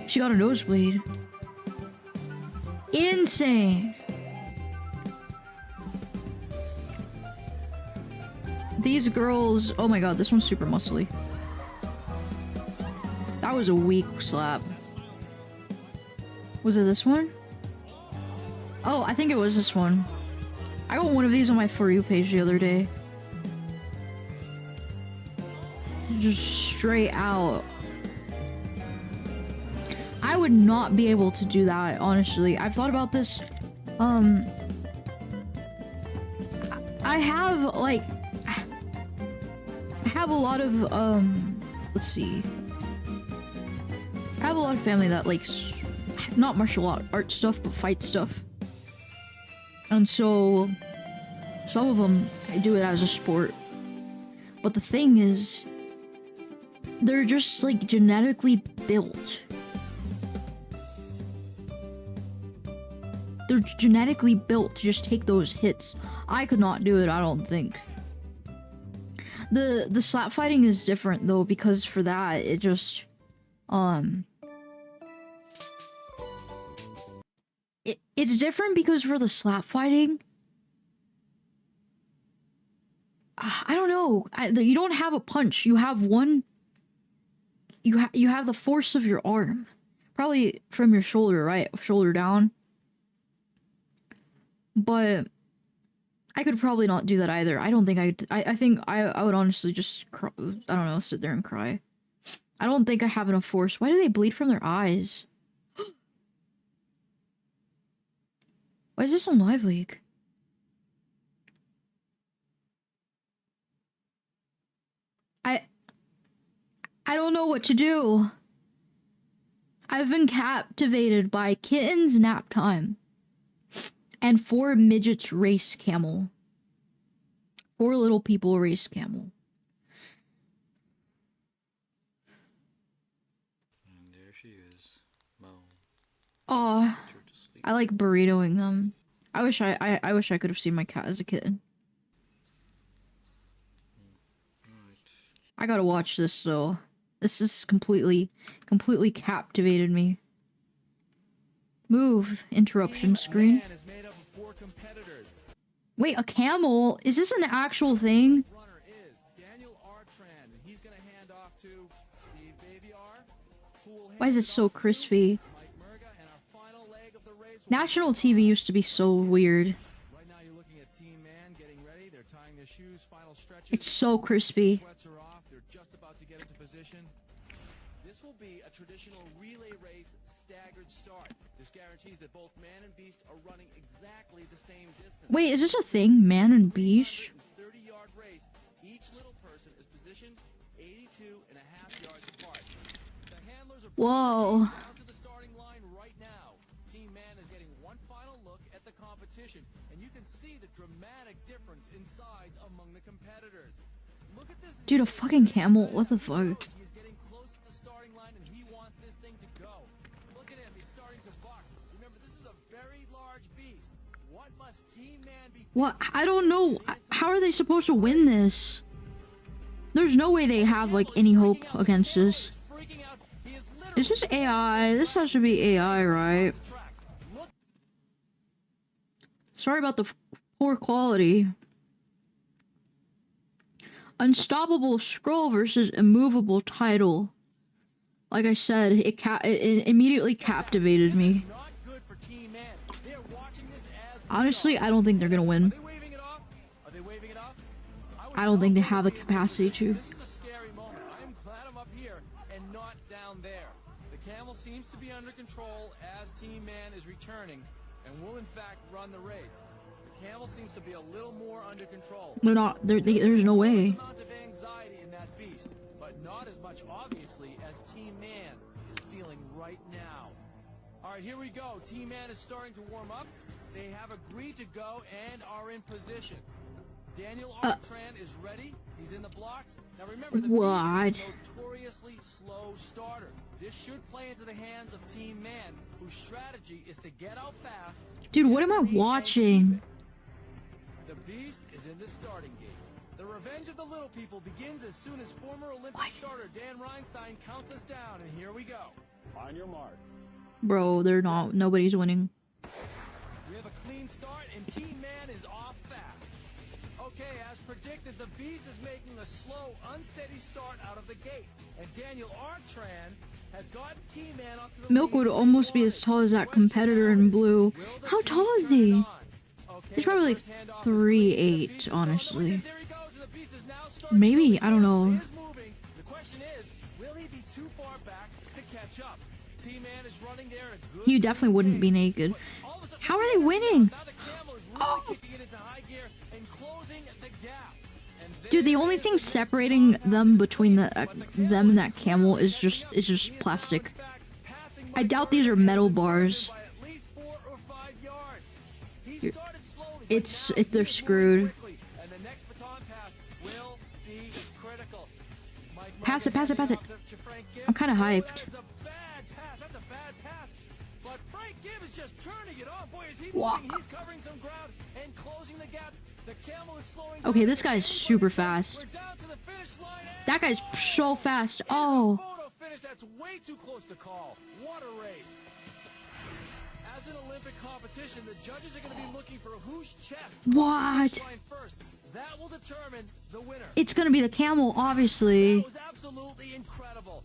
She got a nosebleed. Insane. These girls... Oh my god, this one's super muscly. That was a weak slap. Was it this one? Oh, I think it was this one. I got one of these on my For You page the other day. Just straight out. I would not be able to do that, honestly. I've thought about this. I have, like... I have a lot of, let's see. I have a lot of family that likes, not martial art stuff, but fight stuff. And so, some of them, I do it as a sport. But the thing is, they're just, like, genetically built. They're genetically built to just take those hits. I could not do it, I don't think. The slap fighting is different, though, because for that, it just, It's different because for the slap fighting, I don't know. You don't have a punch. You have one. You have the force of your arm, probably from your shoulder, right? Shoulder down. But I could probably not do that either. I don't think I think I would honestly just cry, I don't know, sit there and cry. I don't think I have enough force. Why do they bleed from their eyes? Why is this on Live Leak? I don't know what to do. I've been captivated by Kittens Nap Time and 4 Midgets Race Camel. 4 Little People Race Camel. And there she is. Mo. Aw, I like burritoing them. I wish I could have seen my cat as a kitten. Right. I gotta watch this though. This is completely captivated me. Move, interruption screen. Wait, a camel? Is this an actual thing? Why is it so crispy? National TV used to be so weird. It's so crispy. This will be a traditional relay race staggered start. This guarantees that both man and beast are running exactly the same distance. Wait, is this a thing? Man and beast? 30-yard race. Each little person is positioned 82.5 yards apart. The handlers are Whoa. down to the starting line right now. Team Man is getting one final look at the competition, and you can see the dramatic difference in size among the competitors. Look at this. Dude, a fucking camel? What the fuck? He's getting close to the starting line, and he wants this thing to go. Look at him. He's starting to buck. Remember, this is a very large beast. What must Team Man be? What? I don't know. How are they supposed to win this? There's no way they have, like, any hope against this. Is this AI? This has to be AI, right? Sorry about the poor quality. Unstoppable scroll versus immovable title. Like I said, it immediately captivated me. Honestly, I don't think they're gonna win. I don't think they have the capacity to. This is a scary moment. I am glad I'm up here and not down there. The camel seems to be under control as Team Man is returning and will in fact run the race. The camel seems to be a little more under control. They're not. There's no way. Amount of anxiety in that beast, but not as much obviously as Team Man is feeling right now. All right, here we go. Team Man is starting to warm up. They have agreed to go and are in position. Daniel Armstrong is ready. He's in the blocks. Now remember, the What? Beast is a notoriously slow starter. This should play into the hands of Team Man, whose strategy is to get out fast. Dude, what am I watching? The Beast is in the starting gate. The revenge of the little people begins as soon as former Olympic starter Dan Reinstein counts us down, and here we go. On your marks. Bro, they're not. Nobody's winning. We have a clean start, and Team Man is off fast. Okay, as predicted, the Beast is making a slow, unsteady start out of the gate, and Daniel Artran has gotten Team Man onto the Milk lead. would almost be as tall as that competitor in blue. How tall is he? He's probably like 3'8", honestly. Maybe, I don't know. The question is, will he be too far back to catch up? Team Man is running there at a good You definitely wouldn't be naked. How are they winning? Oh. Dude, the only thing separating them between them and that camel is just plastic. I doubt these are metal bars. They're screwed. Pass it. I'm kind of hyped. Okay, this guy's super fast. That guy's so fast. Oh. That's way too close to call. What a race. As an Olympic competition, the judges are going to be looking for whose chest What? first. That will determine the winner. It's gonna be the camel, obviously. That was absolutely incredible.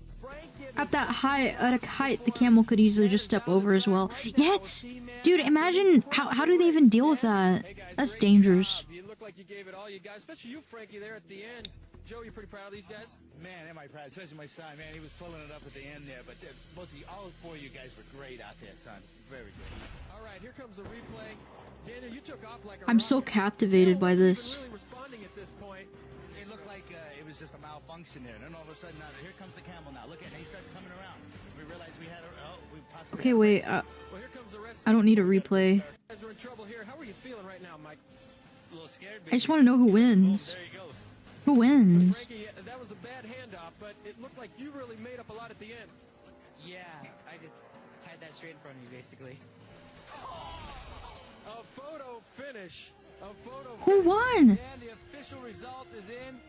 At that height, the camel could easily just step over as well. Yes! Dude, imagine, how do they even deal with that? That's dangerous. You look like you gave it all, you guys, especially you, Frankie, there at the end. Joe, you pretty proud of these guys? Man, am I proud, especially my son, man. He was pulling it up at the end there, but both of you, all four of you guys were great out there, son. Very good. All right, here comes the replay. Daniel, you took off like a I'm so captivated by this. Really responding at this point. It looked like it was just a malfunction there. And then all of a sudden, here comes the camel now. Look at it, he starts coming around. We realized we had we possibly... Okay, wait, Well, here comes the rest. I don't need a replay. You guys are in trouble here. How are you feeling right now, Mike? A little scared, I just want to know who wins. There he goes. Who wins? Frankie, that was a bad handoff, but it looked like you really made up a lot at the end. Yeah, I just had that straight in front of me, basically. A photo finish. A photo Who won? And the official result is in.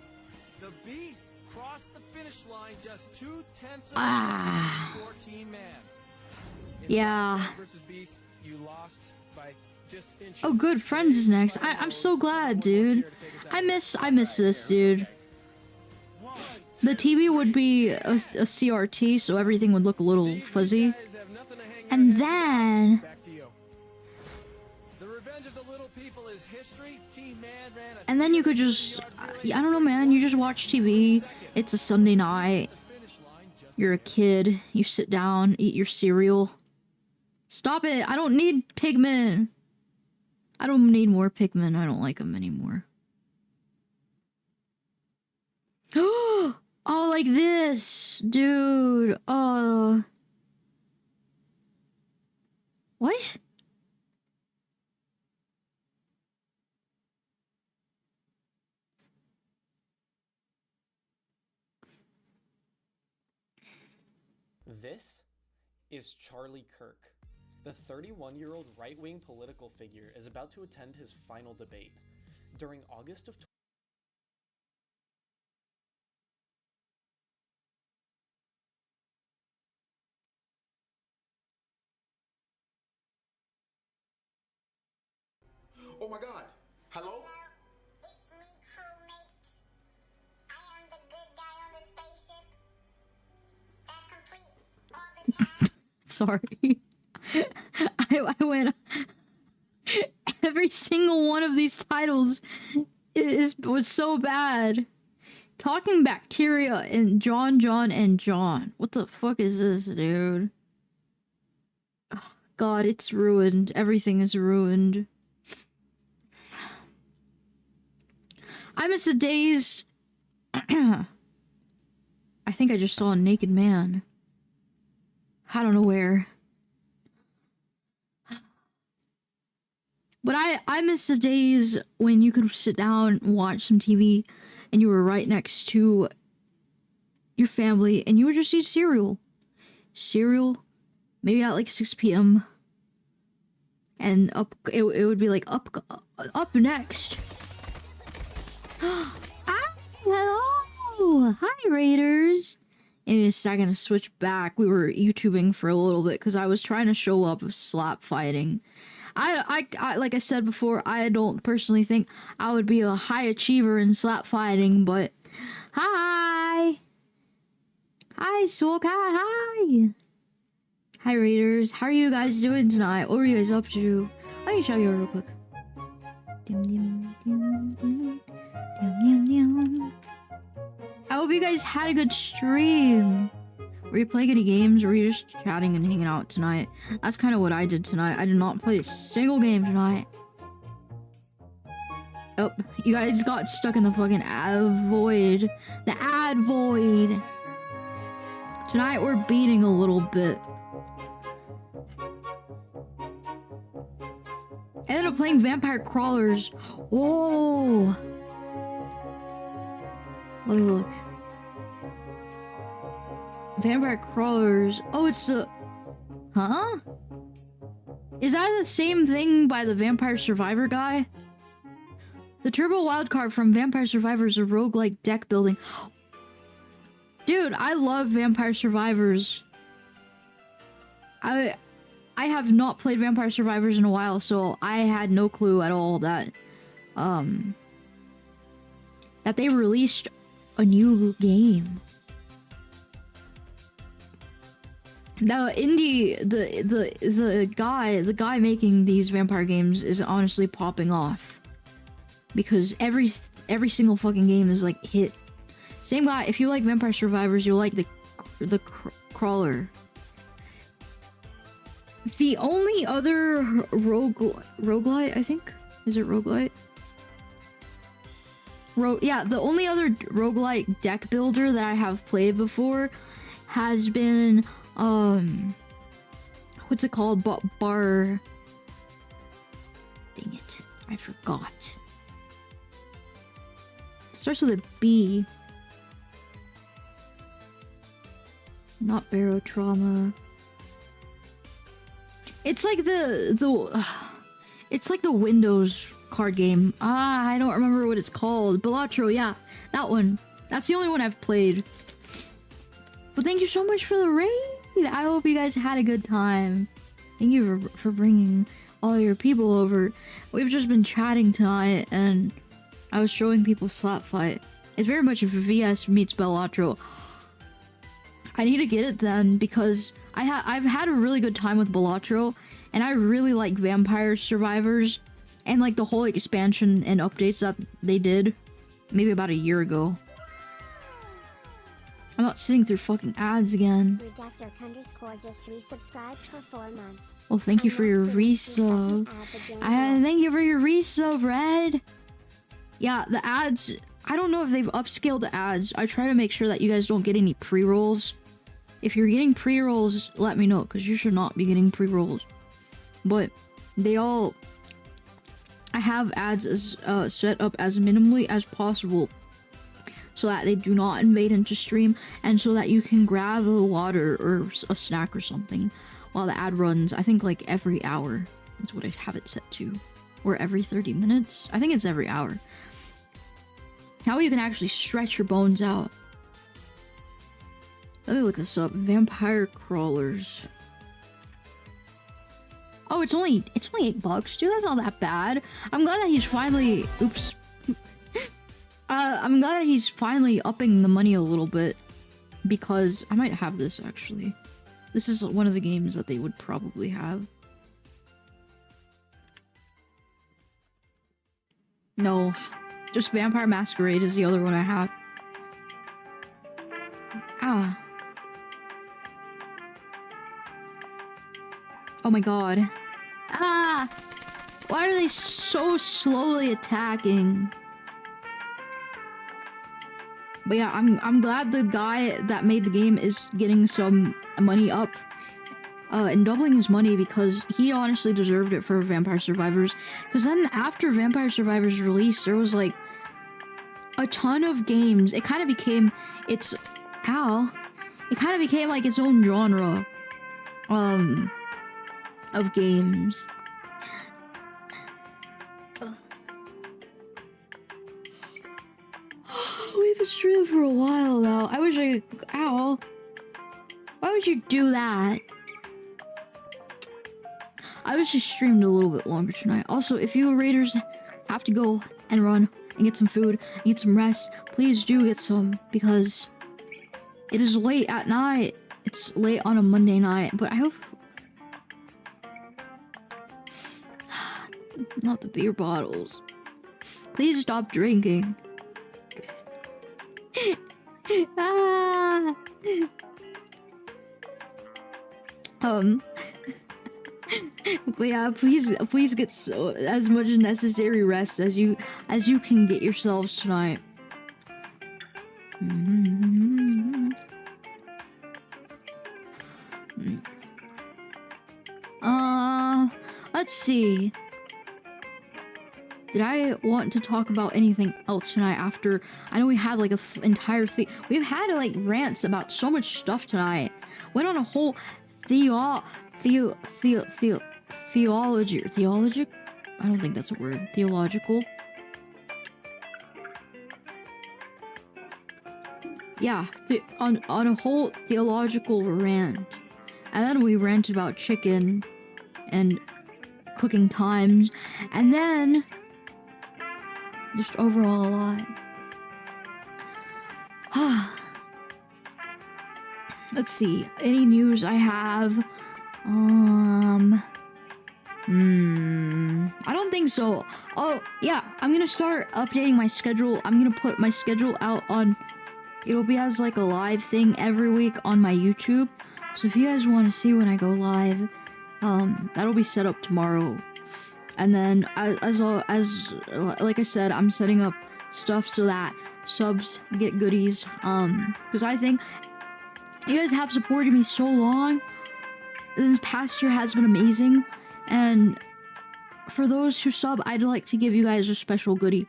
The Beast crossed the finish line just 0.2 of for Team Man. Yeah. Versus Beast, you lost by just inches. Oh, good. Friends is next. I'm so glad, dude. I miss this, dude. The TV would be a CRT, so everything would look a little fuzzy. And then... Back to you. The revenge of the little people is history. Team Man ran a And then you could just... I don't know, man. You just watch TV. It's a Sunday night. You're a kid. You sit down, eat your cereal. Stop it! I don't need Pigmen! I don't need more Pigmen. I don't like them anymore. Oh, like this! Dude, What? This is Charlie Kirk. The 31-year-old right-wing political figure is about to attend his final debate. During August of Oh my God. Hello? It's me, crewmate. I am the good guy on the spaceship. That complete all the time. Sorry. I went... Every single one of these titles was so bad. Talking Bacteria and John. What the fuck is this, dude? Oh, God, it's ruined. Everything is ruined. I miss the days... I think I just saw a naked man. I don't know where. But But I miss the days when you could sit down and watch some TV and you were right next to your family and you would just eat cereal. Cereal, maybe at like 6 p.m. And it would be like up next. Ah, hello! Hi, Raiders! In a second to switch back, we were YouTubing for a little bit because I was trying to show up with slap fighting. I like I said before, I don't personally think I would be a high achiever in slap fighting, but hi! Hi, Swoka, hi! Hi, Raiders. How are you guys doing tonight? What are you guys up to? Let me show you real quick. I hope you guys had a good stream. Were you playing any games or were you just chatting and hanging out tonight? That's kind of what I did tonight. I did not play a single game tonight. Oh, you guys got stuck in the fucking ad void. The ad void. Tonight we're beating a little bit. I ended up playing Vampire Crawlers. Whoa. Let me look. Vampire Crawlers. Oh, it's the... Huh? Is that the same thing by the Vampire Survivor guy? The Turbo Wildcard from Vampire Survivor is a roguelike deck building. Dude, I love Vampire Survivors. I have not played Vampire Survivors in a while, so I had no clue at all that that they released a new game. The the guy making these vampire games is honestly popping off because every single fucking game is like hit. Same guy. If you like Vampire Survivors, you'll like the crawler. The only other roguelite, I think, is it roguelite? Yeah, the only other roguelite deck builder that I have played before has been what's it called? Dang it, I forgot. It starts with a B. Not Barotrauma. It's like it's like the Windows card game. I don't remember what it's called. Balatro, yeah, that one. That's the only one I've played. But thank you so much for the raid. I hope you guys had a good time. Thank you for bringing all your people over. We've just been chatting tonight, and I was showing people slap fight. It's very much a VS meets Balatro. I need to get it then because I've had a really good time with Balatro, and I really like Vampire Survivors and like the whole expansion and updates that they did maybe about a year ago. I'm not sitting through fucking ads again. Just resubscribed for 4 months. Well, thank you for your resub. Thank you for your resub, Red. Yeah, the ads, I don't know if they've upscaled the ads. I try to make sure that you guys don't get any pre-rolls. If you're getting pre-rolls, let me know, because you should not be getting pre-rolls. But they all... I have ads as set up as minimally as possible so that they do not invade into stream, and so that you can grab a water or a snack or something while the ad runs. I think like every hour. That's what I have it set to. Or every 30 minutes. I think it's every hour. How you can actually stretch your bones out. Let me look this up. Vampire Crawlers. Oh, it's only $8, dude. That's not that bad. I'm glad that he's finally... Oops. I'm glad that he's finally upping the money a little bit, because I might have this actually. This is one of the games that they would probably have. No, just Vampire Masquerade is the other one I have. Ah. Oh my god. Ah! Why are they so slowly attacking? But yeah, I'm glad the guy that made the game is getting some money up. and doubling his money because he honestly deserved it for Vampire Survivors. Because then after Vampire Survivors released, there was like a ton of games. It kind of became it kind of became like its own genre of games. We've been streaming for a while now. I wish I could. Ow. Why would you do that? I wish I streamed a little bit longer tonight. Also, if you Raiders have to go and run and get some food and get some rest, please do get some, because it is late at night. It's late on a Monday night, but I hope... Not the beer bottles. Please stop drinking. Ah. But yeah, please get as much necessary rest as you can get yourselves tonight. Let's see. Did I want to talk about anything else tonight after? I know we had like an entire thing. We've had like rants about so much stuff tonight. Went on a whole theology. I don't think that's a word. Theological. Yeah, on a whole theological rant. And then we ranted about chicken and cooking times, and then just overall a lot. Let's see. Any news I have? I don't think so. Oh, yeah. I'm gonna start updating my schedule. I'm gonna put my schedule out on... It'll be as like a live thing every week on my YouTube. So if you guys want to see when I go live, that'll be set up tomorrow. And then as like I said, I'm setting up stuff so that subs get goodies. Because I think you guys have supported me so long. This past year has been amazing, and for those who sub, I'd like to give you guys a special goodie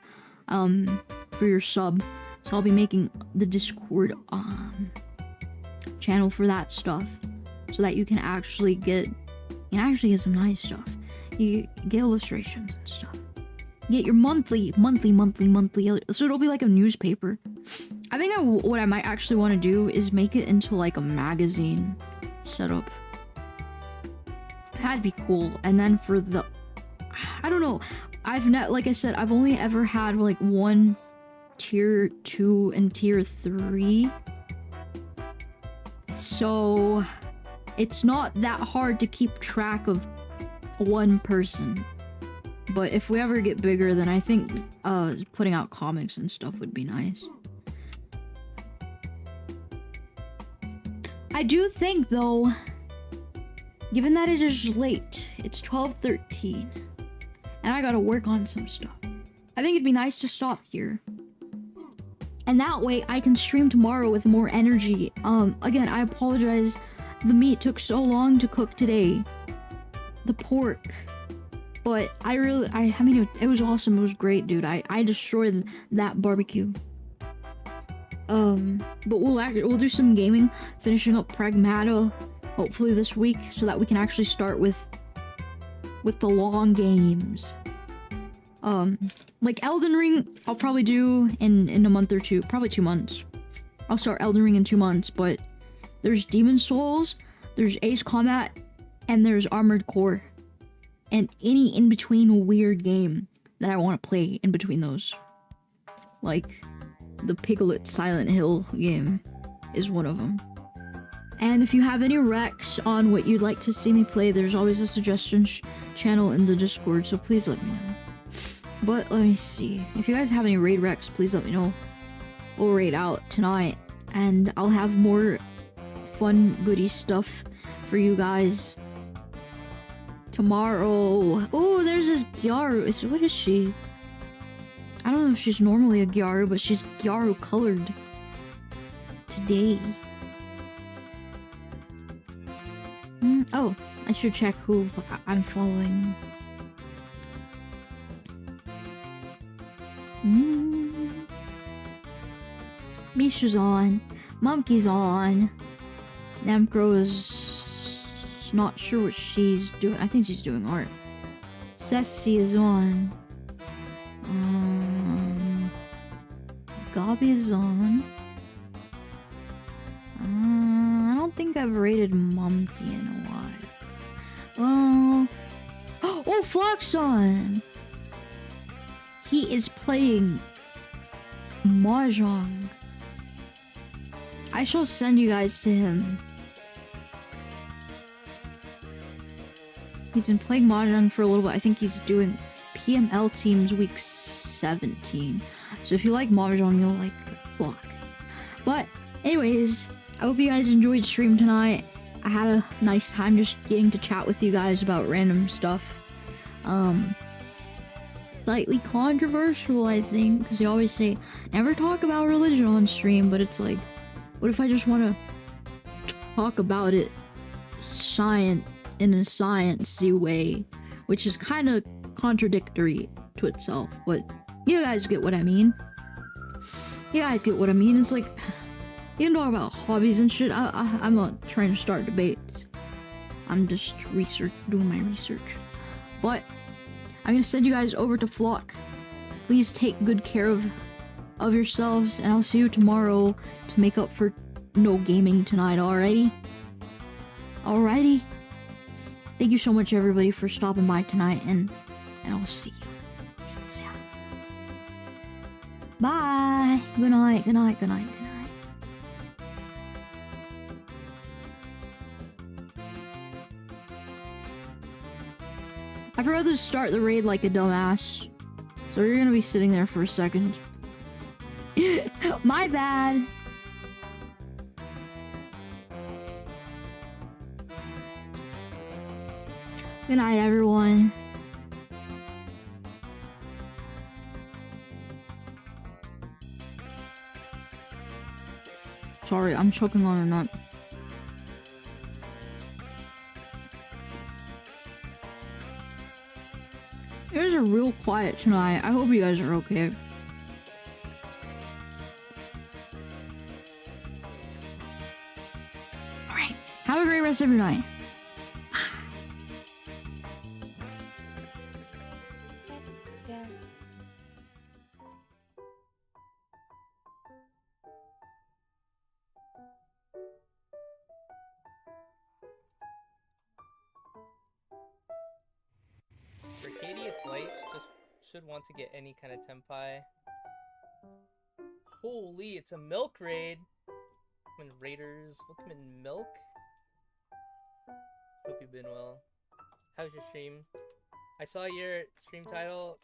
for your sub. So I'll be making the Discord channel for that stuff, so that you can actually get some nice stuff. You get illustrations and stuff. You get your monthly. So it'll be like a newspaper. I think what I might actually want to do is make it into like a magazine setup. That'd be cool. And then for the, I don't know. Like I said, I've only ever had like one tier 2 and tier 3. So it's not that hard to keep track of one person. But if we ever get bigger, then I think putting out comics and stuff would be nice. I do think though, given that it is late, it's 12:13, and I gotta work on some stuff, I think it'd be nice to stop here. And that way I can stream tomorrow with more energy. Again, I apologize. The meat took so long to cook today. The pork. But I mean, it was awesome. It was great, dude. I destroyed that barbecue. But we'll do some gaming, finishing up Pragmata, hopefully this week, so that we can actually start with the long games. Like Elden Ring, I'll probably do in a month or two, probably 2 months. I'll start Elden Ring in 2 months, but there's Demon Souls, there's Ace Combat, and there's Armored Core. And any in-between weird game that I want to play in between those. Like, the Piglet Silent Hill game is one of them. And if you have any recs on what you'd like to see me play, there's always a suggestions channel in the Discord, so please let me know. But let me see. If you guys have any raid recs, please let me know. We'll raid out tonight, and I'll have more fun goodie stuff for you guys tomorrow. Oh, there's this Gyaru. What is she? I don't know if she's normally a Gyaru, but she's Gyaru colored today. Oh, I should check who I'm following. Misha's on. Monkey's on. Namcro's not sure what she's doing. I think she's doing art. Ceci is on. Gabi is on. I don't think I've rated Monkey in a while. Well... Oh, Flock's on! He is playing Mahjong. I shall send you guys to him. He's been playing Mahjong for a little bit. I think he's doing PML Teams Week 17. So if you like Mahjong, you'll like Flock. But anyways, I hope you guys enjoyed stream tonight. I had a nice time just getting to chat with you guys about random stuff. Slightly controversial, I think, because they always say never talk about religion on stream, but it's like, what if I just want to talk about it in a sciencey way, which is kind of contradictory to itself, but you guys get what I mean. You guys get what I mean. It's like, you can talk about hobbies and shit. I'm not trying to start debates. I'm just doing my research. But I'm gonna send you guys over to Flock. Please take good care of yourselves, and I'll see you tomorrow to make up for no gaming tonight. Alrighty? Alrighty? Thank you so much, everybody, for stopping by tonight, and I'll see you soon. Bye. Good night. Good night. Good night. Good night. I'd rather start the raid like a dumbass. So you're gonna be sitting there for a second. My bad. Good night, everyone. Sorry, I'm choking on a nut. You guys are real quiet tonight. I hope you guys are okay. Alright, have a great rest of your night. For Katie, it's late. Just should want to get any kind of tempai. Holy, it's a milk raid. Welcome in Raiders. Welcome in milk. Hope you've been well. How's your stream? I saw your stream title.